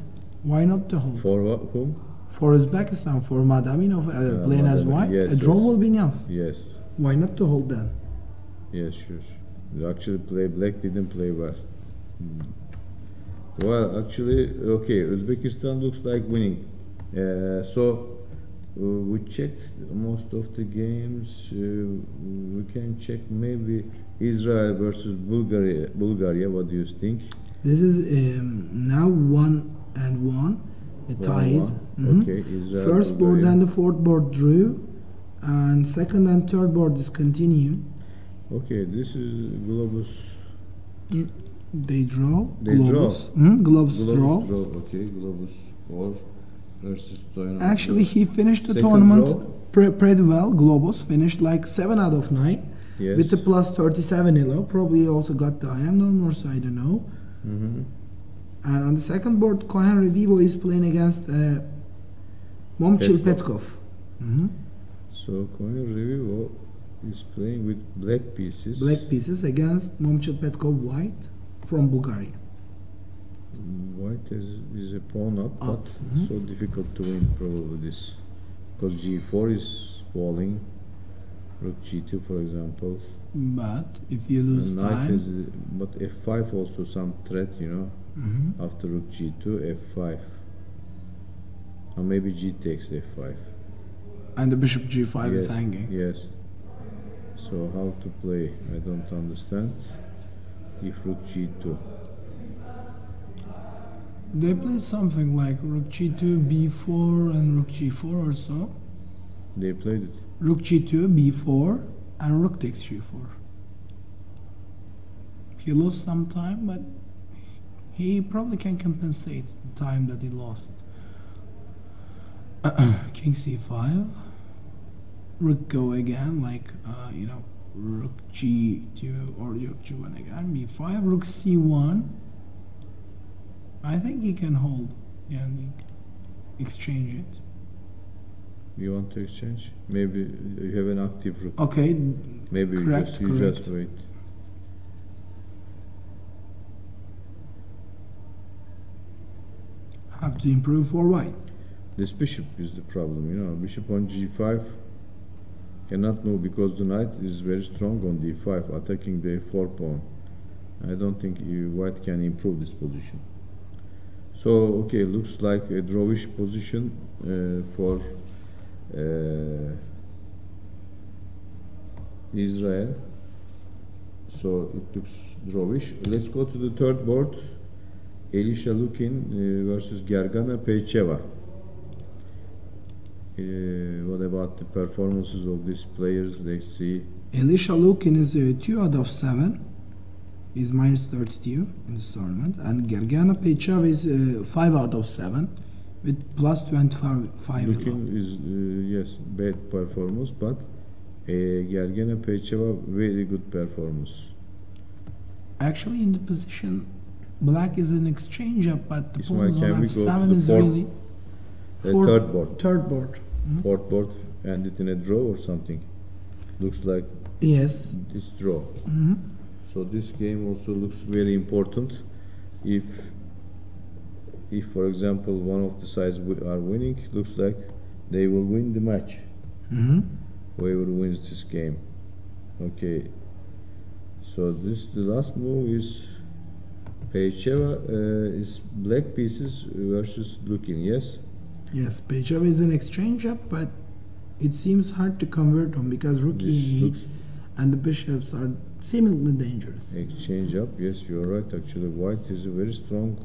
Why not to hold? For what, whom? For Uzbekistan, for Madaminov playing as white, yes, a draw yes. will be enough. Yes, Why not to hold then? yes, sure. They actually black didn't play well. Well, actually, okay, Uzbekistan looks like winning. We checked most of the games. We can check maybe Israel versus Bulgaria. What do you think? This is now 1-1. It ties. 1-1. Okay, Israel. First board Bulgaria. and the fourth board drew, and second and third board discontinue. Okay, this is Globus. They draw. They Globus. Globus draw. Okay, Globus 4 versus Stoyanov. Actually, he finished the Second tournament draw. pretty well. Globus finished like 7 out of 9 Yes. with the plus 37 elo. Probably also got the IM norm, or so I don't know. And on the second board, Cohen Revivo is playing against Momchil Petkov. So Cohen Revivo is playing with black pieces. Black pieces against Momchil Petkov white from Bulgaria. White is a pawn up, but so difficult to win probably this. Because G4 is falling. Rook G2 for example. But if you lose And knight time, is, but F5 also some threat, you know. After Rook G2, F5. Or maybe G takes F5. and the bishop G5 Yes, is hanging. yes. So how to play? I don't understand. If Rook G2. They play something like Rook G2, B4, and Rook G4 or so. They played it. Rook G2, B4, and Rook takes G4. He lost some time, but he probably can compensate the time that he lost. King C5. Rook go again, like, Rook G2 or Rook G1 again. B5, Rook C1. I think he can hold and exchange it. You want to exchange? Maybe you have an active Rook. Okay, Maybe correct, you just wait. have to improve for white. This bishop is the problem, you know. Bishop on G5 cannot move because the knight is very strong on D5, attacking the A4 pawn. I don't think white can improve this position. So, okay, looks like a drawish position for Israel. So it looks drawish. Let's go to the third board. Elisha Lukin versus Gergana Peicheva. What about the performances of these players? Let's see. Elisha Lukin is 2 out of 7. Is minus 32 in this tournament, and Gergana Peicheva is 5 out of 7 with plus 25. Lukin is yes, bad performance, but Gergana Peicheva very good performance. Actually, in the position, black is an exchange up, but the Ismail, pawns on can we go F7 to is the really third board? Third board. Fourth board ended in a draw or something. Looks like Yes. it's draw. So this game also looks very important. If for example one of the sides are winning, looks like they will win the match. Whoever wins this game. Okay. So the last move is Peicheva is black pieces versus Lukin. Yes. Yes, Peicheva is an exchange up, but it seems hard to convert on because rook e8 and the bishops are seemingly dangerous. Exchange up. Yes, you're right. Actually, white is a very strong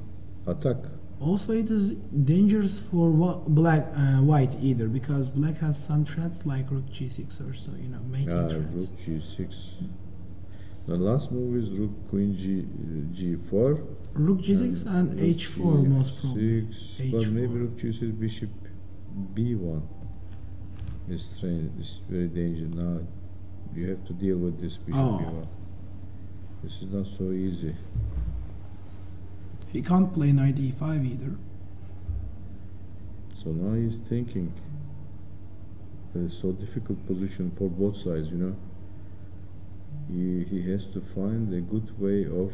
attack. Also, it is dangerous for white either because black has some threats like rook g6 or so, mating threats. Rook g6. The last move is rook queen g4. Rook g6 and h4 most probably. But maybe rook g6 bishop b1. It's very dangerous. Now you have to deal with this bishop b1. This is not so easy. He can't play knight e5 either. So now he's thinking. It's so difficult position for both sides, He has to find a good way of.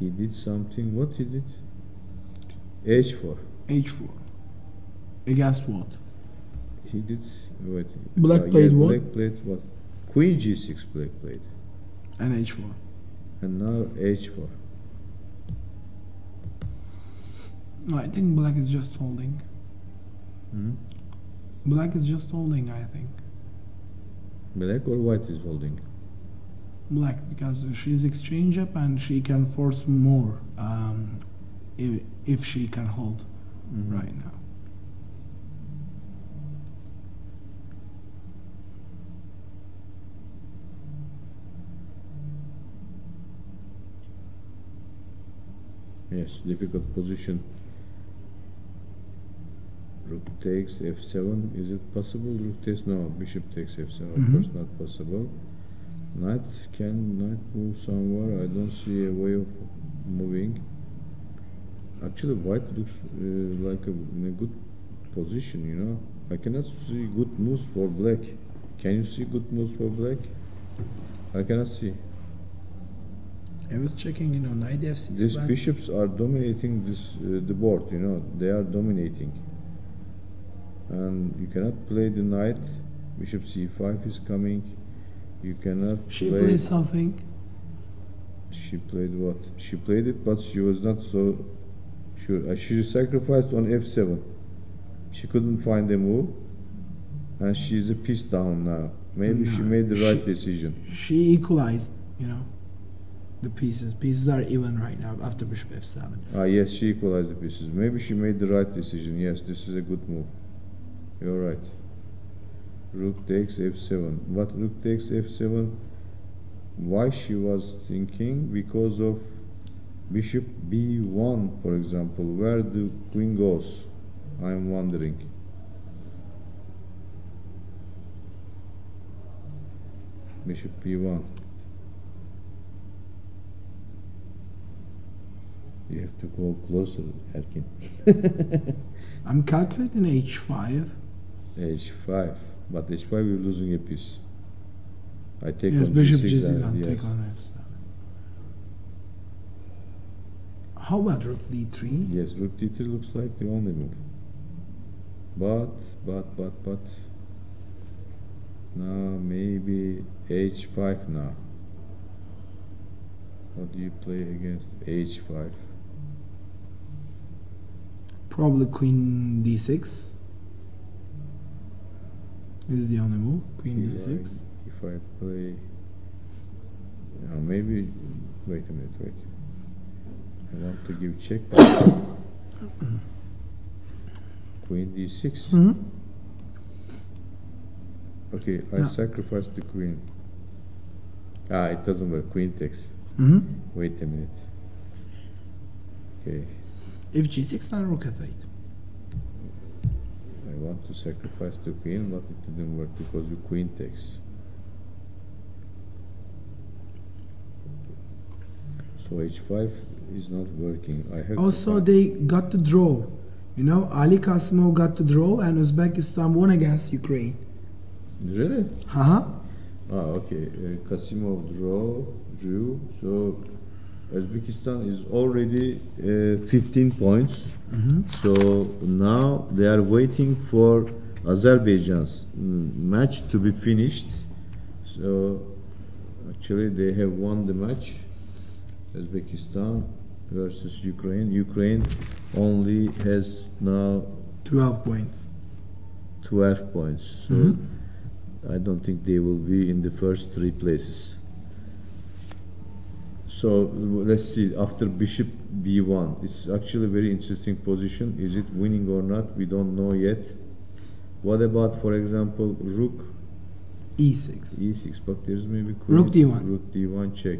he did something. What he did? H4. H4. Against what? He did what? Black played what? Black played what? Queen G6 black played. And H4. And now H4. No, I think black is just holding. Hmm? Black is just holding, I think. Black or white is holding? Black, because she's exchange up and she can force more if she can hold right now. Yes, difficult position. Rook takes f7. Is it possible? Rook takes no. Bishop takes f7. Of course, not possible. Knight move somewhere? I don't see a way of moving. Actually, white looks like in a good position. You know, I cannot see good moves for black. Can you see good moves for black? I cannot see. I was checking, you know, knight f6. These bishops are dominating this the board. You know, they are dominating, and you cannot play the knight. Bishop c5 is coming. You cannot. She played something. She played what? She played it, but she was not so sure. She sacrificed on f7. She couldn't find a move, and she's a piece down now. Maybe she made the right decision. She equalized, you know, the pieces. Pieces are even right now after bishop f7. Ah, yes, she equalized the pieces. Maybe she made the right decision. Yes, this is a good move. You're right. Rook takes f7. But rook takes f7. Why she was thinking? Because of bishop b1, for example, where the queen goes. I'm wondering. Bishop b1. You have to go closer, Erkin. I'm calculating h5. h5. But h5 we're losing a piece. I take Yes, on bishop g6 g6 and yes. take on f7. How about rook d3? Yes, rook d3 looks like the only move. But now maybe h5 now. What do you play against h5? Probably queen d6 is the only move. Queen d6. If I play, maybe. Wait a minute. Wait. I want to give check. Queen d6. Okay, I sacrificed the queen. It doesn't work. Queen takes. Wait a minute. Okay. If g6, then rook f8. I want to sacrifice the queen, but it didn't work because the queen takes. So h5 is not working. I have also they got the draw. You know, Ali Kasimov got the draw and Uzbekistan won against Ukraine. Really? Okay. Kasimov drew. So Uzbekistan is already 15 points. So now they are waiting for Azerbaijan's match to be finished. So actually they have won the match. Uzbekistan versus Ukraine. Ukraine only has now 12 points. 12 points. So I don't think they will be in the first 3 places. So let's see, after bishop b1, it's actually a very interesting position. Is it winning or not? We don't know yet. What about, for example, rook e6. e6, but there's maybe queen, Rook d1. Rook d1 check.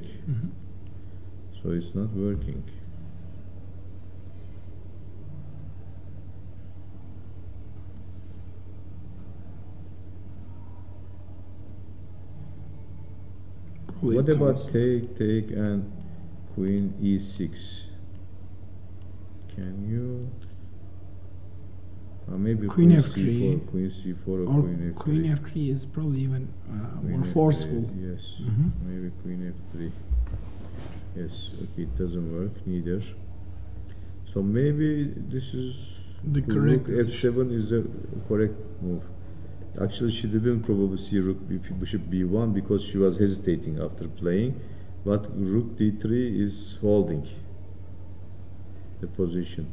So it's not working. What about take and queen e6? Can you maybe queen f3, c4, queen c4 or queen f3? Queen f3 is probably even more Queen forceful. F3, yes, maybe queen f3. Yes, okay, it doesn't work neither. So maybe this is The correct rook f7 is a correct move. Actually, she didn't probably see rook bishop b1 because she was hesitating after playing, but rook d3 is holding the position.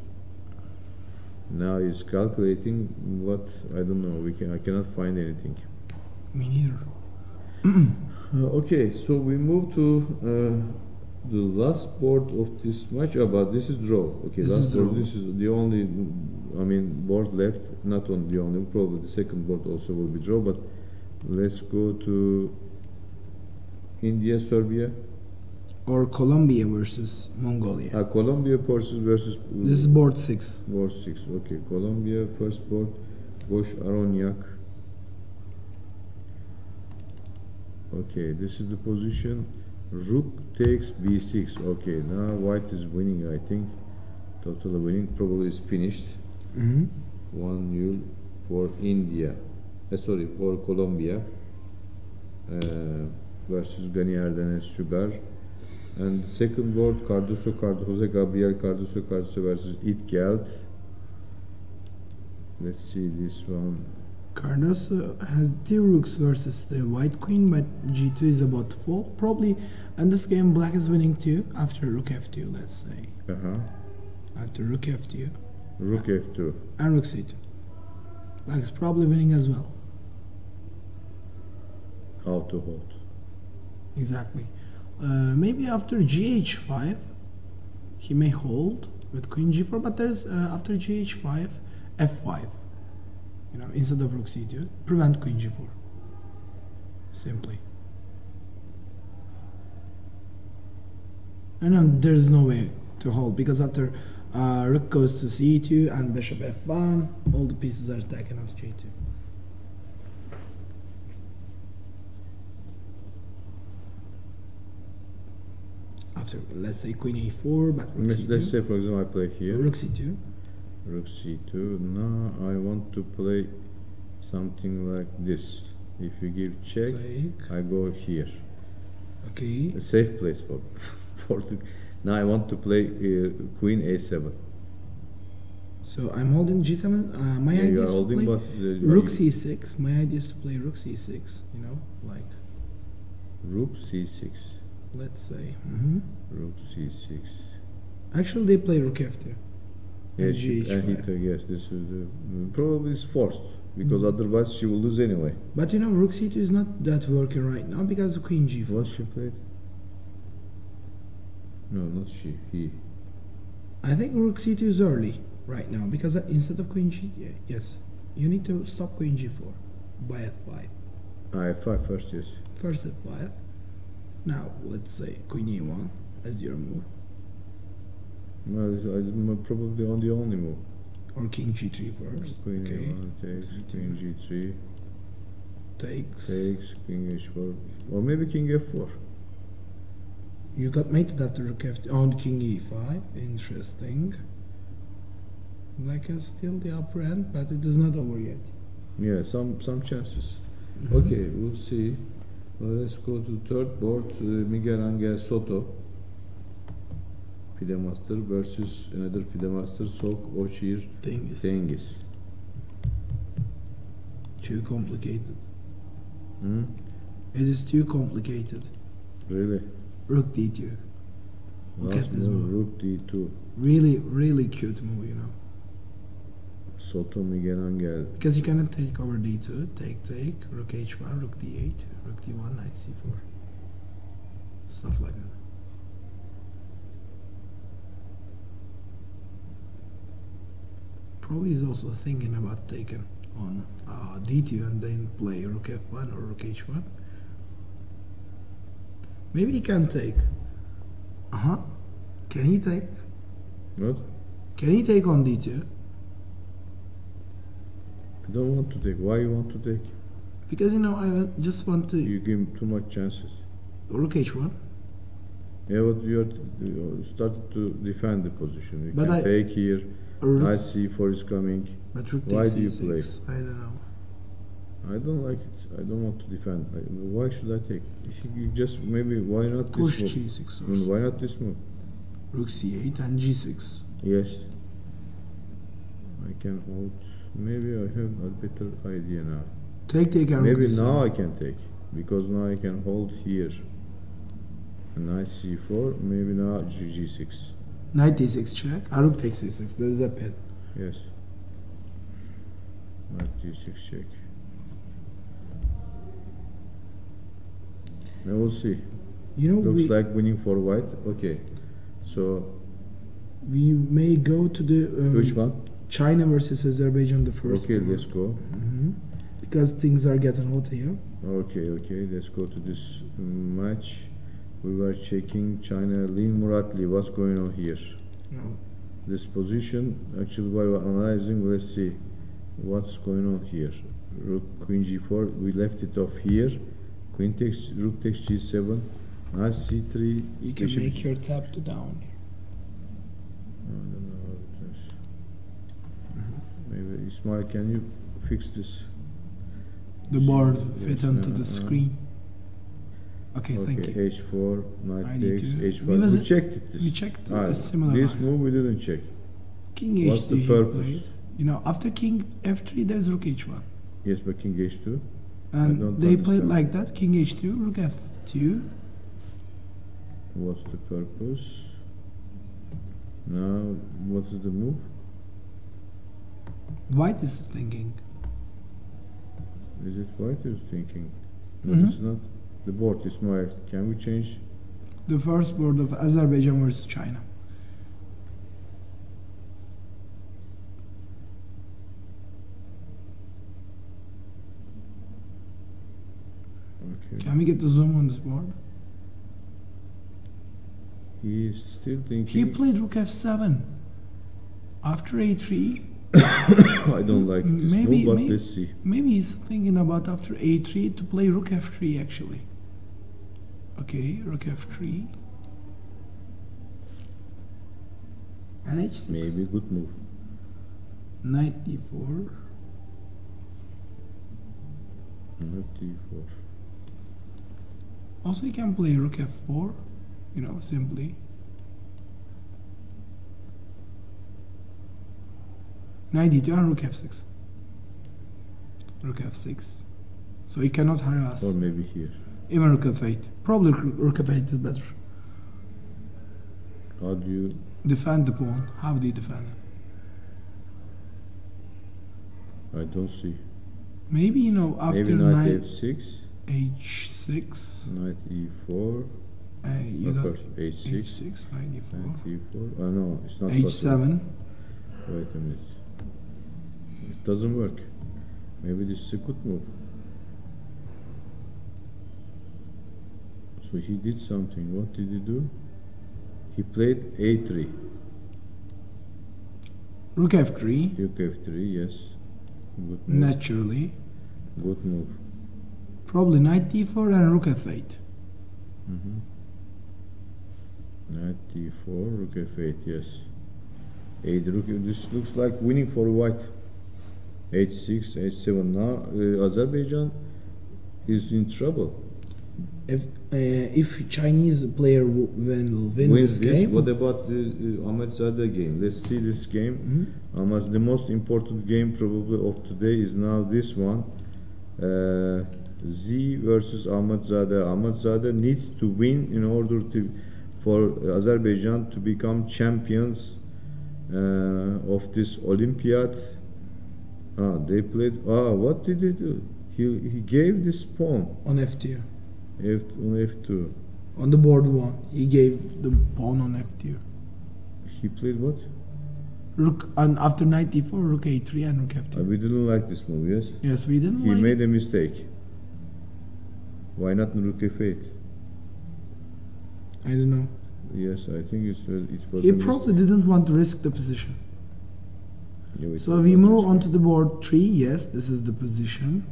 Now he's calculating what, I don't know, I cannot find anything. Me neither. Okay, so we move to the last board of this match. But this is draw. Okay, This last is board. draw. This is the only, I mean, board left. Not on the only. Probably the second board also will be draw. But let's go to India, Serbia. Or Colombia versus Mongolia. Colombia versus. This is board 6. Board 6. Okay, Colombia first board. Boş Aronyak. Okay, this is the position. Rook takes b6. Okay, now white is winning, I think. Totally winning. Probably is finished. 1-0 for India. Sorry, for Colombia versus Gani Erdenes Sugar. And second board, Jose Gabriel Cardoso versus Itgeld. Let's see this one. Cardoso has 2 rooks versus the white queen, but g2 is about to fall. Probably in this game black is winning too after rook f2, let's say. After rook f2. Rook f2. And rook c2. Black is probably winning as well. How to hold? Exactly. Maybe after gh5 he may hold with queen g4, but there's after gh5 f5, you know, instead of rook c2, prevent queen g4 simply. And there's no way to hold because after rook goes to c2 and bishop f1, all the pieces are taken at g2. After, let's say queen a4, but rook c2. Let's say, for example, I play here. Rook c2. Rook c2. Now I want to play something like this. If you give check, Take. I go here. Okay. A safe place for now I want to play queen a7. So I'm holding g7. My Yeah, idea you are is to holding, play but rook c6. My idea is to play rook c6. You know, like rook c6. let's say. Rook c6. Actually, they play rook f2. Yes, gh5. yes, this is probably is forced because otherwise she will lose anyway. But you know, rook c2 is not that working right now because of queen g4. What she played? No, not she. He. I think rook c2 is early right now because instead of queen g, yes, you need to stop queen g4 by f5. f5 first, yes. First f5. Now let's say queen e1 as your move, No, I'm probably on the only move. or king g3 first. Queen Okay. a1 takes, queen g3 Takes. king h4, or maybe king f4. You got mated after rook f2 on king e5. Interesting. Black has still the upper end, but it is not over yet. Yeah, some chances. Okay, we'll see. Well, let's go to third board. Miguel Angel Soto, FIDE Master versus another FIDE Master, Sok Ochir Tengiz. Too complicated. Hmm? It is too complicated. Really? Rook d2. Look Last at this move. rook d2. Really cute move, you know. Soto Miguel Angel. Because you cannot take over d2, take, rook h1, rook d8, rook d1, knight c4. Stuff like that. Probably is also thinking about taking on d2 and then play rook f1 or rook h1. Maybe he can take. Can he take? What? Can he take on d2? I don't want to take. Why you want to take? Because you know, I just want to You give him too much chances. rook h1. Yeah, but you started to defend the position. You But can I- take here. Or Knight c4 is coming. but rook Why takes do you c6. I don't know. I don't like it. I don't want to defend. Why should I take? You just maybe why not Push this move? g6 I mean, also. why not this move? Rook c8 and g6. Yes. I can hold. Maybe I have a better idea now. Take and rook Maybe d7. now I can take because now I can hold here. And knight c4. Maybe now g6. Knight d6 check. Rook takes c6. There is a pin. Yes. Knight d6 check. Now we'll see. You know, Looks like winning for white. Okay. So we may go to the which one? China versus Azerbaijan, the first. Okay, one. let's go. Because things are getting hot here. Okay, let's go to this match. We were checking China, Lin Muratli, what's going on here? No. This position, actually while we're analyzing, let's see what's going on here. Rook, Queen g4, we left it off here. Queen takes, Rook takes g7, Knight c3. You can make your tap to down. I don't know how it is. Maybe Ismail, can you fix this? The board Yes, fit onto the screen. Okay, thank you. h4, knight takes, ID2. h5. We checked it. We checked Ah, a similar this line. move we didn't check. King What's h3 the he purpose? played. You know, after king f3, there's rook h1. Yes, but king h2. And don't they played understand. like that, king h2, rook f2. What's the purpose? Now, what is the move? White is thinking. Is it white who's thinking? No, Mhm. it's not. The board is my. Can we change? The first board of Azerbaijan versus China. Okay. Can we get the zoom on this board? He is still He thinking. played rook f7. After a3, I don't like this maybe- move, but may- let's see. maybe he's thinking about after a3 to play rook f3 actually. Okay, rook f3. And h6. Maybe good move. Knight d4. Knight d4. Also, you can play rook f4, you know, simply. Knight d2 and rook f6. Rook f6. So he cannot harass. Or maybe here. Even rook f8. Probably rook f8 is better. How do you? Defend the pawn. How do you defend it? I don't see. Maybe, you know, after Maybe knight knight f6, h6, knight e4. you Of don't course, h6, h6, knight d4, knight e4. Oh no, it's not possible. h7. Wait a minute. It doesn't work. Maybe this is a good move. So he did something. What did he do? He played a3. Rook f3, Rook f3, yes. Good move. naturally. Good move. Probably knight d4 and rook f8. Knight d4, rook f8, yes. Rook, this looks like winning for white. h6, h7. Now Azerbaijan is in trouble. If Chinese player will win Wins this game, What about the Ahmedzade game? Let's see this game. The most important game probably of today is now this one. Z versus Ahmedzade. Ahmedzade needs to win in order for Azerbaijan to become champions of this Olympiad. They played. What did they do? He gave this pawn on f2. on f2. On the board one, he gave the pawn on f2. He played what? Rook, and after knight d4, rook a3 and rook f2. We didn't like this move. Yes. Yes, we didn't He like made a mistake. Why not rook f8? I don't know. Yes, I think it was. He a probably didn't want to risk the position. Yeah, it So was we a move mistake. onto the board 3. Yes, this is the position.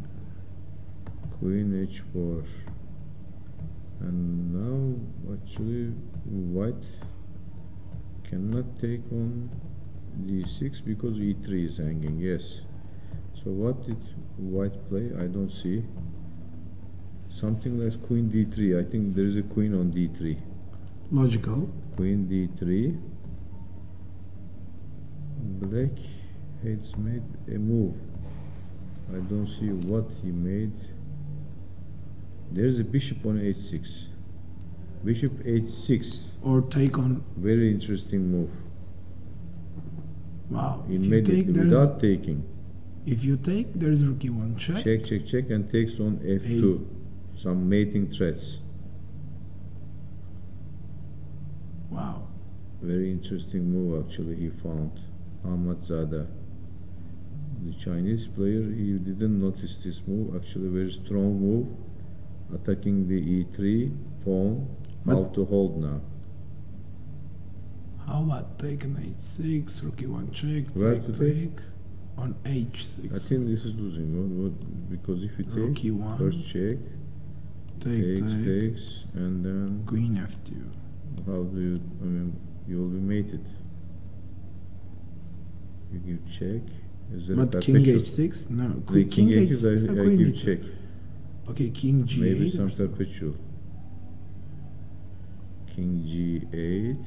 Queen h4. And now actually white cannot take on d6 because e3 is hanging. Yes. So what did white play? I don't see. Something like queen d3. I think there is a queen on d3. Logical. Queen d3. Black has made a move. I don't see what he made. There's a bishop on h6. Bishop h6. Or take on. Very interesting move. Wow. Immediately without taking. If you take, there's rook e1 check. Check, check, check, and takes on f2. Some mating threats. Wow. Very interesting move actually he found. Ahmadzada. The Chinese player, he didn't notice this move. Actually very strong move. Attacking the e3 pawn. How to hold now. How about taking h6, rook e1 check, Where take, to take on h6. I think this is losing. Because if you Rook take, e1, first check, take, takes, and then queen f2. how do you, I mean, you will be mated. You give check. Is there But a king perpetual? h6? No, The king h6 h6, is I queen give d2. check. Okay, king g8. Maybe some or something. perpetual. King g8.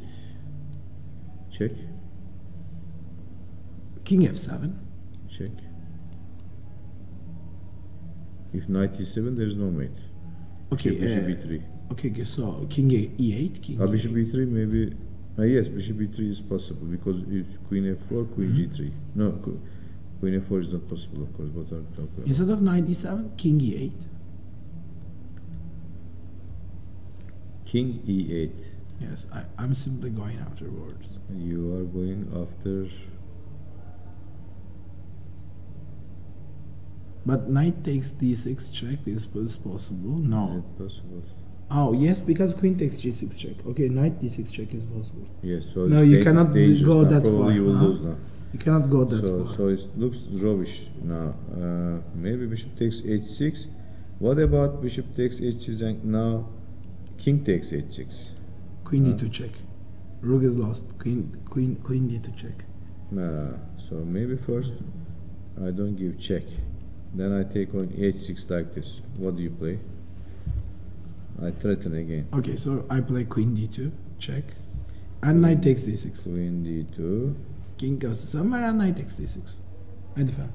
Check. King f7. Check. If knight e7, there is no mate. Okay, Bishop e3. okay, so king e8, king Bishop e3 maybe. Yes, bishop e3 is possible because it's queen f4, queen g3. No, queen f4 is not possible, of course. But I'm talking about. Instead of knight e7, king e8. King e8. Yes, I'm simply going afterwards. You are going after. But knight takes d6 check is possible. No. Not possible. Oh yes, because queen takes g6 check. Okay, knight d6 check is possible. Yes, so No, the you stage cannot is dangerous go now. that Probably far, you will huh? lose now. You cannot go that So, far. so it looks rubbish now. Maybe bishop takes h6. What about bishop takes h6 and now king takes h6? Queen d2 check. Rook is lost. Queen d2 check. So maybe first I don't give check. Then I take on h6 like this. What do you play? I threaten again. Okay, so I play queen d2 check, and knight takes d6. Queen d2. King goes to somewhere and knight takes d6. I defend.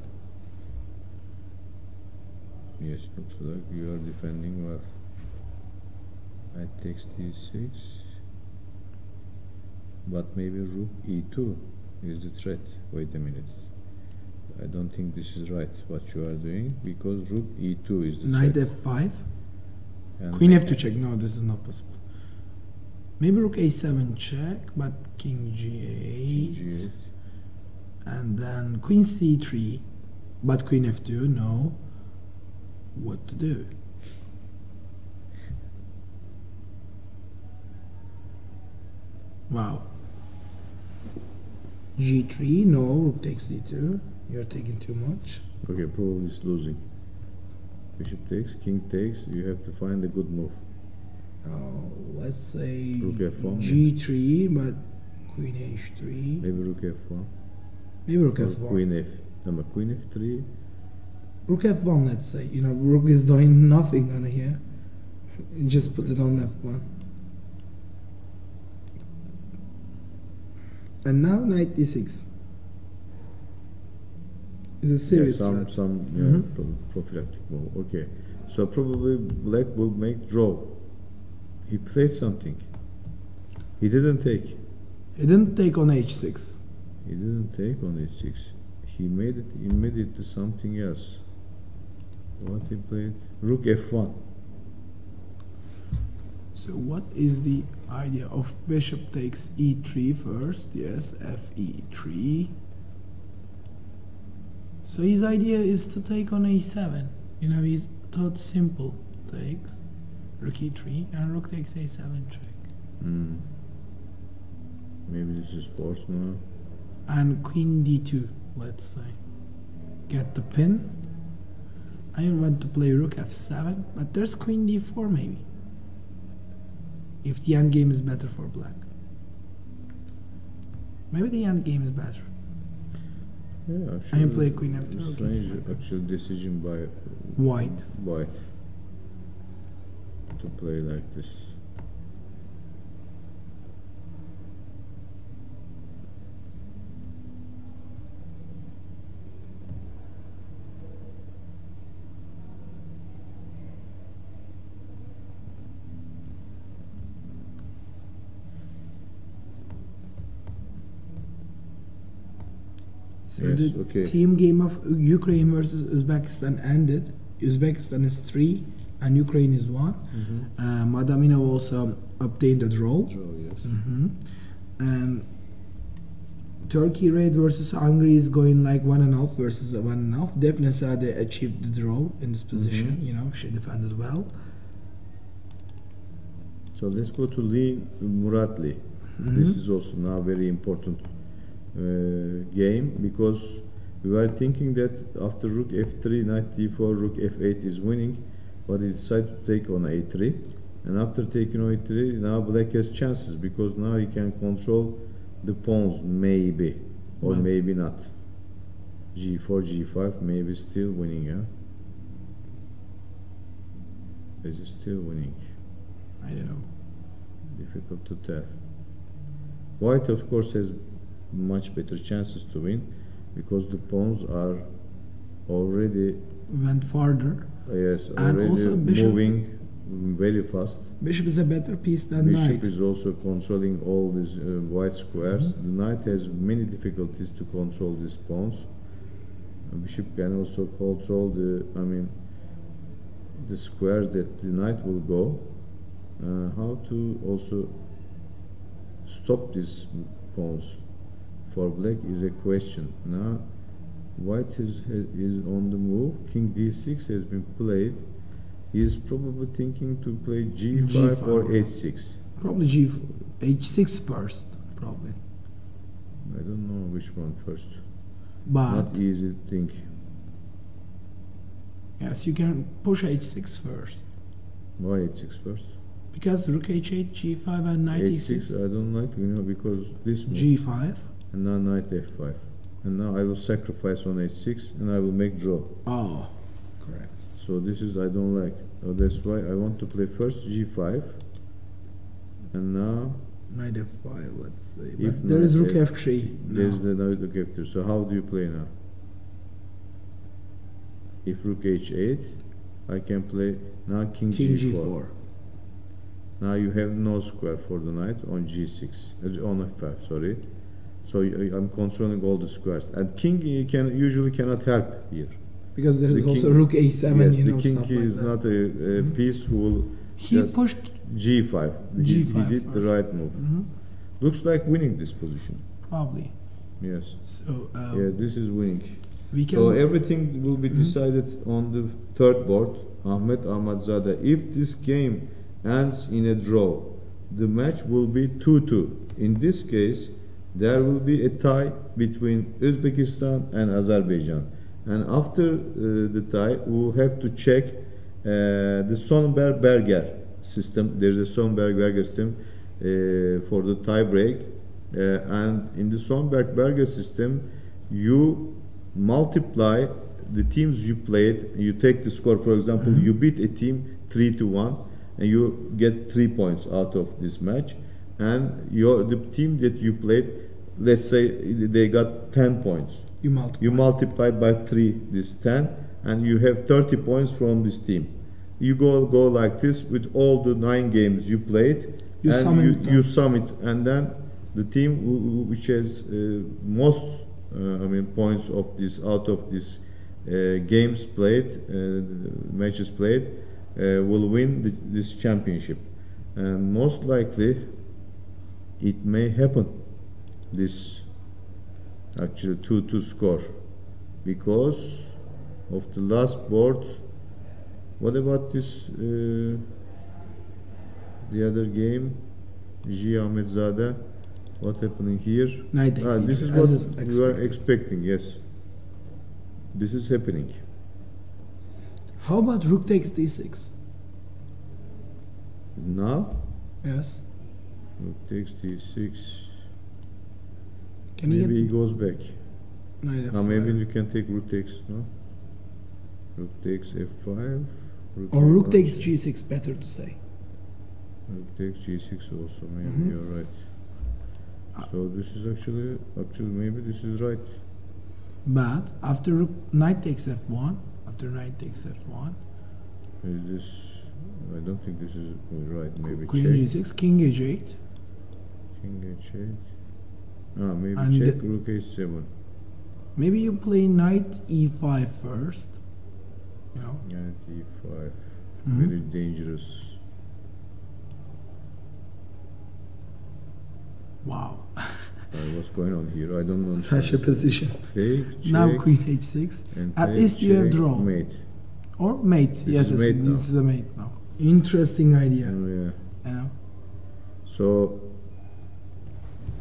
Yes, looks like you are defending well. Knight takes d6. But maybe rook e2 is the threat. Wait a minute. I don't think this is right what you are doing because rook e2 is the Knight threat. f5. And Queen f2 check. No, this is not possible. Maybe rook a7 check, but king g8. G8. And then queen c3, but queen f2. No. What to do? Wow. g3. No. Rook takes d2. You're taking too much. Okay, probably it's losing. Bishop takes, king takes. You have to find a good move. Let's say Rook f1. g3, but queen h3. Maybe rook f1. Maybe rook Or f1. queen f. No, queen f3. Rook f1, let's say. You know, rook is doing nothing on here. You just put it on f1. And now knight d6. It's a serious threat. Prophylactic move. Okay, so probably black will make draw. He played something. He didn't take. He didn't take on h6. He didn't take on h6. He made it immediately something else. What he played? Rook f1. So what is the idea of bishop takes e3 first? Yes, fe3. So his idea is to take on a7. You know, he's thought simple. Takes rook e3 and rook takes a7 check. Maybe this is forced now. And queen d2, let's say. Get the pin. I want to play rook f7, but there's queen d4 maybe. If the endgame is better for black. Maybe the endgame is better. Yeah, actually, and play queen f2. Okay, strange it's fine. actual decision by White. White to play like this. So Yes, the okay. team game of Ukraine versus Uzbekistan ended. Uzbekistan is 3 and Ukraine is 1. Madaminov also obtained a draw. Draw, yes. And Turkey Red versus Hungary is going like 1.5 versus 1.5. Defne Sade achieved the draw in this position. You know, she defended well. So let's go to Lee Muratli. This is also now very important game, because we were thinking that after rook f3, knight d4, rook f8 is winning, but he decided to take on a3, and after taking on a3, now black has chances, because now he can control the pawns, maybe, or Well, maybe not. g4, g5, maybe still winning, yeah? Is it still winning? I don't know. Difficult to tell. White, of course, has much better chances to win, because the pawns are already, Went farther. yes, And already also bishop- moving very fast. Bishop is a better piece than Bishop knight. is also controlling all these white squares. The knight has many difficulties to control these pawns. Bishop can also control the squares that the knight will go. How to also stop these pawns for black is a question. Now white is on the move. King d6 has been played. He is probably thinking to play g5, G5. or h6. Probably h6 first, probably. I don't know which one first. But Not easy to think. yes, you can push h6 first. Why h6 first? Because rook h8, g5 and knight h6 e6. I don't like, because this move. g5. And now knight f5. And now I will sacrifice on h6 and I will make draw. Oh, correct. So this is I don't like. So that's why I want to play first g5. And now Knight f5, let's say. If But there is knight rook f3. there's now. the knight rook f3. So how do you play now? If rook h8, I can play now king g4. Now you have no square for the knight on g6, on f5, sorry. So I'm controlling all the squares. And king usually cannot help here. Because there The is also king- rook a7, Yes, you know, the king stuff like is that. not a piece who will He just pushed g5. He G5 did the first. right move. Looks like winning this position. probably. Yes. So Yeah, this is winning. we can. So everything will be decided on the third board. Ahmet Ahmadzadeh. If this game ends in a draw, the match will be 2-2. In this case, there will be a tie between Uzbekistan and Azerbaijan. And after the tie, we will have to check the Sonnenberg-Berger system. There's a Sonnenberg-Berger system for the tie break. And in the Sonnenberg-Berger system, you multiply the teams you played. You take the score. For example, you beat a team 3-1, and you get 3 points out of this match. And the team that you played, let's say they got 10 points. You multiply by 3 this 10, and you have 30 points from this team. You go like this with all the 9 games you played, You sum and it you up. sum it, and then the team which has most points of this out of this games played, matches played, will win this championship. And most likely it may happen, this actually 2-2 score, because of the last board. What about this the other game, G. Ahmedzadeh? What happening here? Knight takes This is e2, what as is we were expecting. Yes, this is happening. How about rook takes d6? Now Yes. rook takes d6. Can you Maybe he get? goes back. Knight Now f5. maybe you can take rook takes, no? Rook takes f5. Or rook f1. takes g6, better to say. Rook takes g6 also, maybe Mhm. you're right. So this is actually maybe this is right. But after knight takes f1, after knight takes f1, Is this? I don't think this is right. Maybe queen check. g6, king h8, King h8. Maybe And check rook h7. maybe you play knight e5 first, you know. Knight e5. Mhm. Very dangerous. Wow, What's going on here? I don't know. such a position. Fake, check, Now queen h6, and at fake, least you have check, draw. mate. Or mate, This yes, is mate now. this is a mate now. Interesting idea. Oh, yeah. You know? So,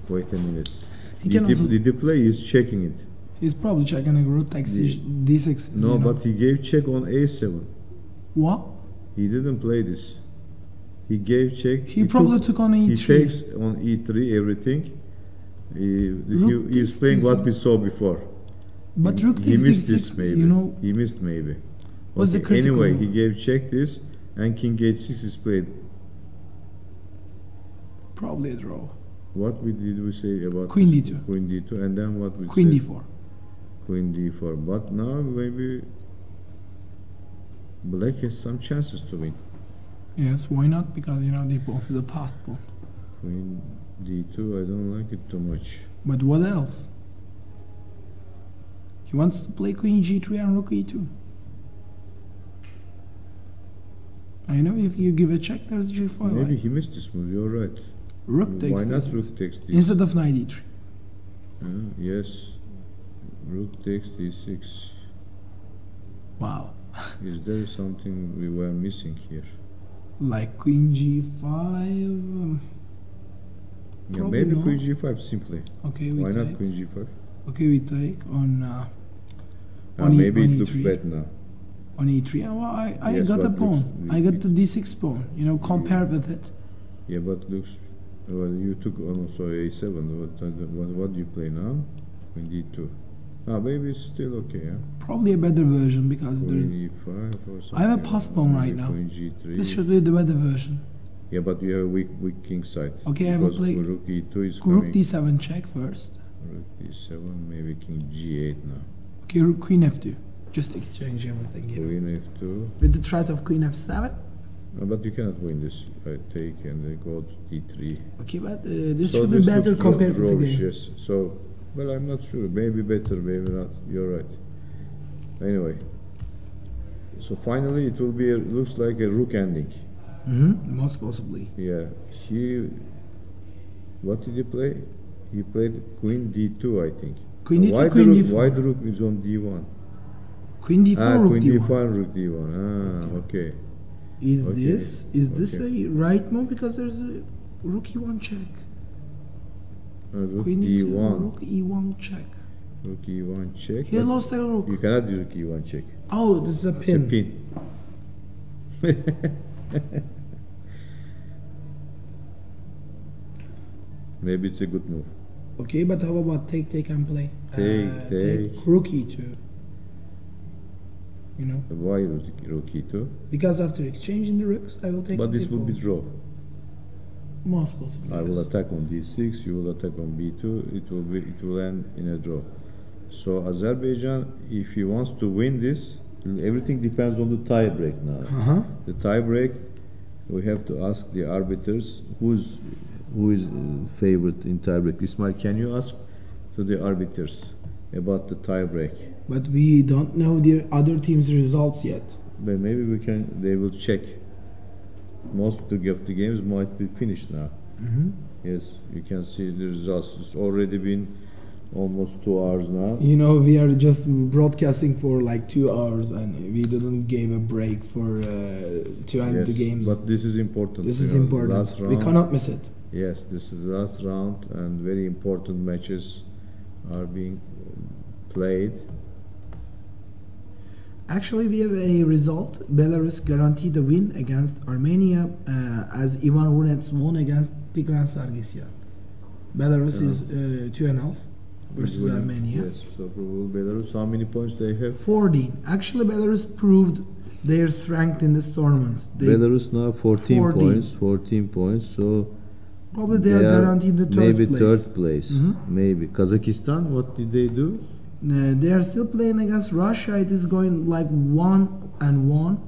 wait a minute. He can also, The play is checking it. he's probably checking a rook takes d6. No, you know. but he gave check on a7. What? He didn't play this. He gave check. He probably took on He e3. takes on e3 everything. Rook He is takes playing what d6. we saw before. But rook He takes missed d6, this maybe. you know, He missed maybe. what's the Okay, critical anyway, move? he gave check this, and king h6 is played. Probably a draw. What did we say about Queen this? d2. Queen d2, and then what we Queen said? d4. Queen d4. But now maybe black has some chances to win. Yes, why not? Because, you know, the pawn is a passed pawn. Queen d2, I don't like it too much. But what else? He wants to play queen g3 and rook e2. I know if you give a check, there's g5. Maybe he missed this move. You're right. Rook takes Why not d6. rook takes d6? Instead of knight e3. Yes, rook takes d6. Wow. Is there something we were missing here? Like queen g5. Yeah, Probably maybe not. queen g5 simply. Okay, we Why take. not queen g5? Okay, we take on on Maybe on it looks e3. bad now. On e3. Oh, well, I Yes, got a but pawn. looks- I got the d6 pawn. You know, compare with it. Yeah, but looks. Well, you took also a7. What do you play now? Queen d2. Maybe it's still okay. Yeah? Probably a better version because there's. Queen e5 or something. I have a pass pawn right Maybe now. Queen g3. This should be the better version. Yeah, but you have a weak king side. Okay, I will Because play rook e2 is rook coming. d7 check first. Rook d7, maybe king g8 now. Okay, queen f2. Just exchange everything here. Queen f2. With the threat of queen f7. But you cannot win this. I take and then go to d3. Okay, but this So should be this better looks compared to the drawish, game. yes. So, well, I'm not sure. Maybe better, maybe not. You're right. Anyway, so finally it will be looks like a rook ending. Most possibly. Yeah. What did he play? He played queen d2, I think. Queen d2, why queen the rook, d4. Why the rook is on d1? Queen d4, rook Queen d1. d4, rook d1. Okay. Is Okay, this okay. a right move? Because there's a rook e1 check. Rook Queen e2, d1. rook e1 check. Rook e1 check. He but lost a rook. You cannot do rook e1 check. Oh, this is a It's a pin. pin. Maybe it's a good move. Okay, but how about take and play? Take. Rook e2. You know, Why rook e2? because after exchanging the rooks, I will take. But the this will be pawn. draw. Most possibly. I will yes. attack on d6. You will attack on b2. It will end in a draw. So Azerbaijan, if he wants to win this, everything depends on the tie break now. The tie break, we have to ask the arbiters who is favored in tie break. Ismail, can you ask to the arbiters about the tie break? But we don't know the other team's results yet. But maybe we can. They will check. Most of the games might be finished now. Yes, you can see the results. It's already been almost 2 hours now. You know, we are just broadcasting for like 2 hours, and we didn't give a break for to end Yes, the games. but this is important. This you is know, important. last We round- cannot miss it. Yes, this is the last round, and very important matches are being played. Actually, we have a result. Belarus guaranteed a win against Armenia as Ivan Runets won against Tigran Sargsyan. Belarus is 2.5. versus winning. Armenia. Yes, so probably Belarus. How many points they have? 14. Actually, Belarus proved their strength in this tournament. Belarus now 14 14. points. 14 points. So Probably they are guaranteed the third maybe place. third place. Mhm. Maybe Kazakhstan. What did they do? They are still playing against Russia. It is going like 1-1.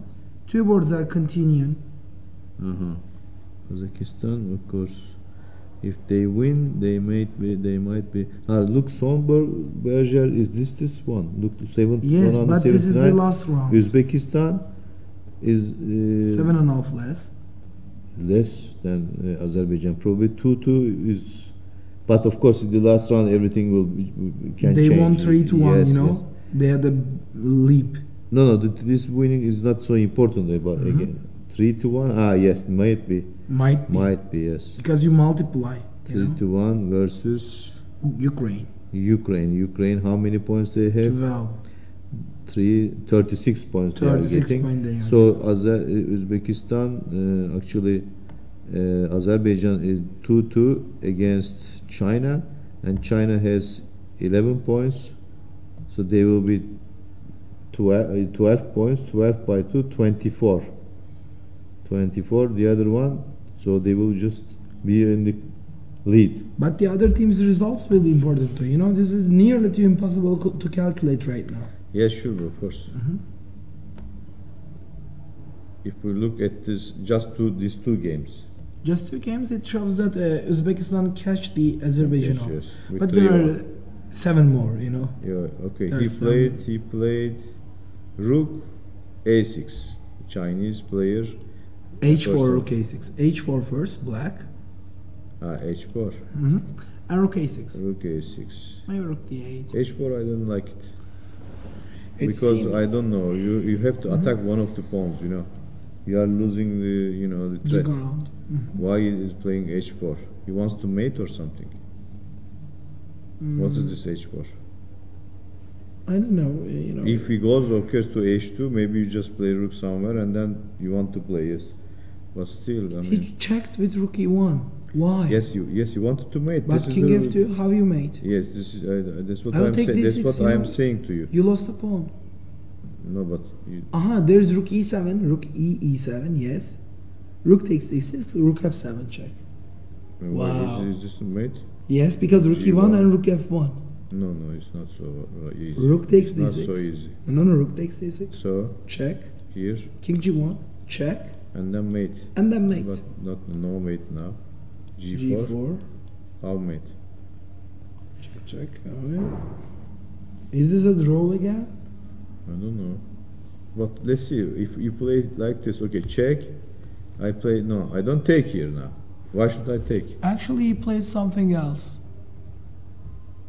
Two boards are continuing. Kazakhstan, of course. If they win, they might be. Look, Berger is this one? Look, Yes, but this is the last round. Uzbekistan is 7.5 less. less than Azerbaijan. Probably 2-2 is. But of course, in the last round, everything can They change. won 3-1. Yes, You know, yes. they had a leap. No. This winning is not so important. But again, 3-1. Yes, might be. Might be, yes. Because you multiply. 3-1 versus Ukraine. Ukraine, how many points they have? 12. 36 points they are 36 getting. points they are So Uzbekistan, actually, Azerbaijan is 2-2 against China, and China has 11 points. So they will be 12 points, 12 by 2, 24. 24, the other one, so they will just be in the lead. But the other team's results will be important too. You know, this is nearly too impossible to calculate right now. Yes, sure, of course. If we look at these two games. Just two games, it shows that Uzbekistan catch the Azerbaijan off. Yes. But there are 7 more, you know. Yeah, okay. There's He played Rook A6, Chinese player. H4, Rook A6. H4 first, black. H4. And Rook A6. Rook A6. Maybe Rook D8. H4, I don't like it. It Because seems- I don't know, you have to attack one of the pawns, you know. You are losing the The threat. ground. Why he is playing H4? He wants to mate or something. What is this H4? I don't know, you know. If he goes occurs to H2, maybe you just play Rook somewhere and then you want to play, yes. But still, I mean, He checked with Rook E1. Why? yes, you wanted to mate. But This is King the- F2, how you mate? Yes, this is that's what I will I'm take saying. That's D6, what you I am know. saying to you. You lost a pawn. No, but you, There's Rook E7, Rook E7, yes. Rook takes D6, Rook F7 check. Wow. Is this a mate? Yes, because Rook G1. E1 and Rook F1. No, it's not so easy. Rook takes It's not D6. so easy. No, Rook takes D6. So Check. here King G1, check. and then mate. And then mate. But no mate now. G4. G4. How mate? Check. Okay. Is this a draw again? I don't know. But let's see. If you play it like this, okay, check. I play no. I don't take here now. Why should I take? Actually, he played something else.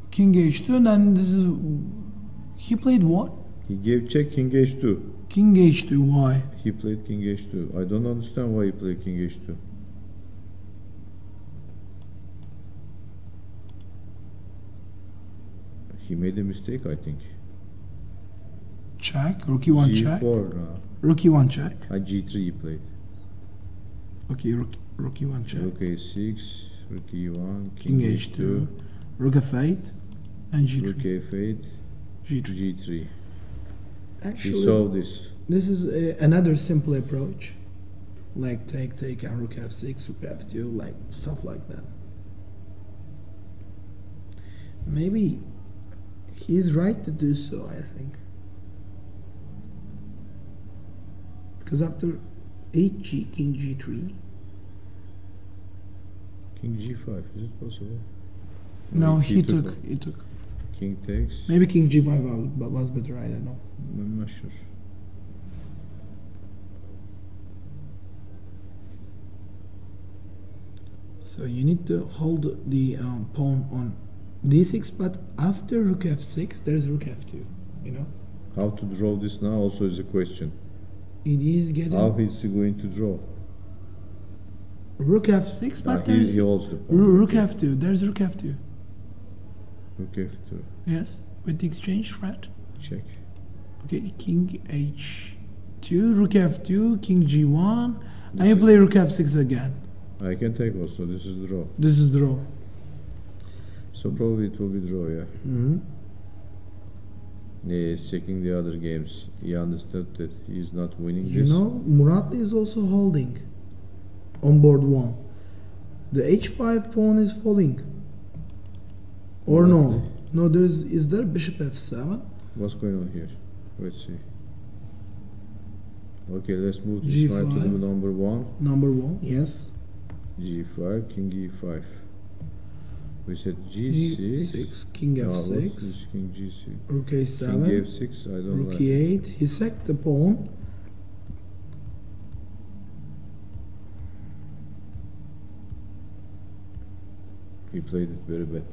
King H2, and then this is. He played what? He gave check King H2. King H2, why? He played King H2. I don't understand why he played King H2. He made a mistake, I think. Check. Rook E1 check. G4 now. Rook E1 check. G3 he played. Okay, Rook E1 check. Rook A6, Rook E1, King H2, Rook F8, and G3. Rook A8, G3. G3. He Actually, solved this. this is another simple approach. Like take, and Rook F6, Rook F2, like stuff like that. Maybe he's right to do so, I think. Because after H-G, King G3. King G5, is it possible? No, he took. King takes. Maybe King G5 was better, I don't know. I'm not sure. So you need to hold the pawn on D6, but after Rook F6, there's Rook F2, you know? How to draw this now also is a question. It is getting How is he going to draw? Rook F6, but He there's holds the pawn. Rook F2, there's Rook F2. Rook F2. Yes, with the exchange threat. Check. Okay, King H2, Rook F2, King G1, and you play Rook F6 again. I can take also. This is draw. This is draw. So probably it will be draw, yeah. Mhm. Yeah, he's checking the other games. He understood that he's not winning You this. know, Muratli is also holding on board 1. The h5 pawn is falling. Or no? Muratli? No, is there bishop f7? What's going on here? Let's see. Okay, let's move to G5. Ismail to the number 1. Number 1, yes. G5, King E5. We said G6. G6, King No, f6, what is King G6? Rook King a7, F6, I don't Rook like. e8. He sacked the pawn. He played it very bad.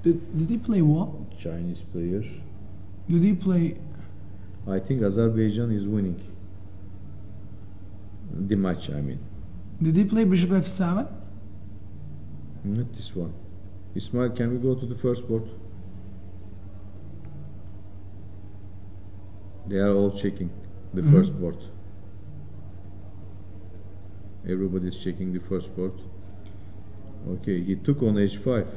Did he play what? Chinese player. Did he play? I think Azerbaijan is winning. The match, I mean. Did he play bishop f7? Not this one. Ismail, can we go to the first board? They are all checking the first board. Everybody's checking the first board. Okay, he took on h5.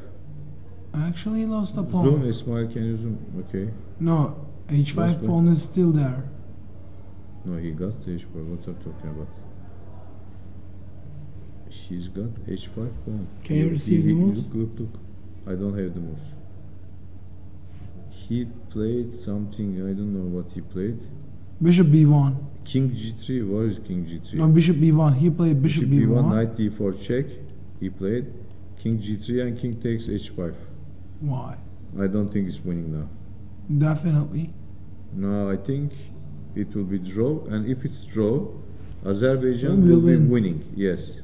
Actually, he lost the pawn. Zoom, Ismail, can you zoom? Okay. No, h5 Lost pawn is still there. No, he got the h5. What are you talking about? He's got h5 pawn. Can you receive the moves? Look. I don't have the moves. He played something, I don't know what he played. Bishop b1. King g3, what is king g3? No, bishop b1. He played bishop b1. Knight d4 check. He played king g3 and king takes h5. Why? I don't think it's winning now. Definitely. No, I think it will be draw, and if it's draw, Azerbaijan Will will be win. winning. Yes,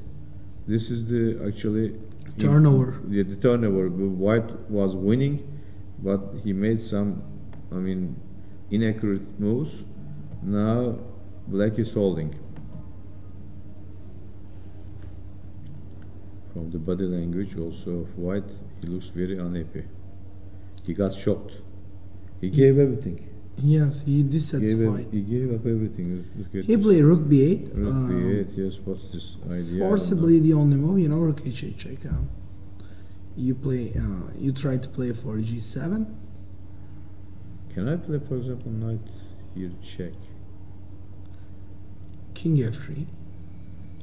this is the actually Turnover. Yeah, the turnover. White was winning, but he made some, I mean, inaccurate moves. Now black is holding. From the body language also of white, he looks very unhappy. He got shocked. He gave everything. Yes, he dissatisfied. He gave up everything. Look at He this. played rook b8. Rook b8, yes, what's this idea? Forcibly the only move, you know, rook h8 check. You play. You try to play for g7. Can I play, for example, knight here check? King f3.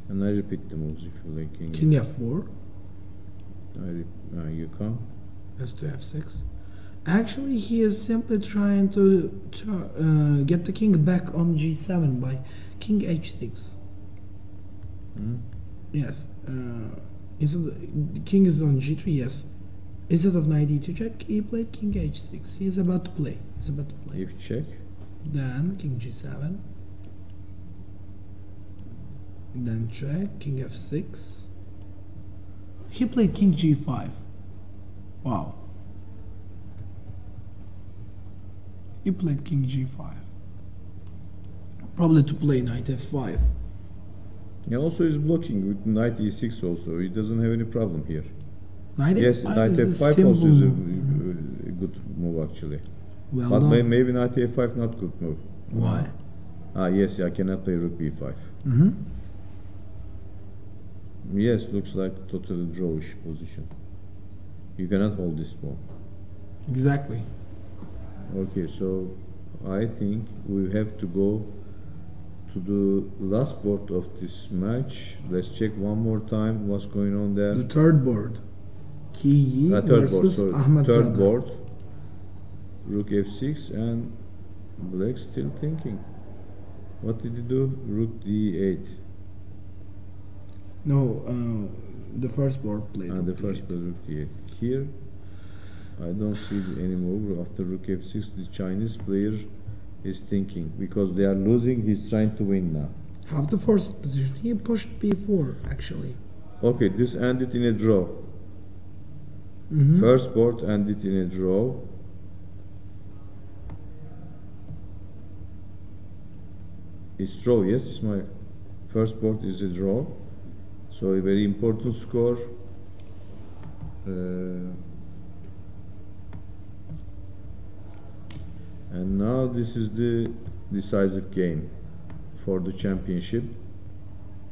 And I repeat the moves if you like. King f4. You come. As to f6. Actually, he is simply trying to get the king back on g7 by king h6. Yes. The king is on g3. Yes. Instead of knight e2 check, he played king h6. He is about to play. If check. Then king g7. Then check. King f6. He played king g5. Wow. He played king g5. Probably to play knight f5. He also is blocking with knight e6 also. He doesn't have any problem here. Knight Yes, f5 knight is a f5 also is a move. good move actually. Well But done. maybe knight f5 not good move. Why? Yes, I cannot play rook b5. Yes, looks like totally drawish position. You cannot hold this pawn. Exactly. Okay, so I think we have to go to the last board of this match. Let's check one more time what's going on there. The third board. Kiyi versus Ahmedzada. Third board. Rook f6 and black still thinking. What did he do? Rook d8. No, the first board played. The first board rook d8. Here, I don't see any move after rook f6. The Chinese player is thinking because they are losing. He's trying to win now. Half the first position. He pushed b4 actually. Okay, this ended in a draw. First board ended in a draw. It's draw, yes, it's my first board is a draw. So a very important score. And now this is the decisive game for the championship.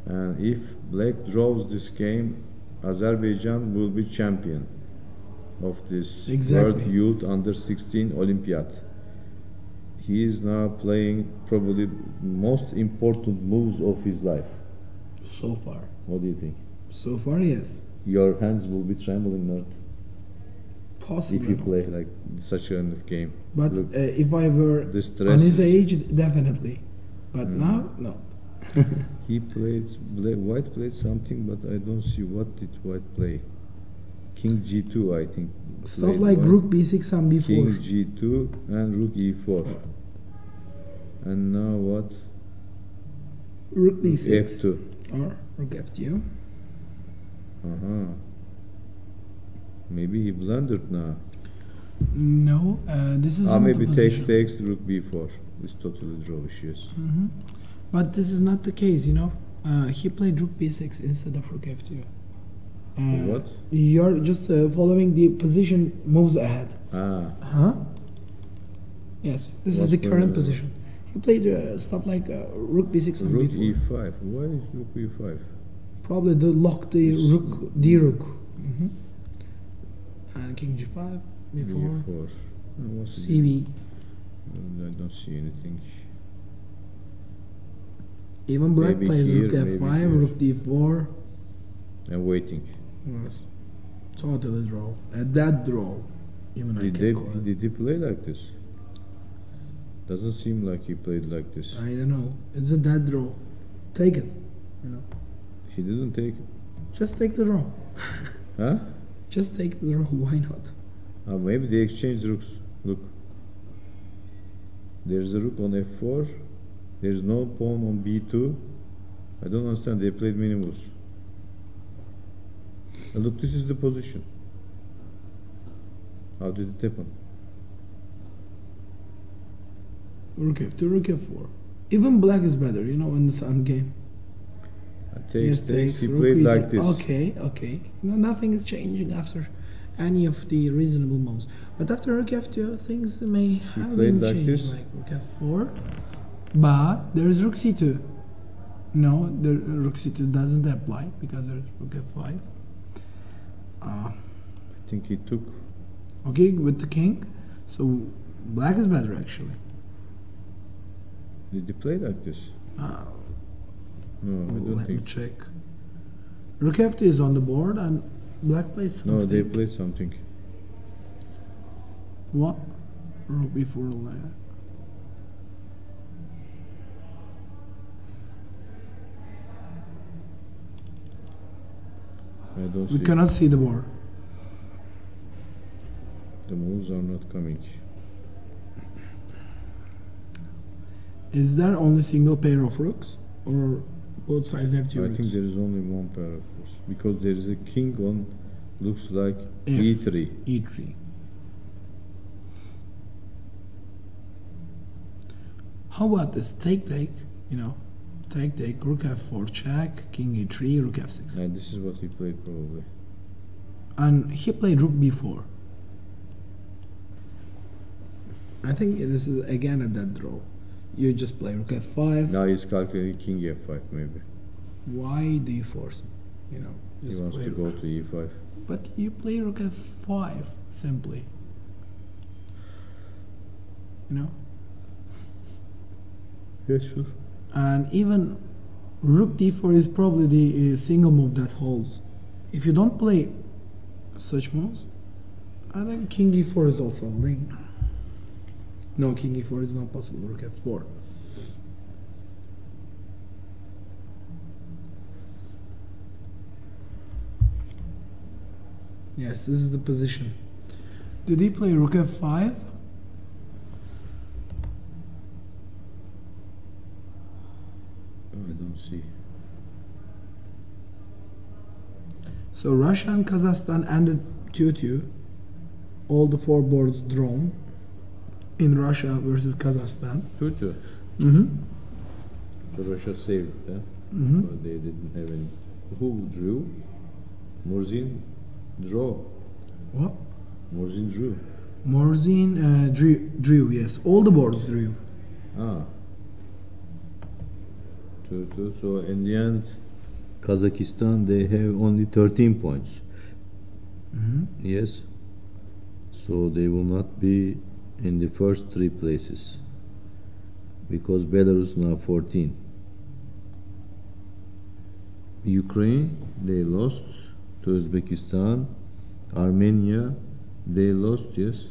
And if black draws this game, Azerbaijan will be champion of this Exactly. World Youth Under-16 Olympiad. He is now playing probably most important moves of his life. So far. What do you think? So far, yes. Your hands will be trembling, not Possibly. if you not. play like such kind of game. But Look, if I were the on stress his is- age, definitely. But now, no. he played, White played something, but I don't see what did White play. King G2, I think. Stuff played like White. rook b6 and b4. King G2 and rook E4. And now what? Rook b6 F2. or rook f2. Maybe he blundered now. No, this is Maybe the takes position. rook B4. It's totally drawish, yes. But this is not the case, you know. He played rook b6 instead of rook f2. What? You're just following the position moves ahead. Huh? Yes, this is What's the going current on? position. He played stuff like rook b6 and Rook b4. E5. Why is rook E5? Probably to lock the rook, d rook. And king g5, b4, B4. What's it? cb. I don't see anything. Even black Maybe plays here, rook maybe f5, here. rook d4. I'm waiting. Yes. Totally draw. At that draw, even I can call it. Did he play like this? Doesn't seem like he played like this. I don't know. It's a dead draw. Take it. You know. He didn't take it. Just take the draw. Huh? Just take the draw. Why not? Maybe they exchanged rooks. Look. There's a rook on f4. There's no pawn on b2. I don't understand. They played many moves. Look, this is the position. How did it happen? Rook f2, rook f4. Even black is better, you know, in the sand game. Takes. He rook played e2. like this. Okay. No, nothing is changing after any of the reasonable moves. But after rook f2, things may have played been like changed, this. like rook f4. But there's rook c2. No, the rook c2 doesn't apply because there's rook f5. I think he took. Okay, with the king. So black is better actually. Did he play like this? No, I don't Let me think. check. Rook f2 is on the board and black plays something. No, they played something. What? Rook b4 layer. I don't We see. cannot see the board. The moves are not coming. Is there only single pair of rooks or both sides have two I rooks? think there is only one pair of rooks because there is a king on. Looks like F, e3. E3. How about this? Take, you know. Take, rook f4 check, king e3, rook f6. And this is what he played probably. And he played rook b4. I think this is again a dead draw. You just play rook f5. Now he's calculating king f5 maybe. Why do you force him? You know, He just wants play to go to e5. But you play rook f5 simply. You know? Yes, sure. And even rook d4 is probably the single move that holds. If you don't play such moves, I think king e4 is also holding. No, king e4 is not possible, rook f4. Yes, this is the position. Did he play rook f5? I don't see. So Russia and Kazakhstan ended 2-2. All the four boards drawn in Russia versus Kazakhstan. 2-2. Mm-hmm. So Russia saved it, huh? Mm-hmm. So they didn't have any. Who drew? Murzin draw. What? Murzin drew. Morzin drew, yes. All the boards drew. 2-2. So in the end, Kazakhstan, they have only 13 points. Yes. So they will not be in the first 3 places because Belarus now 14. Ukraine, they lost to Uzbekistan. Armenia, they lost, yes.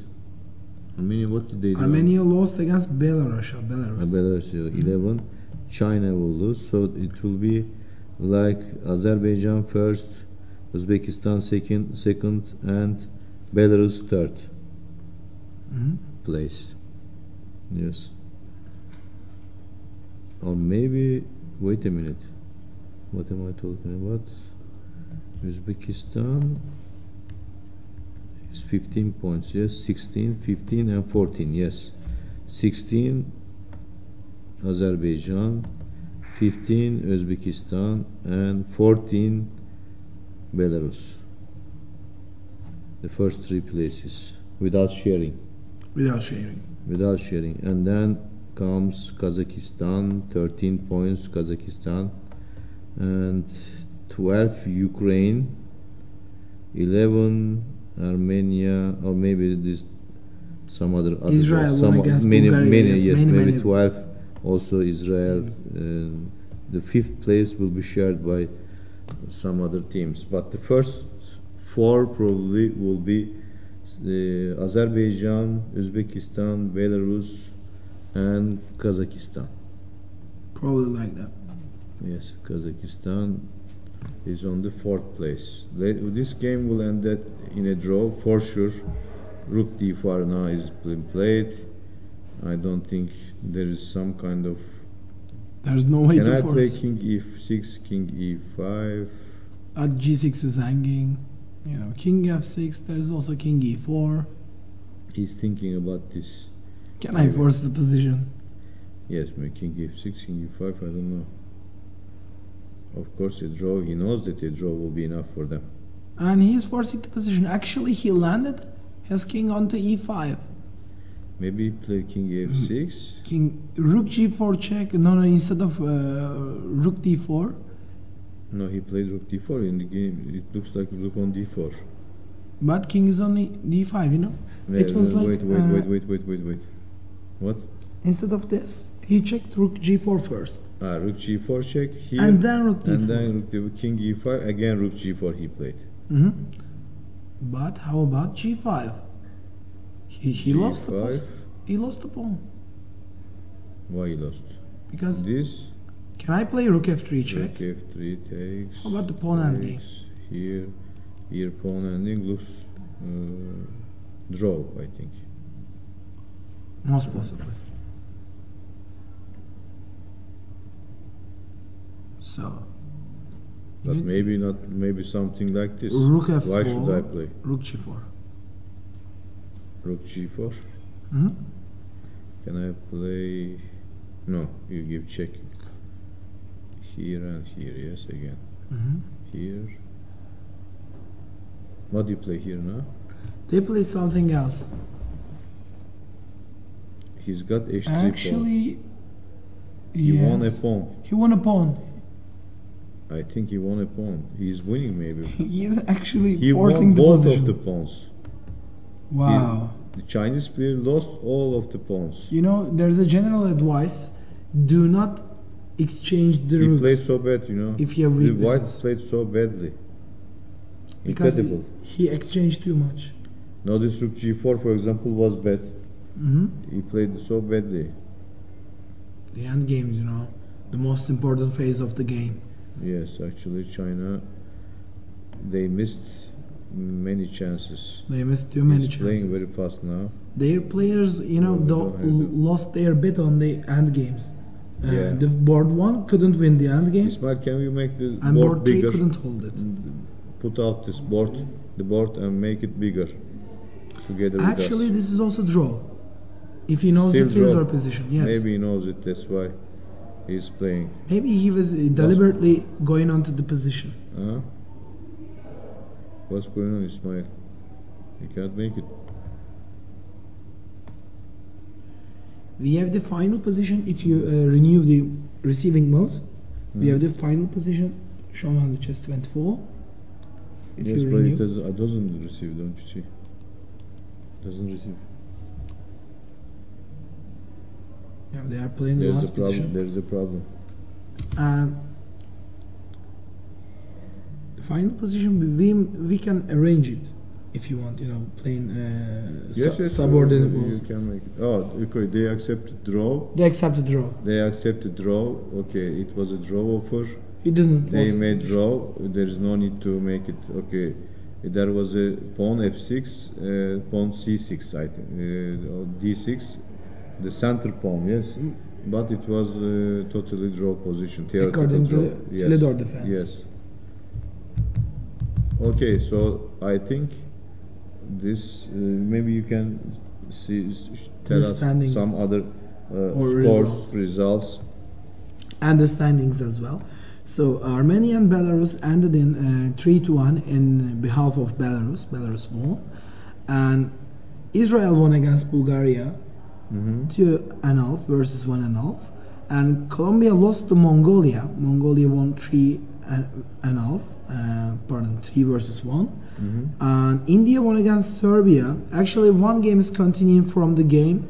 Armenia, what did they do? Armenia lost against Belarus. Belarus 11. China will lose, so it will be like Azerbaijan first, Uzbekistan second, and Belarus third place. Yes. Or maybe, wait a minute. What am I talking about? Uzbekistan is 15 points, yes. 16, 15 and 14, yes. 16 Azerbaijan, 15 Uzbekistan and 14 Belarus. The first 3 places without sharing. Without sharing. Without sharing. And then comes Kazakhstan, 13 points Kazakhstan, and 12 Ukraine, 11 Armenia, or maybe this some other Israel, some many, Bulgaria, maybe 12 also Israel. The 5th place will be shared by some other teams, but the first 4 probably will be Azerbaijan, Uzbekistan, Belarus and Kazakhstan. Probably like that. Yes, Kazakhstan is on the 4th place. This game will end in a draw for sure. Rook d4 now is being played. I don't think there is some kind of. There's no way to force. Can I play king e6, king e5? At g6 is hanging. You know, king f6. There is also king e4. He's thinking about this. Can I force the position? Yes, my king f6, king e5. I don't know. Of course, a draw. He knows that a draw will be enough for them. And he is forcing the position. Actually, he landed his king onto e5. Maybe play king f6. King rook g4 check. No, instead of rook d4. No, he played rook d4 in the game. It looks like rook on d4. But king is on d5. You know. It was like. Wait. What? Instead of this, he checked rook g4 first. Rook g4 check here. And then rook d4. And then rook d4, king e5. Again rook g4 he played. But how about g5? He lost the pawn. He lost the pawn. Why he lost? Because this. Can I play rook f3 check? Rook f3 takes. How about the pawn ending? Here pawn ending looks draw, I think. Most possibly. So. But maybe not. Maybe something like this. Rook f4. Why should I play? Rook g4. Rook g4. Can I play? No, you give check. Here and here, yes, again. Here. What do you play here now? They play something else. He's got h3 Actually, pawn. He won a pawn. He won a pawn. I think he won a pawn. He's winning maybe. He's actually he forcing won the both position. of the pawns. Wow. The Chinese player lost all of the pawns. You know, there's a general advice: do not exchange the rooks. He played so bad, you know. If you have weaknesses. The white played so badly. Because incredible. He exchanged too much. Now this rook g4, for example, was bad. He played so badly. The end games, you know, the most important phase of the game. Yes, actually, China, they missed many chances. They missed too many He's chances. playing very fast now. Their players, you know, lost their bet on the end games. Yeah. The board 1 couldn't win the end game. Ismail, can you make the And board 3 bigger? couldn't hold it. Put out this board, and make it bigger together Actually, with us. this is also draw. If he knows Still the field draw. or position, yes. Maybe he knows it, that's why he's playing. Maybe he was deliberately going onto the position. What's going on, Ismail? You can't make it. We have the final position. If you renew the receiving mouse, we have the final position shown on the chess 24. If Yes, you but renew. it doesn't receive, don't you see? Doesn't receive. Yeah, they are playing the There's a last problem. position. There's a problem. The final position, we can arrange it if you want, playing subordinate you balls. can make it. Oh, okay. They accept draw. They accepted draw. They accepted draw. Okay, it was a draw offer. He didn't They force made it. draw. There is no need to make it. Okay, there was a pawn f6, pawn c6, I think, or d6, the center pawn. Yes, but it was totally draw position. Theoretical According draw. to Philidor defense. Yes. Okay, so I think this maybe you can tell The us standings some other or scores, results. And the standings as well. So Armenia and Belarus ended in 3-1 in behalf of Belarus. Belarus won, and Israel won against Bulgaria 2-0 versus 1-0, and Colombia lost to Mongolia. Mongolia won 3-0. 3 versus 1. And India won against Serbia. Actually, one game is continuing from the game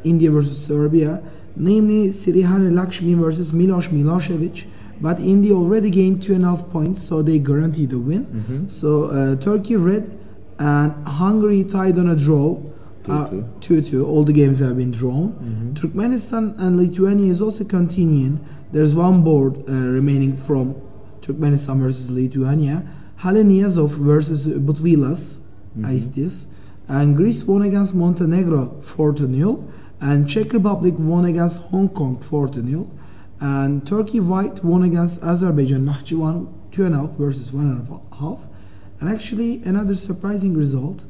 India versus Serbia, namely Sirihane Lakshmi versus Miloš Milošević. But India already gained 2.5 points, so they guaranteed the win. So Turkey red and Hungary tied on a draw. 2-2. All the games have been drawn. Turkmenistan and Lithuania is also continuing. There's one board remaining from Turkmenistan versus Lithuania. Haleniyazov versus Butvilas, Aistis. And Greece won against Montenegro 4-0. And Czech Republic won against Hong Kong 4-0. And Turkey White won against Azerbaijan Nakhchivan 2.5 versus 1.5. And actually another surprising result,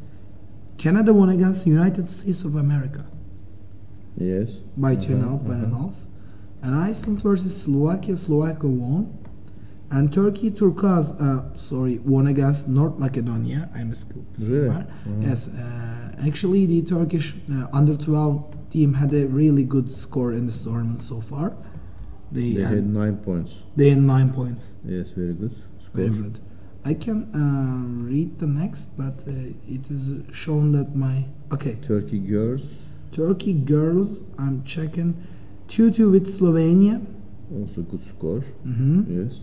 Canada won against the United States of America. Yes. By 2.5, 1.5. And Iceland versus Slovakia, Slovakia won. And Turkey, won against North Macedonia. I misspelled somewhere. Yes, actually the Turkish under-12 team had a really good score in this tournament so far. They had 9 points. They had 9 points. Yes, very good. Very good. I can read the next, but it is shown that Turkey girls, I'm checking 2-2 with Slovenia. Also good score. Yes.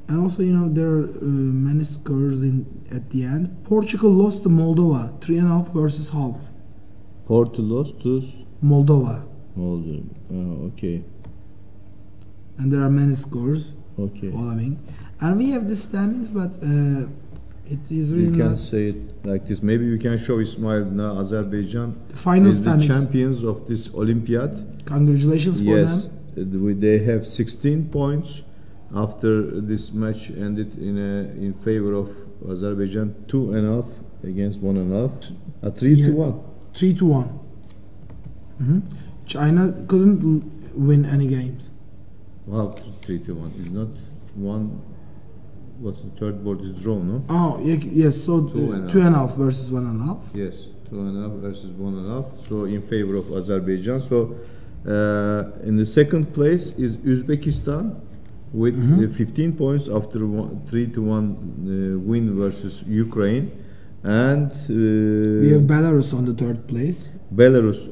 And also, there are many scores at the end. Portugal lost to Moldova 3.5 versus half. Porto lost to Moldova. Okay. And there are many scores Okay. following. And we have the standings, but it is really You can not say it like this. Maybe we can show Ismail now. Azerbaijan the final is the standings. champions of this Olympiad. Congratulations for Yes, them. they have 16 points after this match ended in favor of Azerbaijan. 2.5 against 1.5. 3-1. 3-1. China couldn't win any games. Wow, 3-1 is not one. What's the third board is drawn, no? Oh, yes. So 2.5 versus 1.5. Yes, 2.5 versus 1.5. So in favor of Azerbaijan. So in the second place is Uzbekistan with 15 points after 3-1 win versus Ukraine, and We have Belarus on the third place. Belarus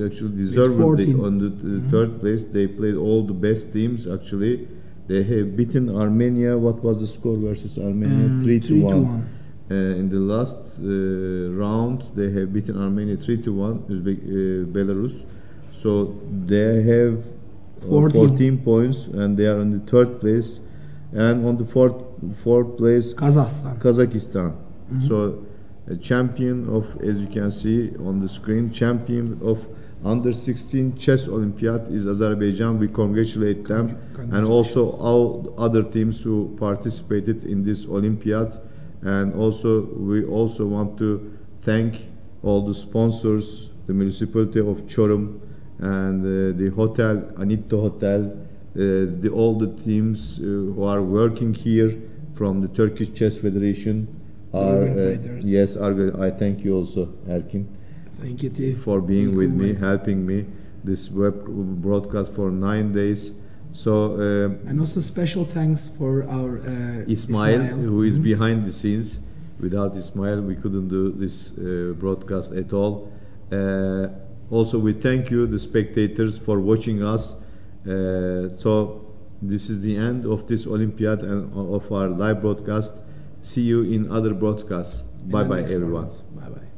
actually deservedly 14. on the third place. They played all the best teams actually. They have beaten Armenia. What was the score versus Armenia? 3-1. In the last round, they have beaten Armenia 3-1. Belarus. So they have 14 points, and they are in the third place. And on the fourth place, Kazakhstan. So a champion of, as you can see on the screen, champion of Under-16 chess Olympiad is Azerbaijan. We congratulate them, and also all other teams who participated in this Olympiad. And also we also want to thank all the sponsors, the municipality of Çorum, and the hotel, Anitto Hotel, all the teams who are working here from the Turkish Chess Federation. Yes, I thank you also, Erkin. Thank you, T. For being with me, helping me. This web broadcast for 9 days. So And also special thanks for our Ismail, who is Mhm. behind the scenes. Without Ismail, we couldn't do this broadcast at all. Also, we thank you, the spectators, for watching us. So this is the end of this Olympiad and of our live broadcast. See you in other broadcasts. Bye bye, everyone. Bye bye.